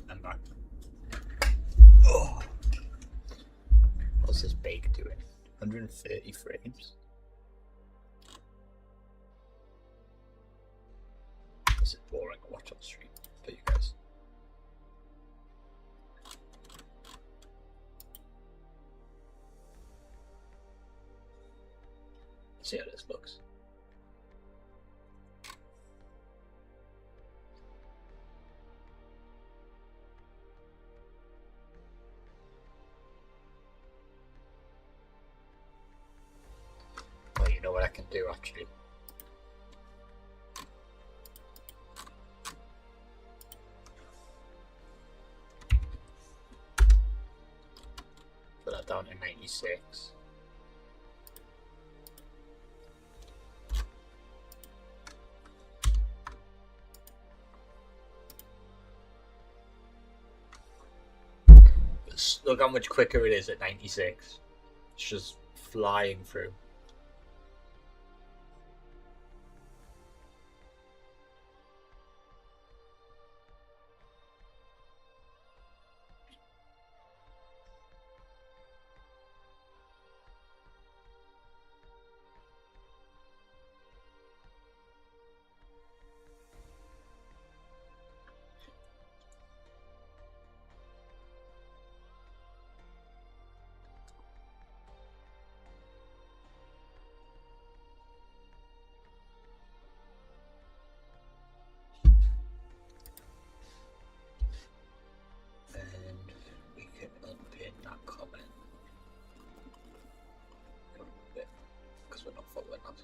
I'm back. Oh. What's this bake doing? 130 frames? This is boring to watch on stream for you guys. Let's see how this looks. Oh, you know what I can do actually? Put that down to 96. Look how much quicker it is at 96. It's just flying through.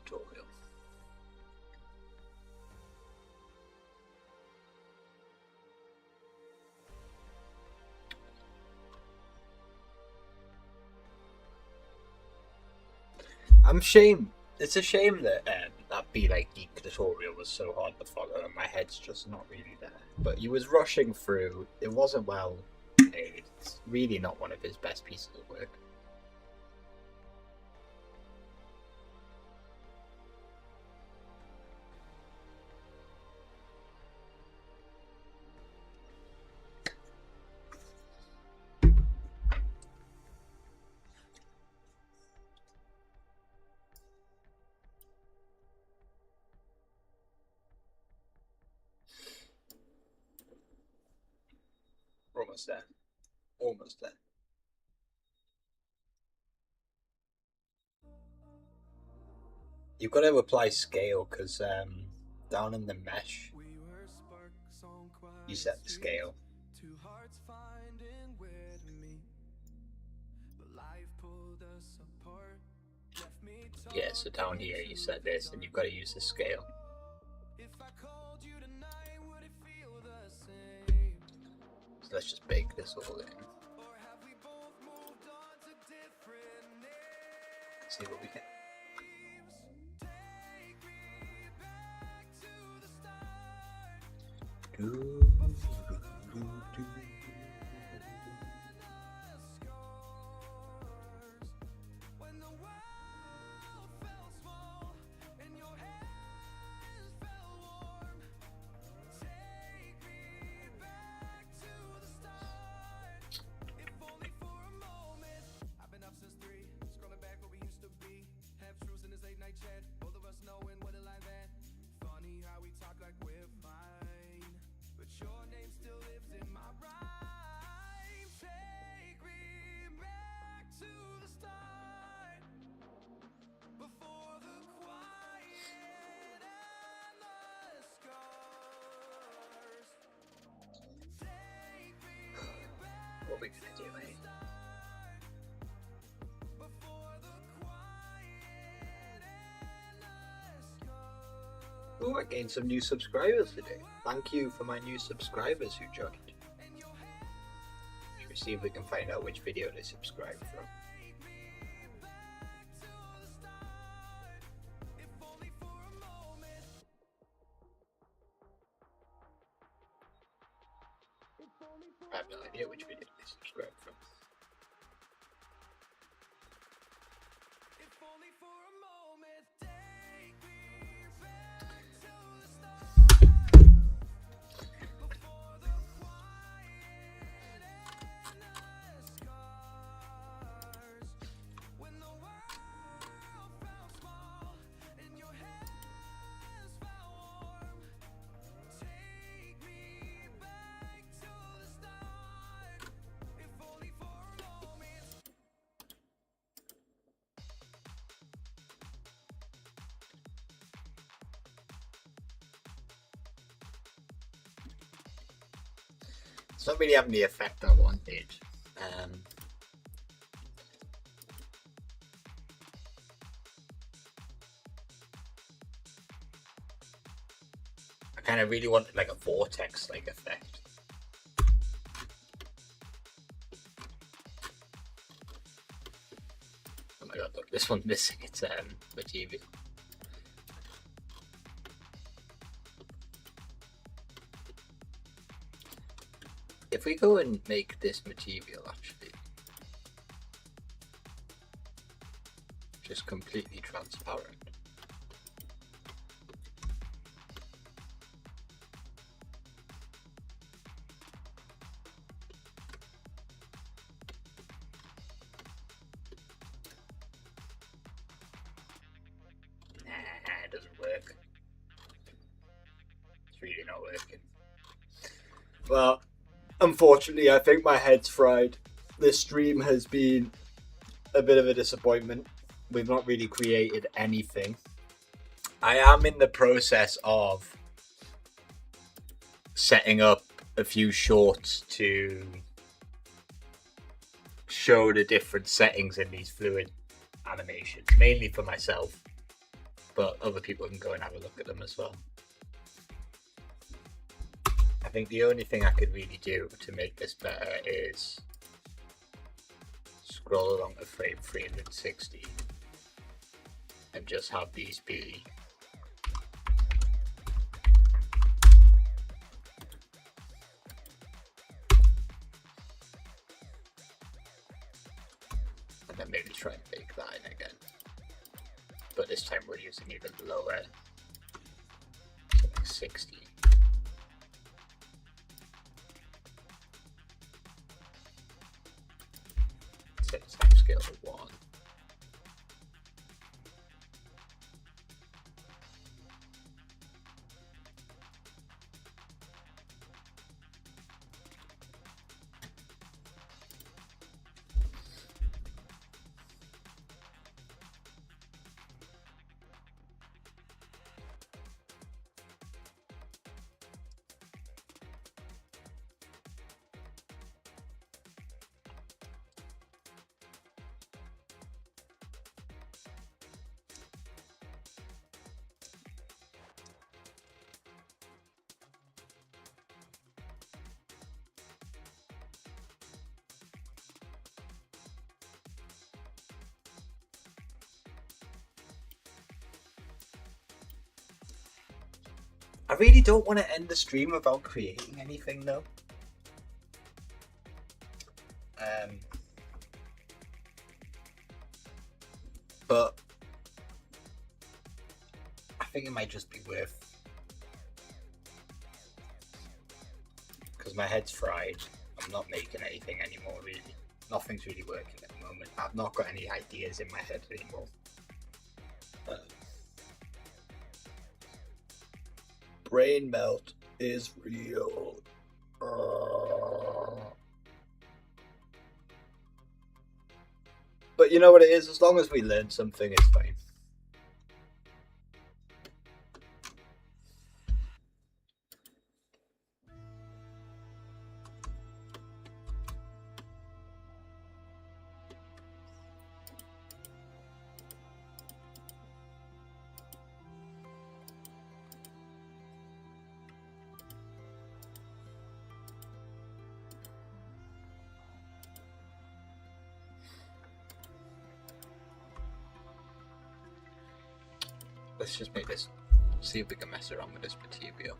Tutorial. I'm shame. It's a shame that that Be Like Geek tutorial was so hard to follow, and my head's just not really there. But he was rushing through. It wasn't well made. It's really not one of his best pieces of work. We're almost there. Almost there. You've got to apply scale because down in the mesh, you set the scale. Yeah, so down here you set this, and you've got to use the scale. So let's just bake this all in. See what we get. What are we gonna do, mate? Oh, I gained some new subscribers today. Thank you for my new subscribers who joined. Should we see if we can find out which video they subscribed from? I have no idea which video they subscribed from. It's not really having the effect I wanted. I kind of really wanted like a vortex like effect. Oh my god, look, this one's missing its material. If we go and make this material actually just completely transparent. Nah, it doesn't work. It's really not working. Well, unfortunately, I think my head's fried. This stream has been a bit of a disappointment. We've not really created anything. I am in the process of setting up a few shorts to show the different settings in these fluid animations, mainly for myself, but other people can go and have a look at them as well. I think the only thing I could really do to make this better is scroll along to frame 360 and just have these be and then maybe try and bake that in again, but this time we're using even lower, so like 60. Set the time scale to 1. I really don't want to end the stream without creating anything though. But I think it might just be worth, because my head's fried. I'm not making anything anymore really. Nothing's really working at the moment. I've not got any ideas in my head anymore. Brain melt is real. But you know what it is? As long as we learn something, it's fine. Let's just make this, see if we can mess around with this material.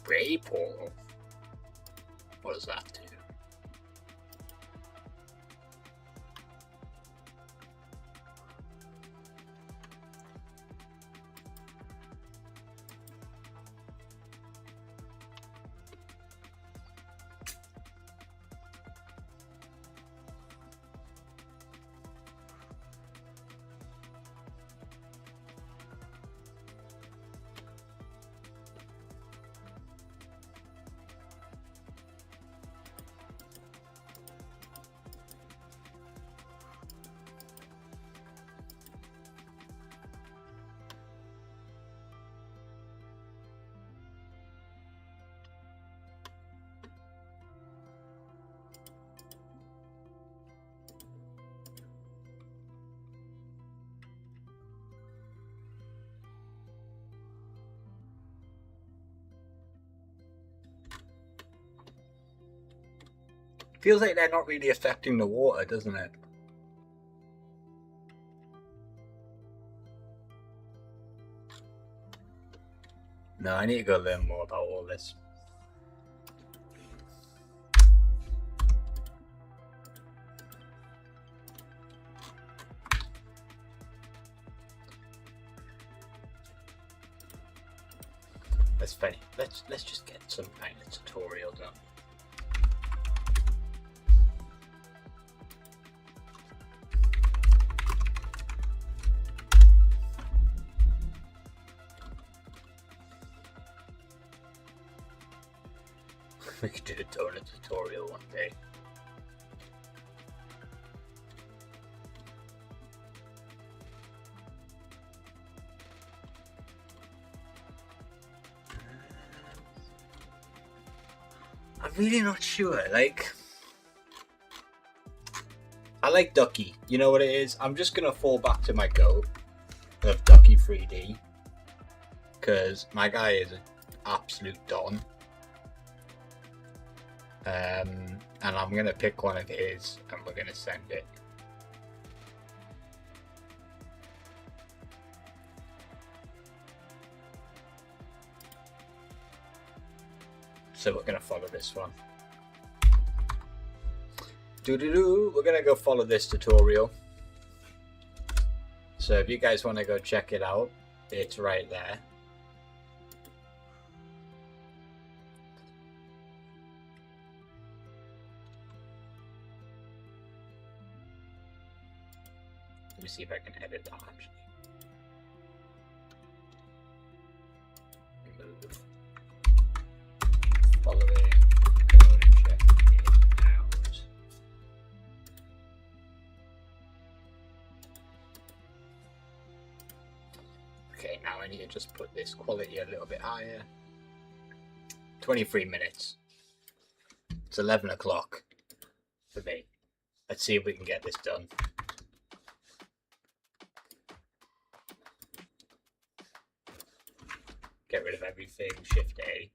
Ray portal. What does that do? Feels like they're not really affecting the water, doesn't it? No, I need to go learn more about all this. That's funny. Let's just get some kind of tutorial done. We could do a donut tutorial one day. I'm really not sure. Like, I like Ducky. You know what it is? I'm just gonna fall back to my go of Ducky 3D because my guy is an absolute don. And I'm gonna pick one of his and we're gonna send it. So we're gonna follow this one. We're gonna go follow this tutorial. So if you guys want to go check it out, it's right there. Let me see if I can edit that actually. Move. Following. Go check it out. Okay, now I need to just put this quality a little bit higher. 23 minutes. It's 11 o'clock for me. Let's see if we can get this done. Get rid of everything, Shift A.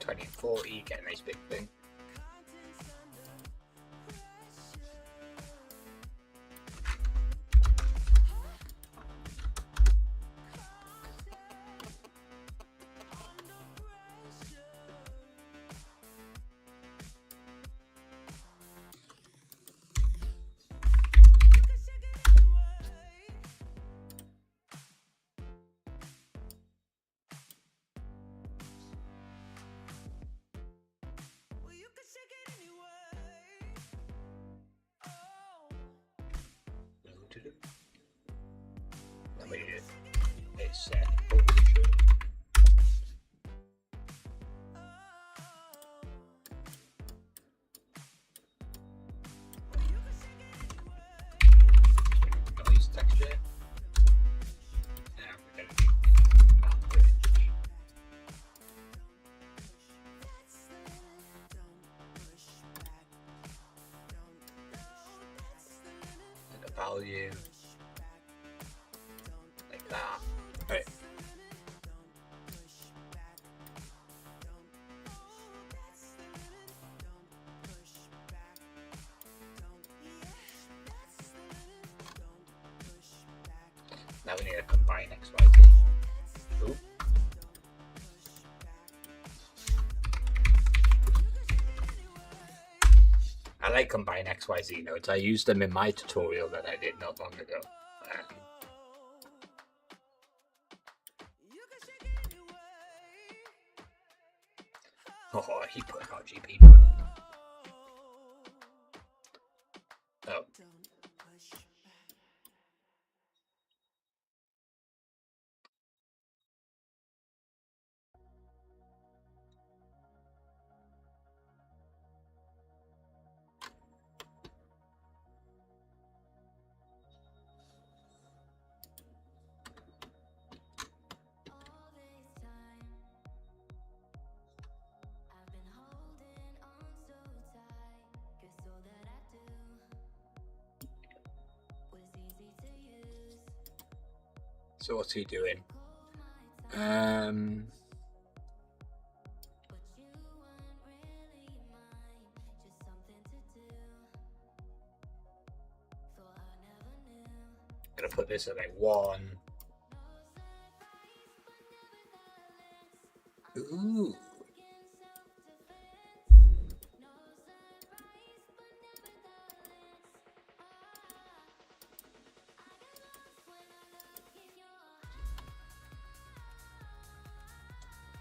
And 40, get a nice big thing. Let me do a set position. Noise texture. Now we're going to do that bridge. And the value. Like that. Right. Now we need to combine X, Y, Z. Ooh. I like combine X, Y, Z nodes. I used them in my tutorial that I did not long ago. Oh, he put RGB on it. Oh. So what's he doing? Gonna put this at like 1. Ooh.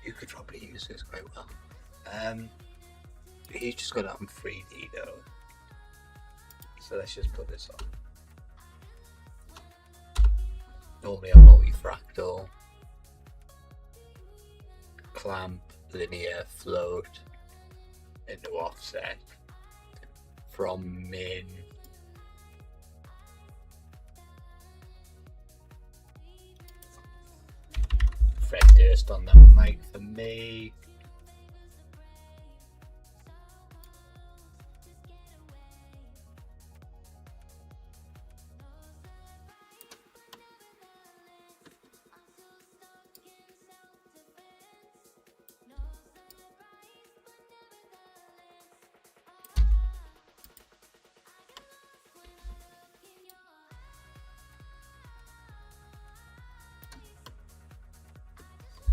You could probably use this quite well. He's just got it on 3D though. So let's just put this on. Normally a multi-fractal, clamp, linear, float, into offset, from min. Fred Durst on the mic for me.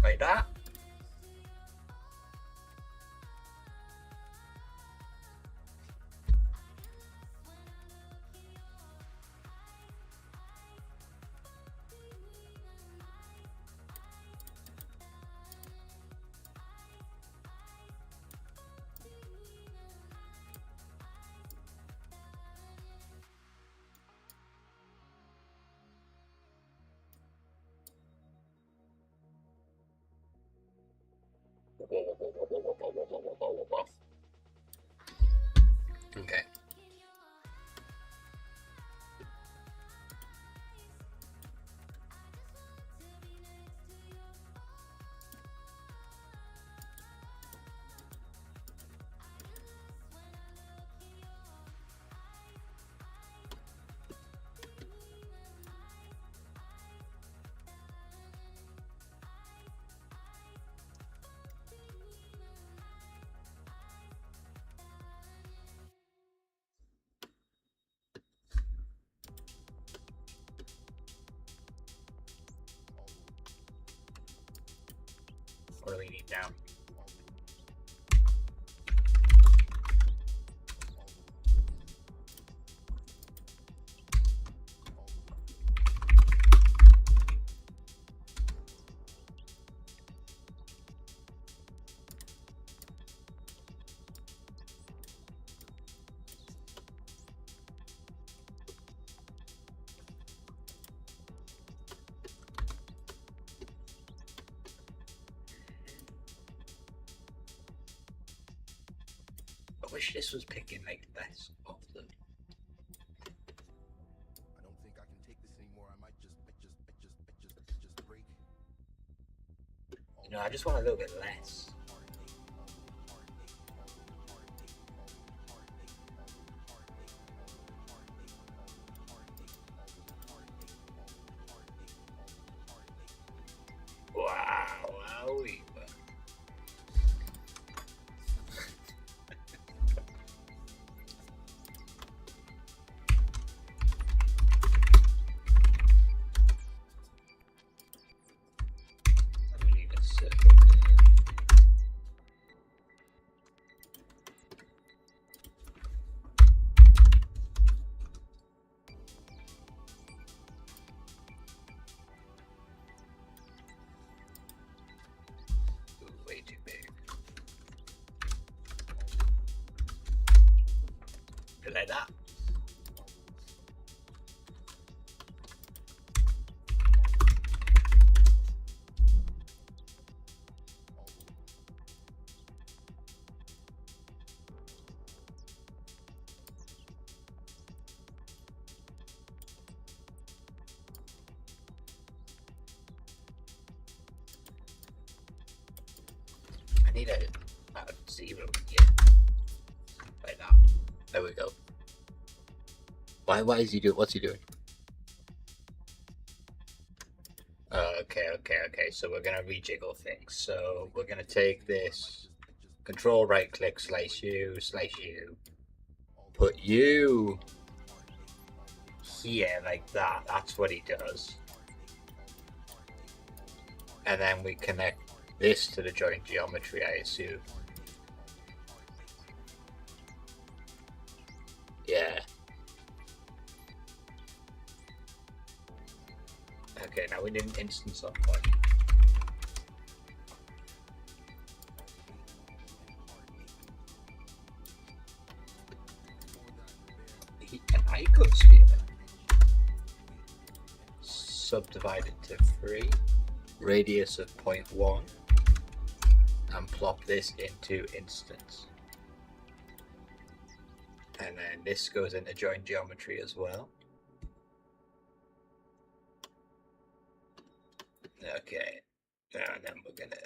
Like that. Okay. What do we need now? I wish this was picking like less of them. I don't think I can take this anymore. I might just break. You know, I just want a little bit less. Wow, wowie. We need a circle. Ooh, way too big. Like that. I need a 0 here. Like that. There we go. Why is he doing? What's he doing? so we're going to rejiggle things. So we're going to take this, control right click, slice you, put you here like that. That's what he does. And then we connect this to the joint geometry, I assume. Yeah. Okay, now we need an instance on point. An icosphere. Subdivided to 3. Radius of 0.1. And plop this into instance. And then this goes into joint geometry as well. Okay. And then we're gonna...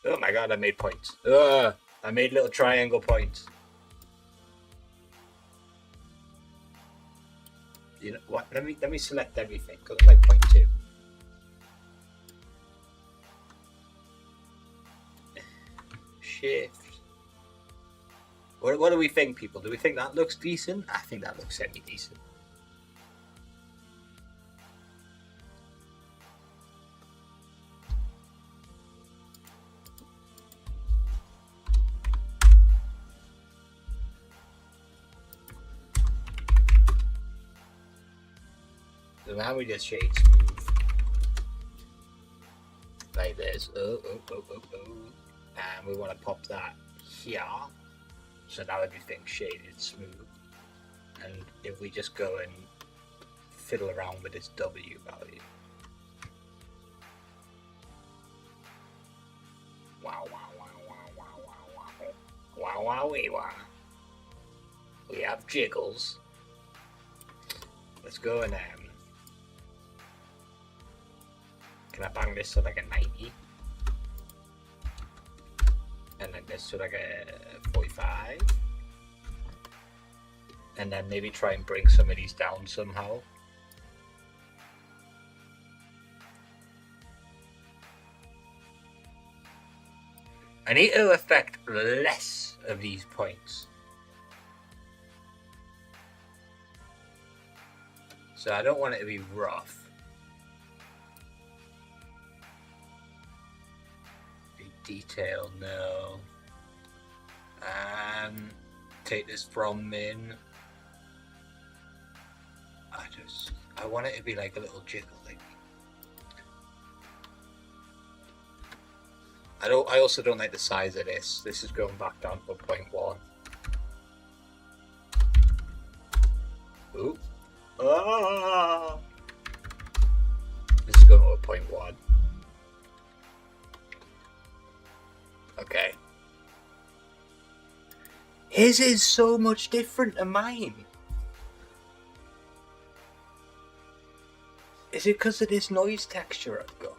Oh my god, I made points. I made little triangle points. You know what? Let me select everything because I like 0.2. Shift. What do we think, people? Do we think that looks decent? I think that looks semi-decent. So now we just shade smooth. Like this. Oh. And we want to pop that here. So now everything's shaded smooth. And if we just go and fiddle around with this W value. Wow. We have jiggles. Let's go and can I bang this to like a 90? And then this to like a 45. And then maybe try and bring some of these down somehow. I need to affect less of these points. So I don't want it to be rough. Be detailed, no. Take this from min. I want it to be like a little jiggle thing. I also don't like the size of this. This is going back down to 0.1. Ooh. Ah! This is going to a 0.1. Okay. His is so much different than mine. Is it because of this noise texture I've got?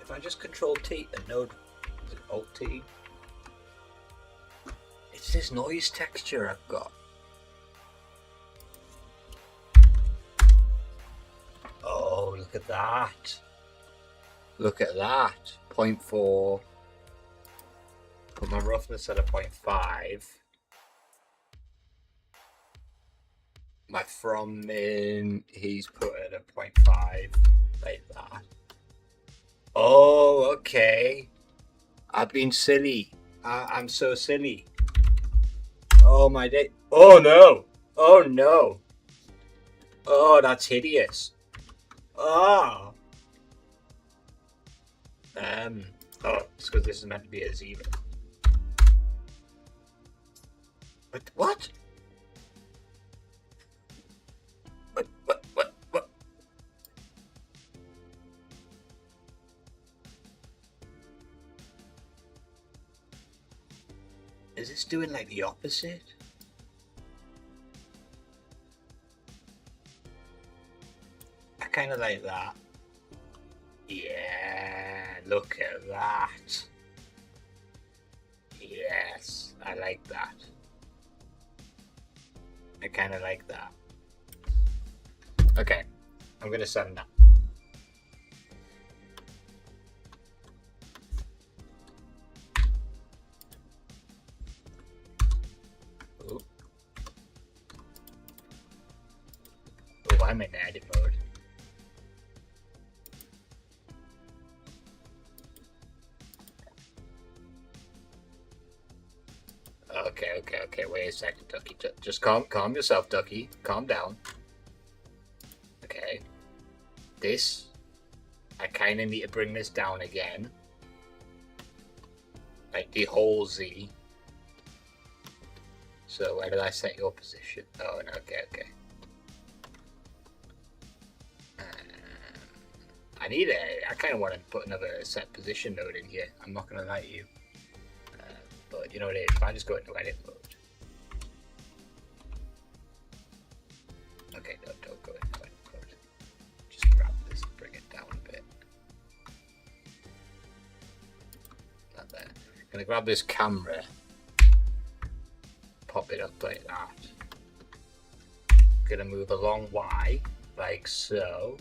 If I just control T and node, is it Alt T? It's this noise texture I've got. Oh, look at that. Look at that. 0.4. Put my roughness at a 0.5. My from min, he's put at a 0.5. Like that. Oh, okay. I've been silly. I'm so silly. Oh my day. Oh no. Oh no. Oh, that's hideous. Oh. Oh, it's because this is meant to be a 0. But what? What? Is this doing like the opposite? I kind of like that. Yeah, look at that. Yes, I like that. I kind of like that. Okay, I'm gonna send that. Ooh. Oh, I'm in edit mode. Okay. Wait a second, Ducky. Just calm yourself, Ducky. Calm down. Okay. This, I kind of need to bring this down again. Like the whole Z. So where did I set your position? Oh, no, okay. I kind of want to put another set position node in here. I'm not going to lie to you. But you know what it is, if I just go into edit mode. Okay, no, don't go into edit mode. Just grab this and bring it down a bit. Like there. I'm going to grab this camera. Pop it up like that. Going to move along Y, like so.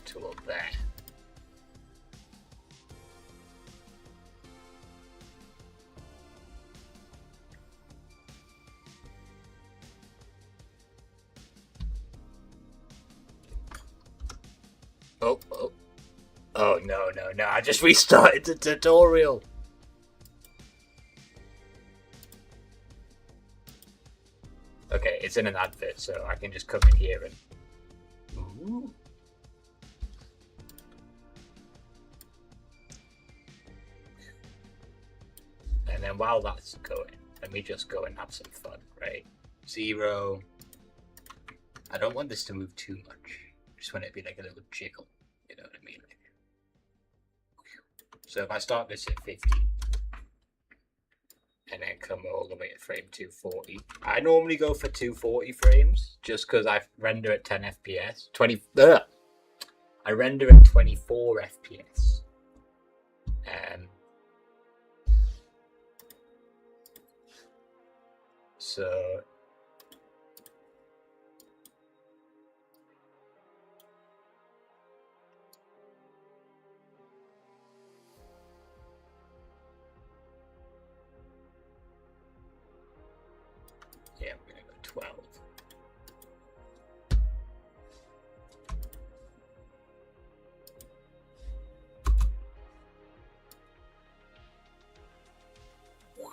To up there. Oh, no, I just restarted the tutorial. Okay, it's in an advert, so I can just come in here and... Ooh. And then while that's going, let me just go and have some fun, right? 0. I don't want this to move too much. I just want it to be like a little jiggle. You know what I mean? So if I start this at 50 and then come all the way to frame 240, I normally go for 240 frames just because I render at 10 FPS. I render at 24 FPS. So yeah, I'm gonna go 12. Wow.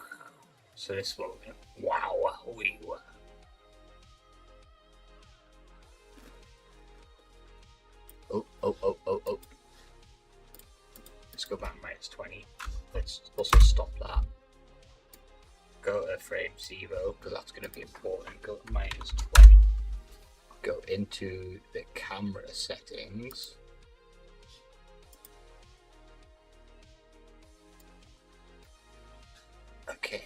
So this will wow. Oh. Let's go back -20. Let's also stop that. Go to frame 0 because that's going to be important. Go to -20. Go into the camera settings. Okay.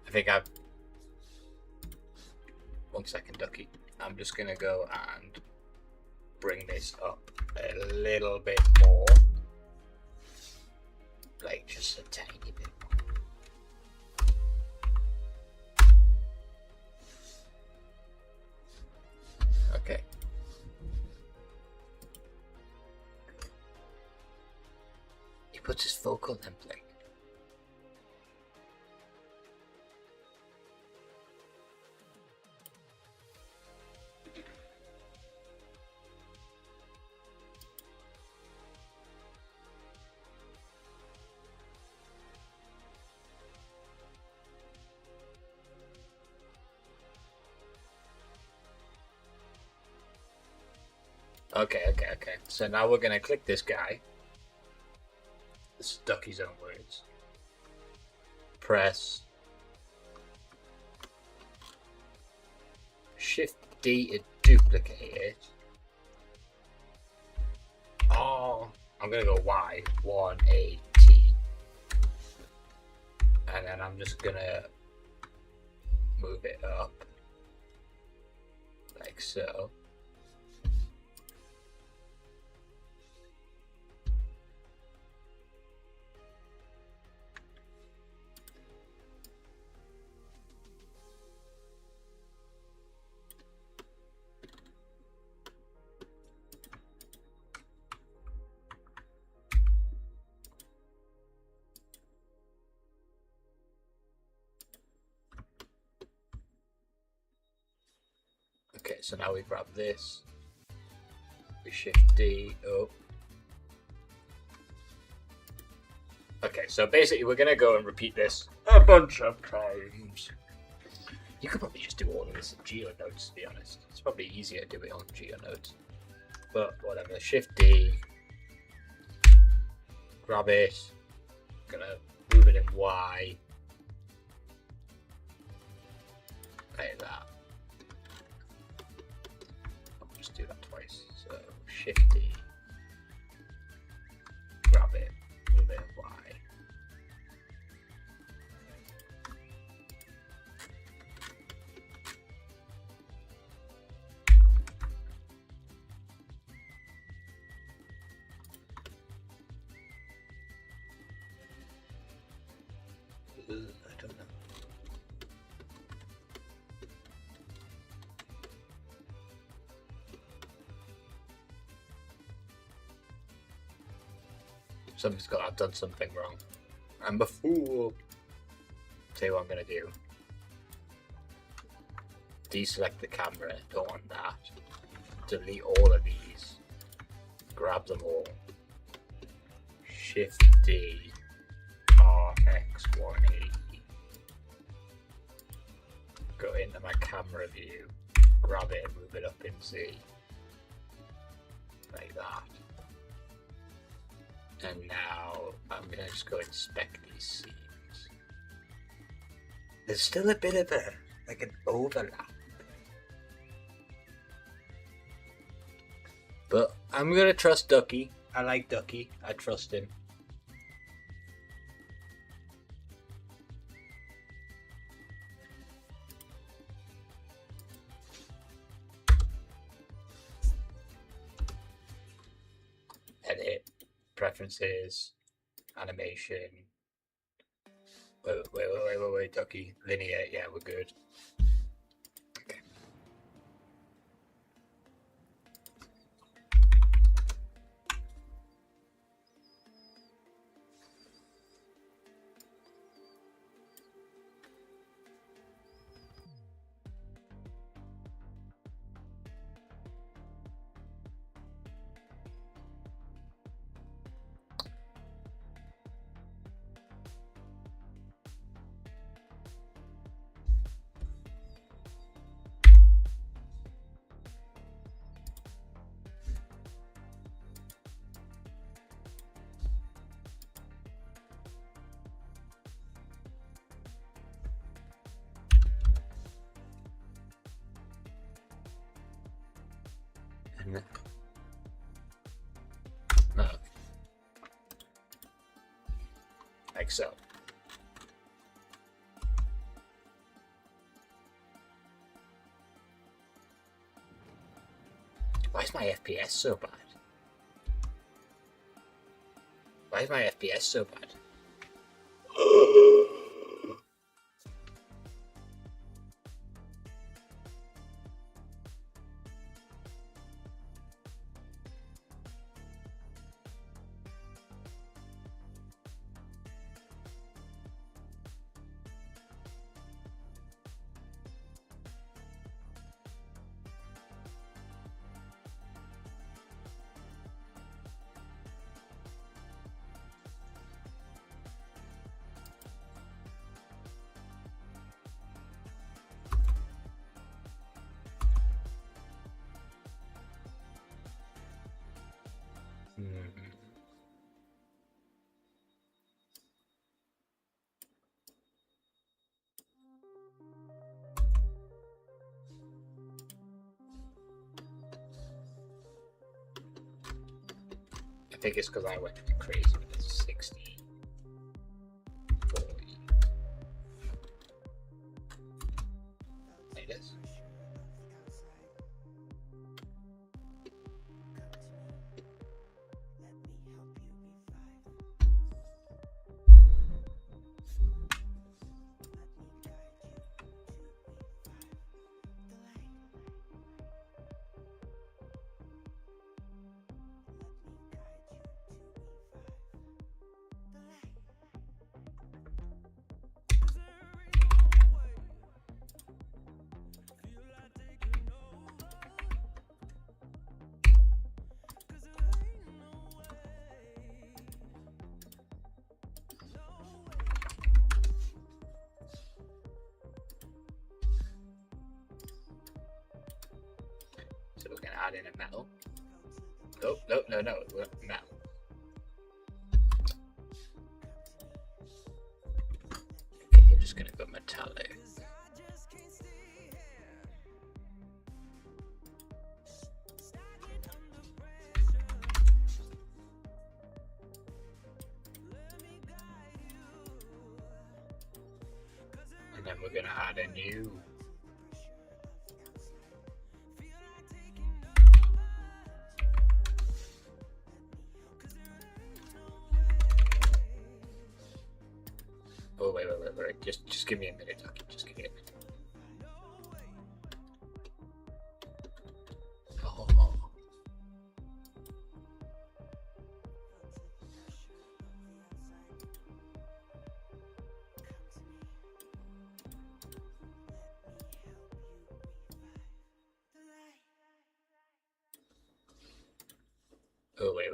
I think I've... 1 second, Ducky. I'm just gonna go and bring this up a little bit more. Like just a tiny bit more. Okay. He puts his focal length like. Okay. So now we're gonna click this guy. This is Ducky's own words. Press Shift D to duplicate it. Oh, I'm gonna go Y 180, and then I'm just gonna move it up like so. Okay, so now we grab this. We shift D up. Okay, so basically we're going to go and repeat this a bunch of times. You could probably just do all of this in GeoNotes, to be honest. It's probably easier to do it on GeoNotes. But whatever, shift D. Grab it. Gonna move it in Y. Like that. I'll just do that twice. So shift D. Grab it. Move it in Y. I don't know. Something's got. I've done something wrong. I'm a fool. Tell you what I'm gonna do. Deselect the camera. Don't want that. Delete all of these. Grab them all. Shift D. RX180. Go into my camera view. Grab it and move it up in Z. Like that. And now I'm gonna just go inspect these scenes. There's still a bit of an overlap. But I'm gonna trust Ducky. I like Ducky. I trust him. Edit. Preferences. Animation. Wait, Ducky. Linear. Yeah, we're good. Okay. No. Like so. Why is my FPS so bad? Why is my FPS so bad? I think it's because I went crazy with the 60, 40. Like this. add in a metal. Oh, no, metal. Okay, you're just gonna go metallic. And then we're gonna add a new. Oh wait. Just give me a minute, Ducky. Just give me a minute. Oh. Oh wait.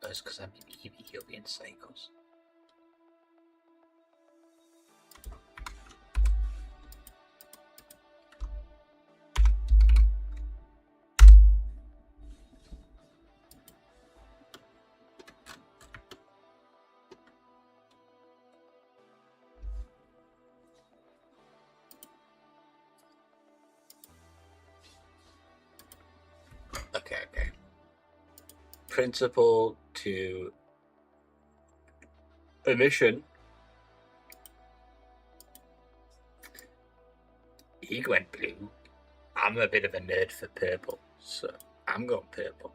That's because I'm in Ethiopian cycles. Okay. Principle to emission. He went blue. I'm a bit of a nerd for purple, so I'm going purple.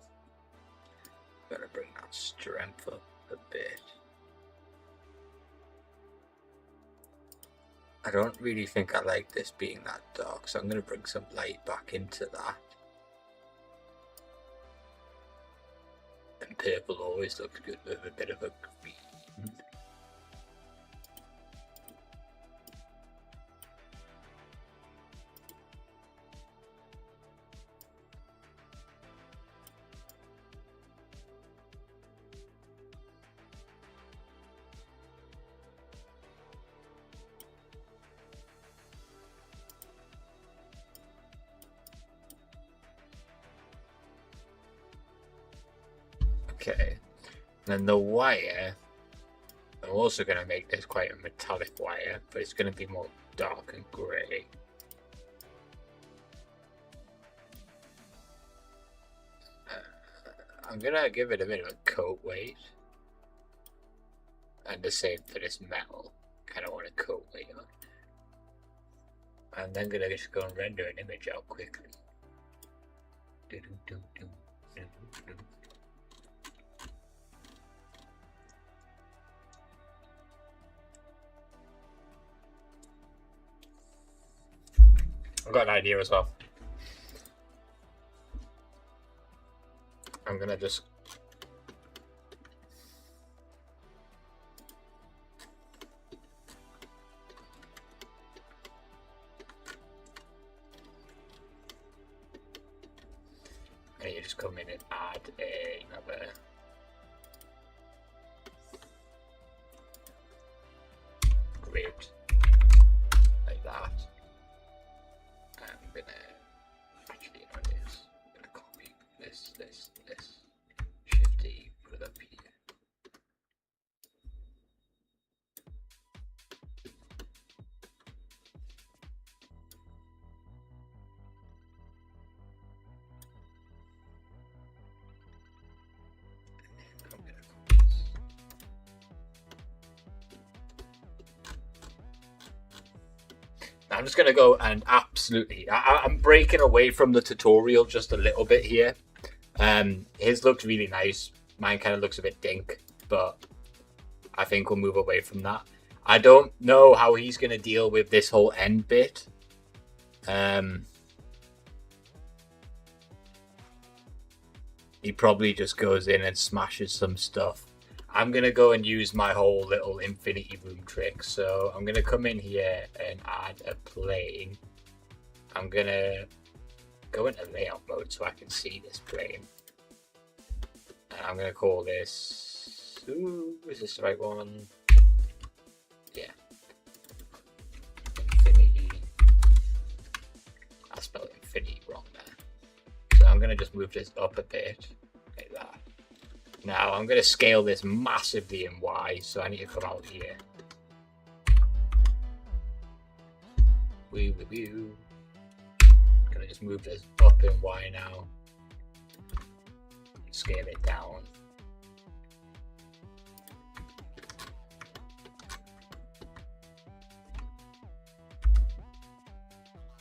Gotta bring that strength up a bit. I don't really think I like this being that dark, so I'm gonna bring some light back into that. And purple always looks good with a bit of a green. Okay, then the wire, I'm also going to make this quite a metallic wire, but it's going to be more dark and grey. I'm going to give it a bit of a coat weight, and the same for this metal, kind of want a coat weight on. And then going to just go and render an image out quickly. I've got an idea as well. I'm gonna just you just come in and add another grid like that. I'm gonna actually, you know what it is? I'm gonna copy this, Shift E, put it up here. I'm gonna copy this. I'm just going to go and absolutely, I'm breaking away from the tutorial just a little bit here. His looks really nice. Mine kind of looks a bit dink, but I think we'll move away from that. I don't know how he's going to deal with this whole end bit. He probably just goes in and smashes some stuff. I'm going to go and use my whole little infinity room trick. So I'm going to come in here and add a plane. I'm going to go into layout mode so I can see this plane. And I'm going to call this... Ooh, is this the right one? Yeah. Infinity. I spelled infinity wrong there. So I'm going to just move this up a bit, like that. Now I'm going to scale this massively in Y, so I need to come out here. Woo. Gonna just move this up in Y now. Scale it down.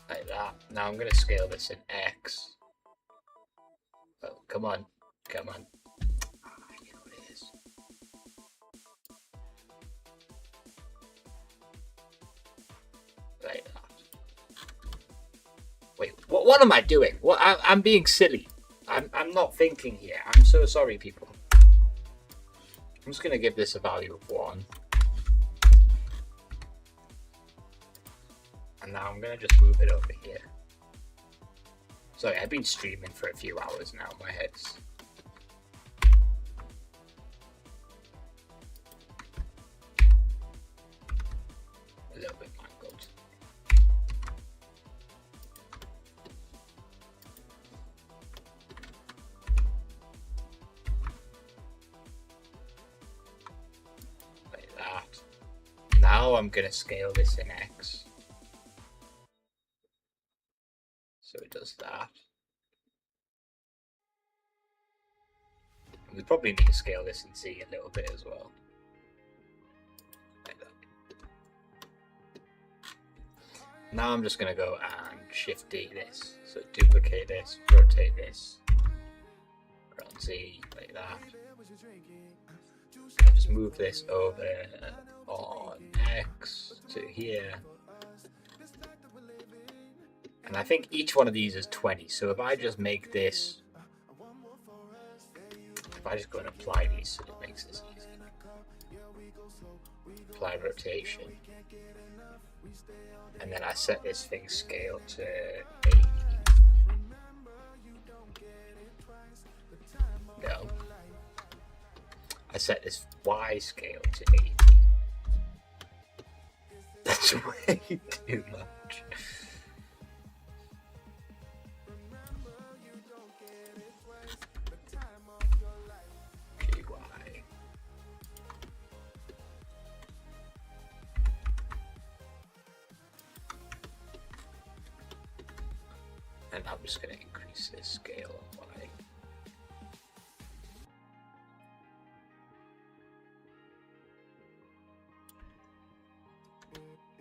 Like that. Now I'm gonna scale this in X. Oh, come on. Come on. You know what it is. Like that. Wait, what am I doing? I'm being silly. I'm not thinking here. I'm so sorry, people. I'm just gonna give this a value of 1. And now I'm gonna just move it over here. Sorry, I've been streaming for a few hours now. My head's a little bit mangled. Like that. Now I'm gonna scale this in X. So it does that. And we probably need to scale this in Z a little bit as well. Like that. Now I'm just going to go and Shift D this. So duplicate this, rotate this, on Z, like that. And just move this over on X to here. And I think each one of these is 20. So if I just make this, if I just go and apply these so it makes this easy. Apply rotation. And then I set this thing scale to 80. No. I set this Y scale to 80. That's way too much. And I'm just going to increase this scale on Y.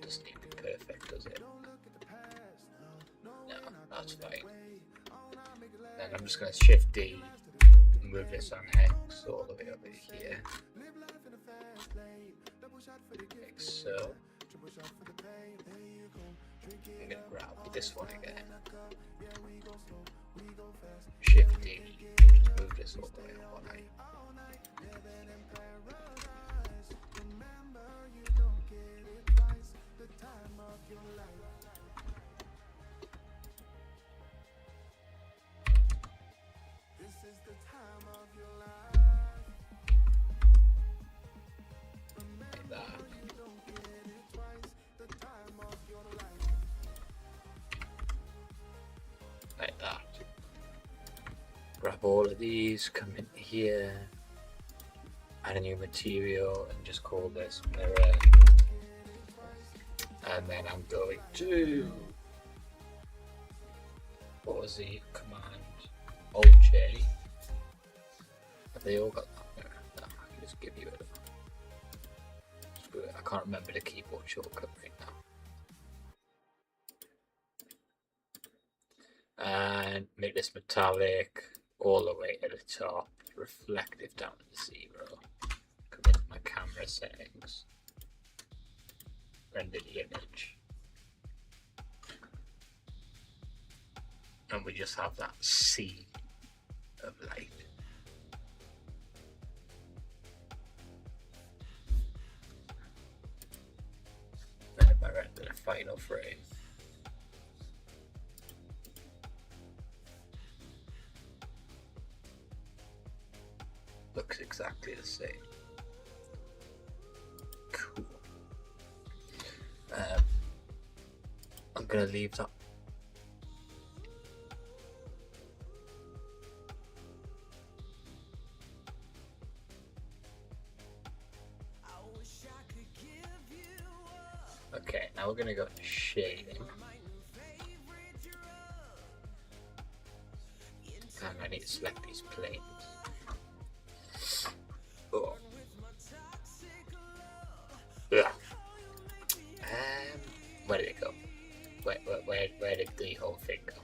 Doesn't need to be perfect, does it? No, that's fine. Then I'm just going to Shift D and move this on X all the way over here. Like so. I'm going to grab this one again. Shift D, just move this all the way on Y. Like that. Like that. Grab all of these, come in here, add a new material, and just call this mirror. And then I'm going to, what was the command? Alt J. Have they all got that mirror? No, I can just give you it. I can't remember the keyboard shortcut right now. And make this metallic all the way to the top, reflective down to 0. Come into my camera settings, render the image, and we just have that sea of light. Then if I render the final frame, exactly the same. Cool. I'm gonna leave that. Okay, now we're gonna go to shading. And I need to select these planes. Oh. Yeah. Where did it go? Where did the whole thing go?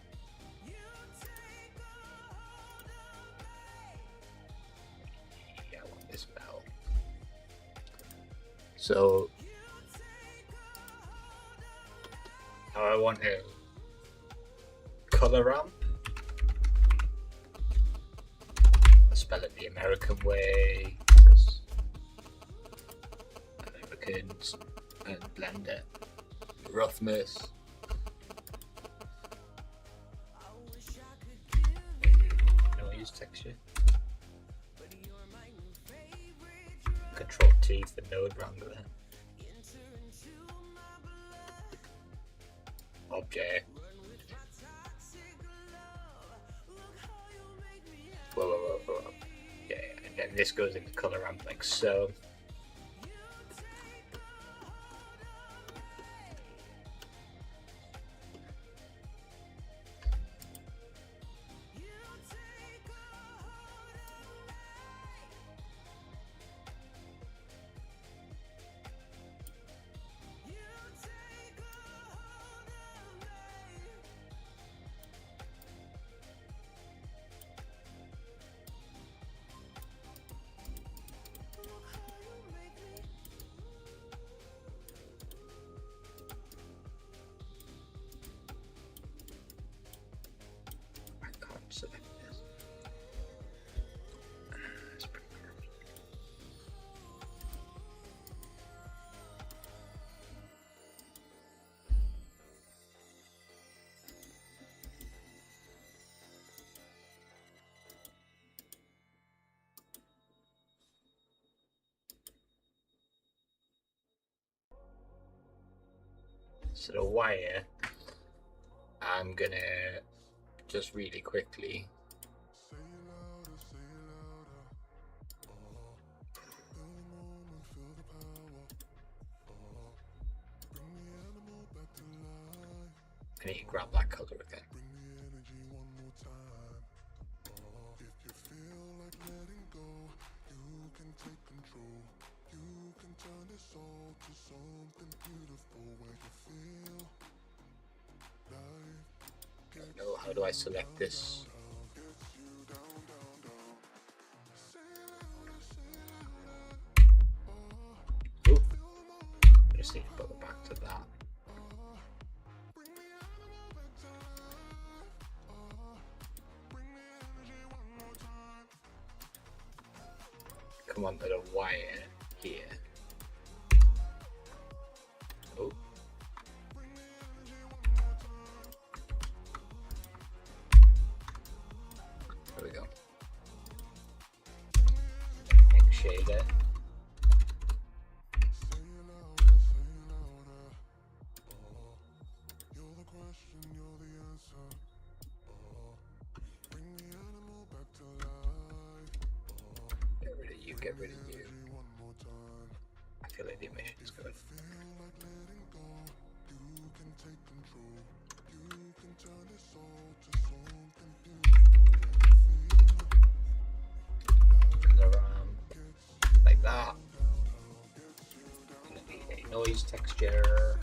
Yeah, I want this bell. So now I want to color ramp. I spell it the American way because Americans and Blender roughness. Noise texture. Control T for node wrangler. Object. Whoa. Yeah, and then this goes into color ramp like so. Select this. That's pretty good. So the wire, I'm gonna just really quickly. I need to grab that color again. No, how do I select this? Ooh. I just need to go back to that. Come on to the wire here. Oh. There we go. Make a shader. Get rid of you. I feel like the emission is good. Like that. Gonna need a noise texture.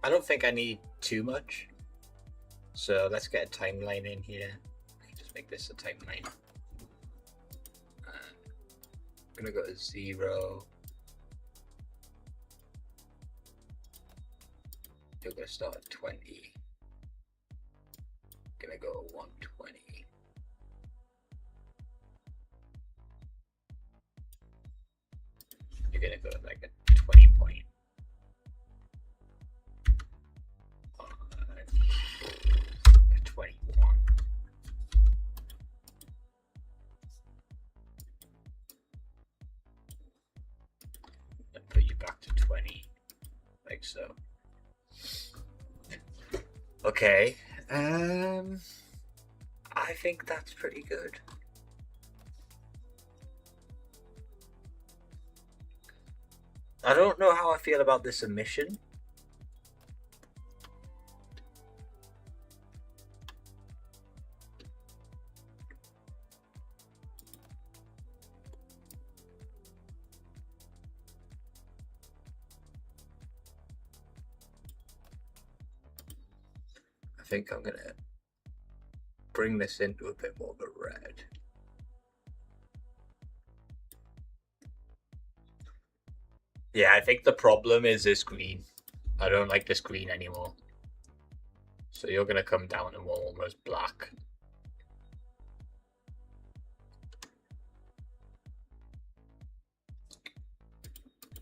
I don't think I need too much. So let's get a timeline in here. Just make this a timeline. I'm gonna go to 0. You're gonna start at 20. Gonna go 120. You're gonna go like a 20 point. 21. And put you back to 20, like so. Okay. I think that's pretty good. I don't know how I feel about this emission. I think I'm gonna bring this into a bit more of a red. Yeah, I think the problem is this green. I don't like this green anymore. So you're gonna come down to almost black.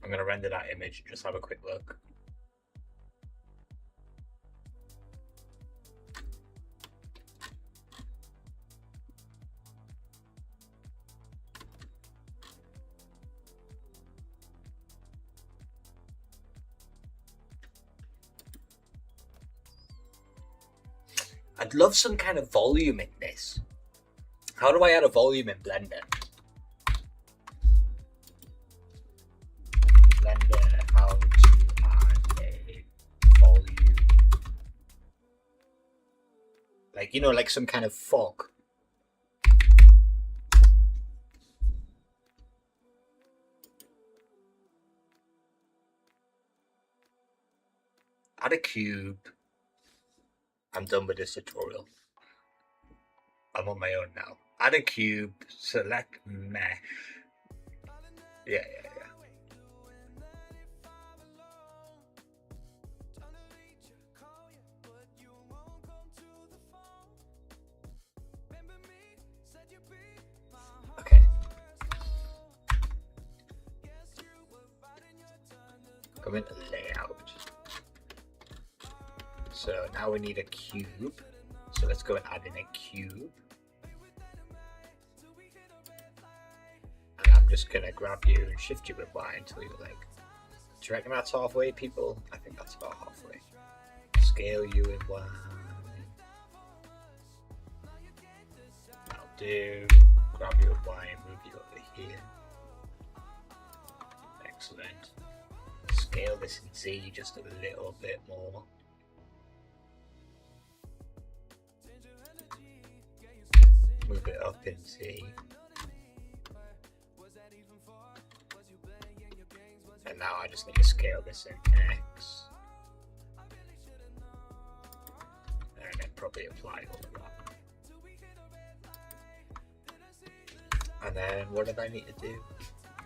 I'm gonna render that image and just have a quick look. I'd love some kind of volume in this. How do I add a volume in Blender? Blender, how to add a volume. Like, you know, like some kind of fog. Add a cube. I'm done with this tutorial. I'm on my own now. Add a cube, select mesh. Yeah. Okay. Come into layout. So now we need a cube. So let's go and add in a cube. And I'm just gonna grab you and shift you with Y until you're like, do you reckon that's halfway, people? I think that's about halfway. Scale you with Y. That'll do. Grab you with Y and move you over here. Excellent. Scale this in Z just a little bit more. Move it up in Z. And now I just need to scale this in X. And then probably apply all of that. And then what did I need to do?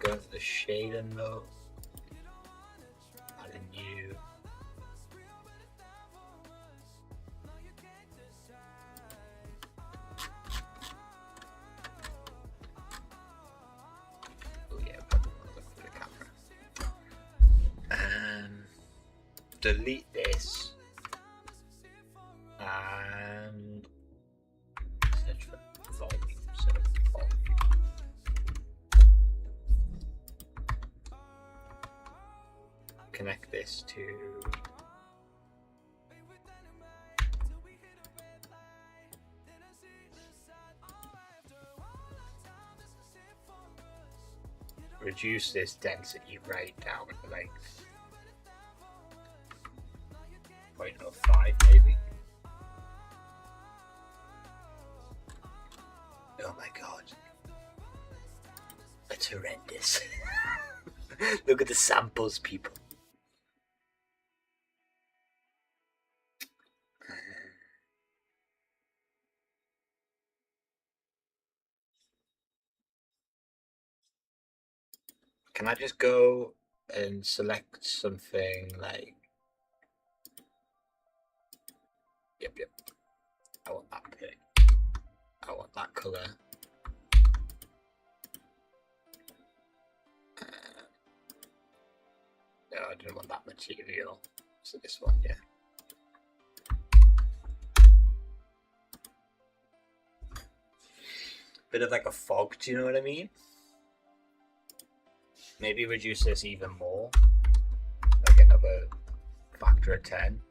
Go into the shader mode. Add a new. Delete this and search for volume. So volume. Connect this to reduce this density right down to like 0.05 maybe. Oh my god. That's horrendous. Look at the samples, people. can I just go and select something like... Yep. I want that pink. I want that colour. No, I didn't want that material. So this one, yeah. Bit of like a fog, do you know what I mean? Maybe reduce this even more. Like another factor of 10.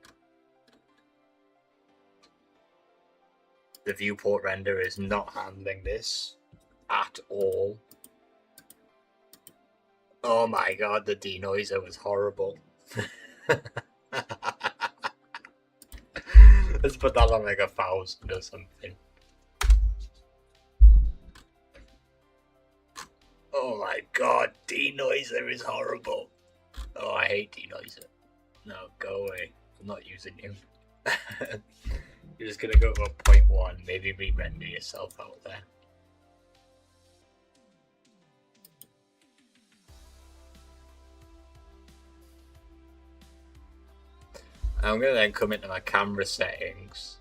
The viewport render is not handling this at all. Oh my god, the denoiser was horrible. Let's put that on like 1,000 or something. Oh my god, denoiser is horrible. Oh, I hate denoiser. No, go away. I'm not using you. You're just gonna go to a 0.1, maybe re-render yourself out there. I'm gonna then come into my camera settings.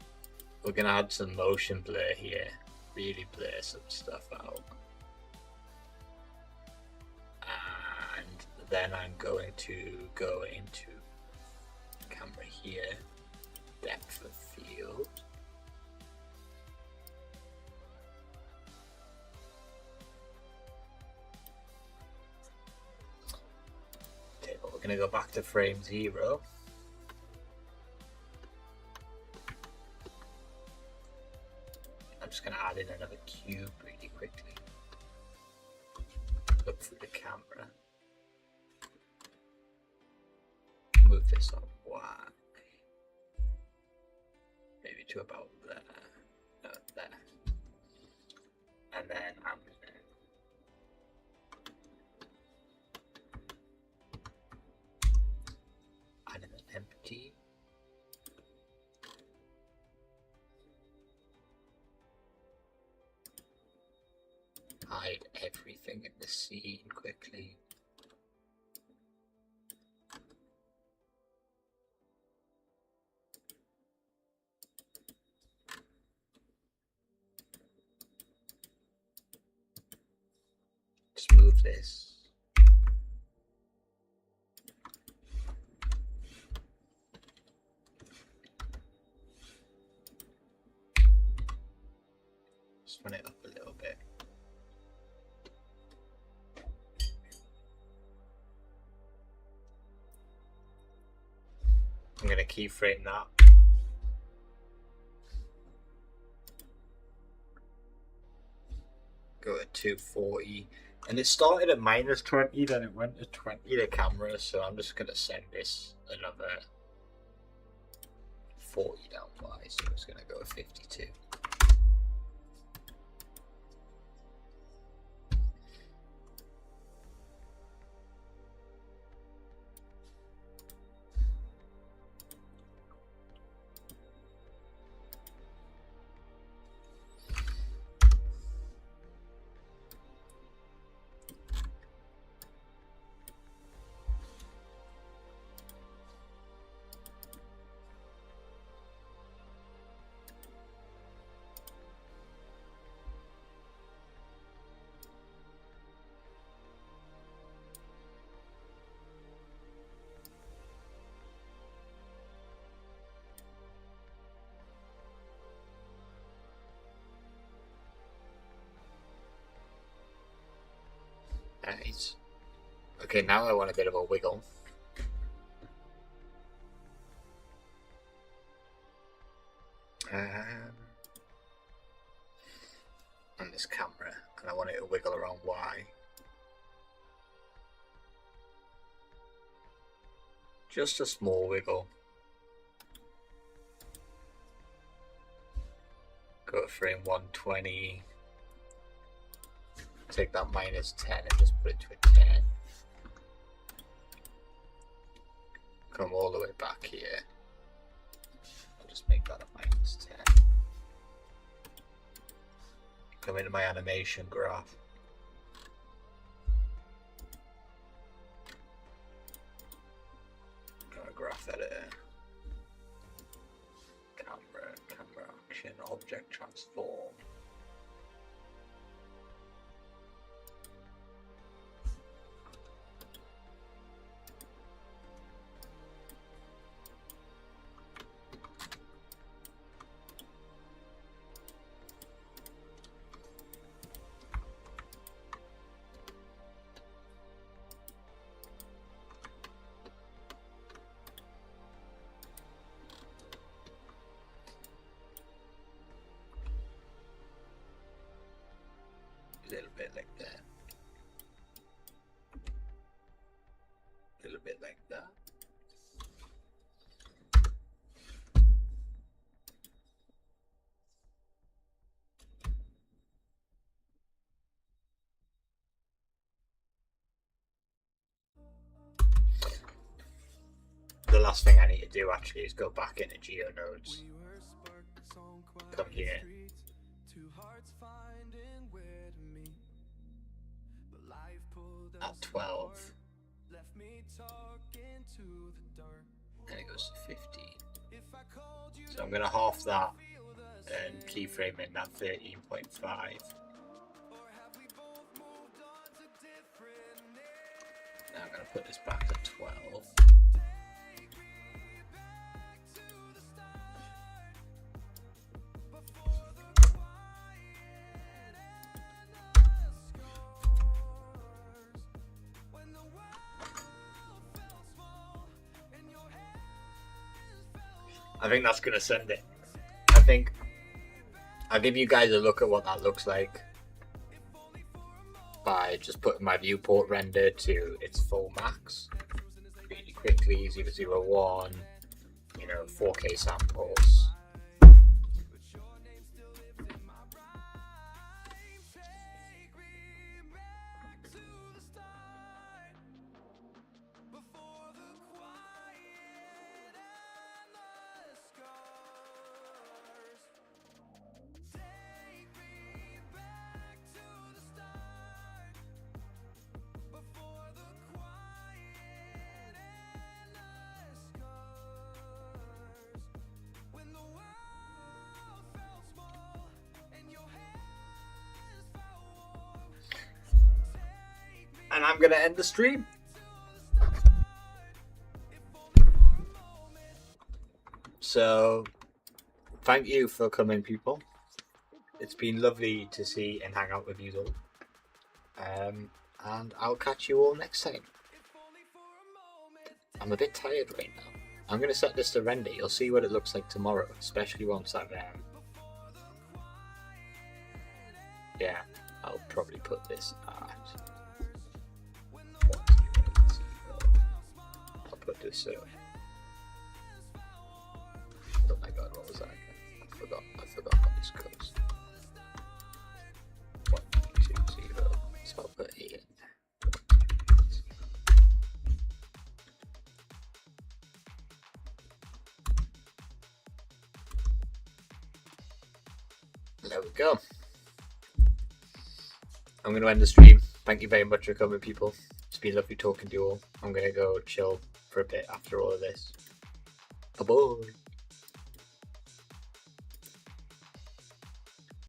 We're gonna add some motion blur here. Really blur some stuff out. And then I'm going to go into camera here. Depth of field. Okay, but we're gonna go back to frame 0. I'm just going to add in another cube really quickly. Look through the camera. Move this on Y. Maybe to about there. No, there. And then I'm going to add in an empty. Hide everything in the scene quickly. Just move this. Just run it up a little bit. I'm going to keyframe that. Go to 240. And it started at -20, then it went to 20 the camera, so I'm just going to send this another 40 down Y, so it's going to go to 52. Nice. Okay, now I want a bit of a wiggle. On this camera, and I want it to wiggle around Y. Just a small wiggle. Go to frame 120. Take that -10 and just put it to a 10. Come all the way back here. I'll just make that a -10. Come into my animation graph. better. Camera action, object transform. A little bit like that. A little bit like that. The last thing I need to do actually is go back into GeoNodes. Come here. At 12. And it goes to 15. So I'm going to half that and keyframe in that 13.5. Now I'm going to put this back to 12. I think that's going to send it. I think I'll give you guys a look at what that looks like by just putting my viewport render to its full max really quickly, 001, 4K samples. And I'm going to end the stream. So, thank you for coming, people. It's been lovely to see and hang out with you all. And I'll catch you all next time. I'm a bit tired right now. I'm going to set this to render. You'll see what it looks like tomorrow, especially once I've... yeah, I'll probably put this at... I'll put this oh my god, what was that? I forgot how this goes. 1, 2, 0. So I'll put 8 in. There we go. I'm going to end the stream. Thank you very much for coming, people. It's been lovely talking to you all. I'm going to go chill for a bit after all of this. Bye-bye.